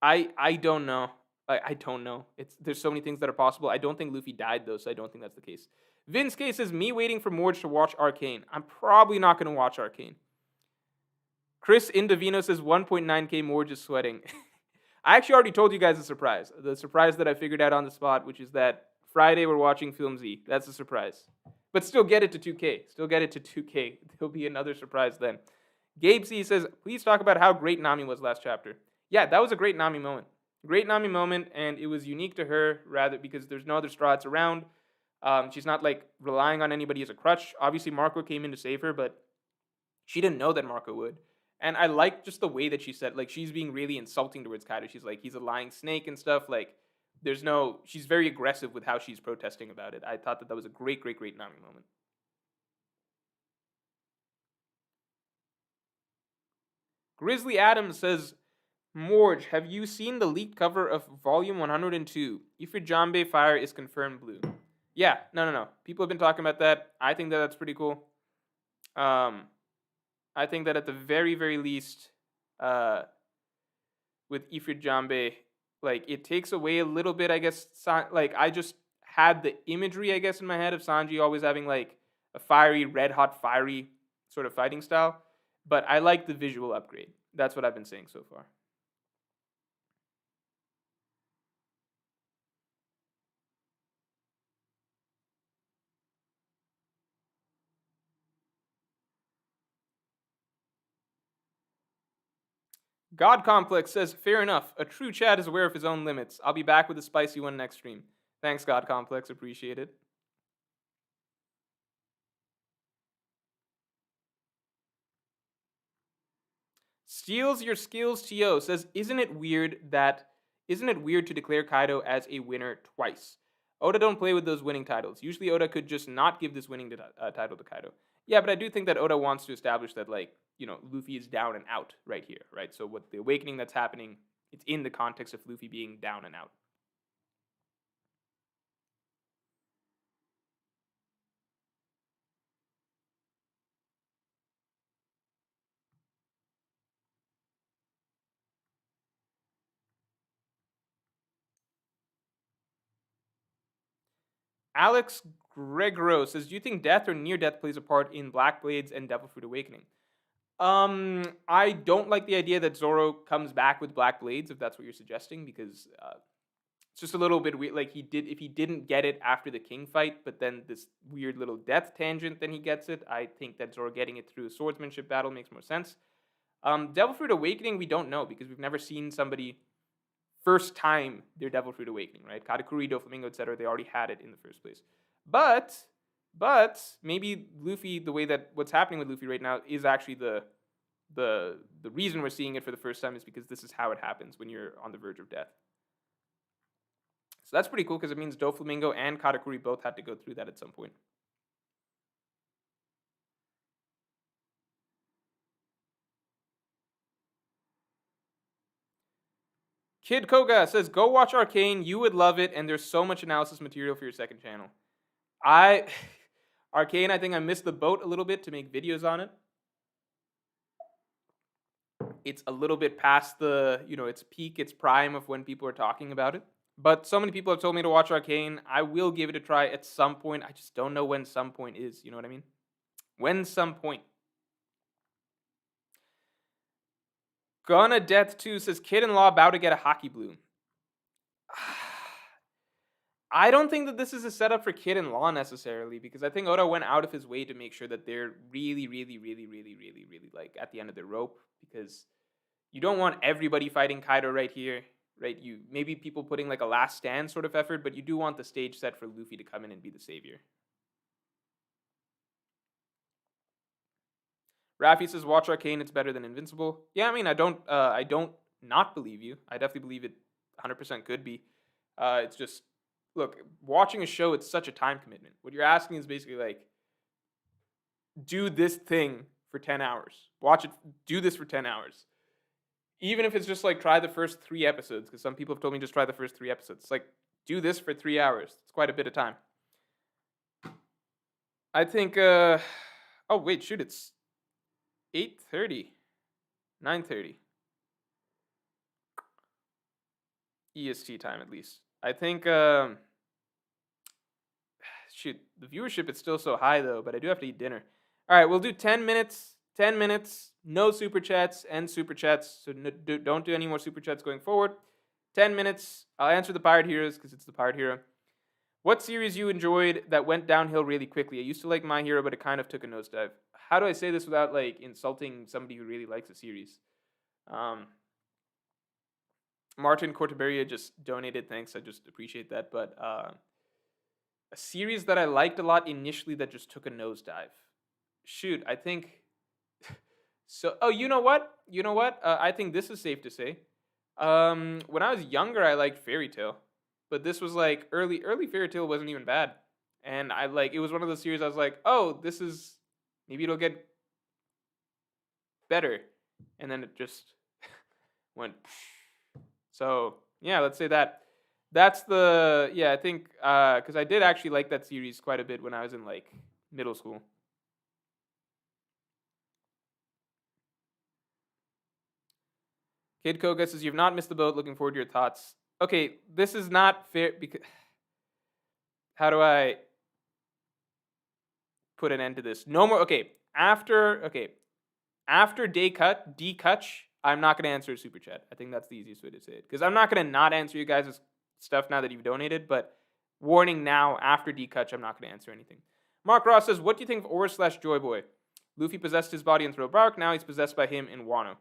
I don't know. I don't know. There's so many things that are possible. I don't think Luffy died though, so I don't think that's the case. Vince K says, me waiting for Morge to watch Arcane. I'm probably not going to watch Arcane. Chris Indovino says 1.9k Morge is sweating. I actually already told you guys the surprise. The surprise that I figured out on the spot, which is that Friday we're watching Film Z. That's a surprise. But still get it to 2K. Still get it to 2K. There'll be another surprise then. Gabe C says, please talk about how great Nami was last chapter. Yeah, that was a great Nami moment. Great Nami moment, and it was unique to her rather because there's no other Straws around. She's not like relying on anybody as a crutch. Obviously, Marco came in to save her, but she didn't know that Marco would. And I like just the way that she said, like, she's being really insulting towards Kaido. She's like, he's a lying snake and stuff. Like, she's very aggressive with how she's protesting about it. I thought that was a great, great, great Nami moment. Grizzly Adams says, Morge, have you seen the leaked cover of Volume 102? Ifrit Jambe Fire is confirmed blue. Yeah, no. People have been talking about that. I think that that's pretty cool. I think that at the very, very least, with Ifrit Jambe, like, it takes away a little bit, I guess, like, I just had the imagery, I guess, in my head of Sanji always having, like, a fiery, red-hot, fiery sort of fighting style. But I like the visual upgrade. That's what I've been saying so far. God Complex says, fair enough. A true Chad is aware of his own limits. I'll be back with a spicy one next stream. Thanks, God Complex. Appreciate it. Steals your skills to says, isn't it weird to declare Kaido as a winner twice? Oda don't play with those winning titles. Usually Oda could just not give this winning title to Kaido. Yeah, but I do think that Oda wants to establish that, like, Luffy is down and out right here, right? So what the awakening that's happening, it's in the context of Luffy being down and out. Alex Gregro says, do you think death or near death plays a part in Black Blades and Devil Fruit Awakening? I don't like the idea that Zoro comes back with Black Blades, if that's what you're suggesting, because it's just a little bit weird. Like, if he didn't get it after the King fight, but then this weird little death tangent, then he gets it. I think that Zoro getting it through a swordsmanship battle makes more sense. Devil Fruit Awakening, we don't know, because we've never seen somebody first time their Devil Fruit Awakening, right? Katakuri, Doflamingo, etc. They already had it in the first place. But maybe Luffy, the way that what's happening with Luffy right now is actually the reason we're seeing it for the first time is because this is how it happens when you're on the verge of death. So that's pretty cool because it means Doflamingo and Katakuri both had to go through that at some point. Kid Koga says, go watch Arcane. You would love it, and there's so much analysis material for your second channel. Arcane, I think I missed the boat a little bit to make videos on it. It's a little bit past the, its peak, its prime of when people are talking about it. But so many people have told me to watch Arcane. I will give it a try at some point. I just don't know when some point is. You know what I mean? When some point. Gonna Death 2 says, Kid in Law about to get a hockey blue. I don't think that this is a setup for Kid in Law necessarily, because I think Oda went out of his way to make sure that they're really, really, really, really, really, really, like, at the end of their rope, because you don't want everybody fighting Kaido right here, right? Maybe people putting like a last stand sort of effort, but you do want the stage set for Luffy to come in and be the savior. Rafi says, watch Arcane, it's better than Invincible. Yeah, I mean, I don't not believe you. I definitely believe it 100% could be. It's just, look, watching a show, it's such a time commitment. What you're asking is basically like, do this thing for 10 hours. Watch it, do this for 10 hours. Even if it's just like, try the first 3 episodes, because some people have told me just try the first 3 episodes. It's like, do this for 3 hours. It's quite a bit of time. I think, oh, wait, shoot, it's 8:30, 9:30 EST time at least. I think, shoot, the viewership is still so high though, but I do have to eat dinner. All right, we'll do 10 minutes, no super chats and super chats, so don't do any more super chats going forward. 10 minutes, I'll answer the Pirate Heroes because it's the Pirate Hero. What series you enjoyed that went downhill really quickly? I used to like My Hero, but it kind of took a nosedive. How do I say this without like insulting somebody who really likes a series? Martin Cortaberia just donated. Thanks, I just appreciate that. But a series that I liked a lot initially that just took a nosedive. Shoot, I think. So, oh, you know what? I think this is safe to say. When I was younger, I liked Fairy Tail, but this was like early Fairy Tail wasn't even bad, and it was one of those series I was like, oh, this is maybe it'll get better, and then it just went. So yeah, let's say that. That's the I think because I did actually like that series quite a bit when I was in like middle school. Kid Koga says, you've not missed the boat. Looking forward to your thoughts. Okay, this is not fair because how do I put an end to this? No more. Okay, after D-Kutch, I'm not going to answer a super chat. I think that's the easiest way to say it because I'm not going to not answer you guys' stuff now that you've donated, but warning now, after D-Kutch, I'm not going to answer anything. Mark Ross says, what do you think of Ora/Joy Boy? Luffy possessed his body in Thriller Bark. Now he's possessed by him in Wano.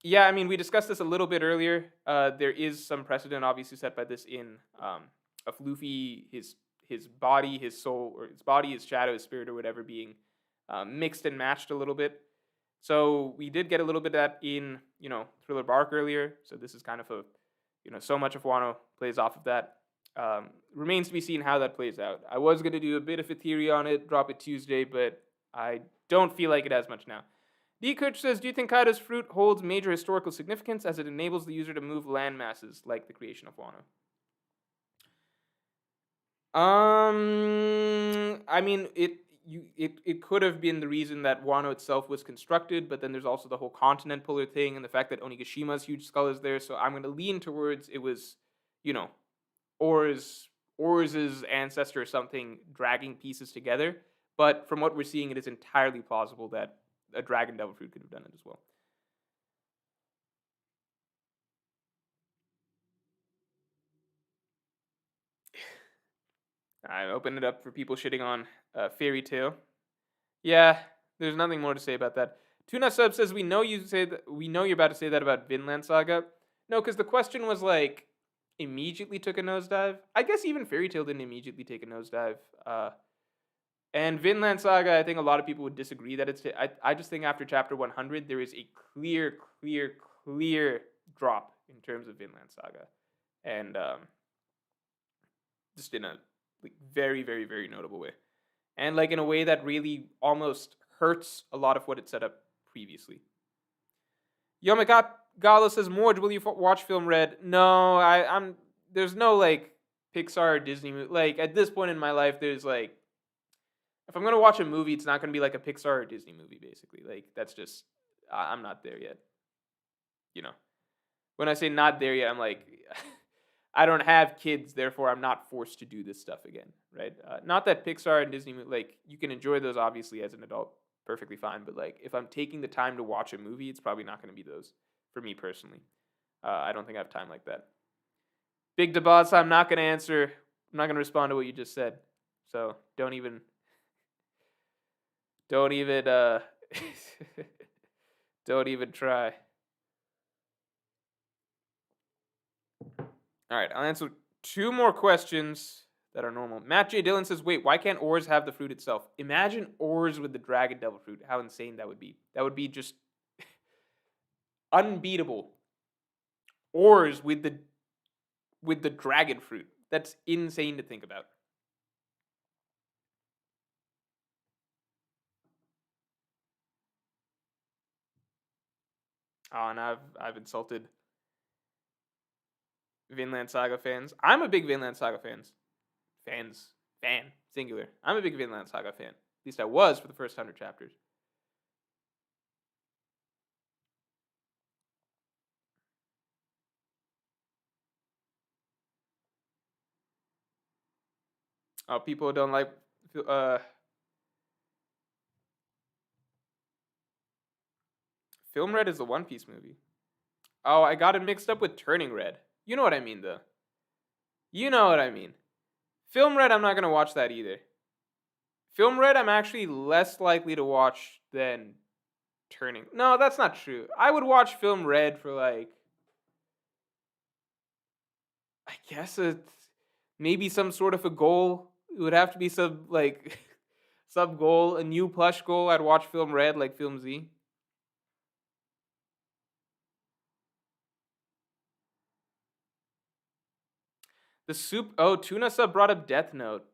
Yeah, I mean, we discussed this a little bit earlier. There is some precedent, obviously, set by this in of Luffy, his body, his soul, or his body, his shadow, his spirit, or whatever, being mixed and matched a little bit. So we did get a little bit of that in Thriller Bark earlier. So this is kind of a so much of Wano plays off of that. Remains to be seen how that plays out. I was going to do a bit of a theory on it, drop it Tuesday, but I don't feel like it has much now. D. Kutch says, do you think Kaido's fruit holds major historical significance as it enables the user to move land masses like the creation of Wano? I mean, it could have been the reason that Wano itself was constructed, but then there's also the whole continent puller thing and the fact that Onigishima's huge skull is there. So I'm going to lean towards it was, you know, Orz's ancestor or something dragging pieces together. But from what we're seeing, it is entirely plausible that a dragon devil fruit could have done it as well. I opened it up for people shitting on Fairy Tale. Yeah, there's nothing more to say about that. Tuna Sub says we know you're about to say that about Vinland Saga. No, because the question was like immediately took a nosedive. I guess even Fairy Tale didn't immediately take a nosedive. And Vinland Saga, I think a lot of people would disagree that it's. I just think after chapter 100 there is a clear drop in terms of Vinland Saga, and just in a like very notable way, and like in a way that really almost hurts a lot of what it set up previously. Yo, my God, Galo says, Morge, will you watch Film Red? No, I'm. There's no like Pixar or Disney movie. Like at this point in my life, there's like, if I'm gonna watch a movie, it's not gonna be like a Pixar or Disney movie. Basically, like that's just I'm not there yet. You know, when I say not there yet, I'm like, I don't have kids, therefore I'm not forced to do this stuff again, right? Not that Pixar and Disney, like you can enjoy those obviously as an adult, perfectly fine. But like if I'm taking the time to watch a movie, it's probably not going to be those for me personally. I don't think I have time like that. Big Debats, I'm not going to answer. I'm not going to respond to what you just said. So don't even, don't even, don't even try. All right, I'll answer 2 more questions that are normal. Matt J. Dillon says, wait, why can't Oars have the fruit itself? Imagine Oars with the Dragon Devil fruit. How insane that would be. That would be just unbeatable. Oars with the dragon fruit. That's insane to think about. Oh, and I've insulted Vinland Saga fans. I'm a big Vinland Saga fan, singular. I'm a big Vinland Saga fan. At least I was for the first 100 chapters. Oh, people don't like Film Red is the One Piece movie. Oh, I got it mixed up with Turning Red. You know what I mean, though. You know what I mean. Film Red, I'm not gonna watch that either. Film Red, I'm actually less likely to watch than Turning. No, that's not true. I would watch Film Red for like, I guess it's maybe some sort of a goal. It would have to be some like sub goal, a new plush goal. I'd watch Film Red like Film Z. The soup. Oh, Tuna Sub brought up Death Note.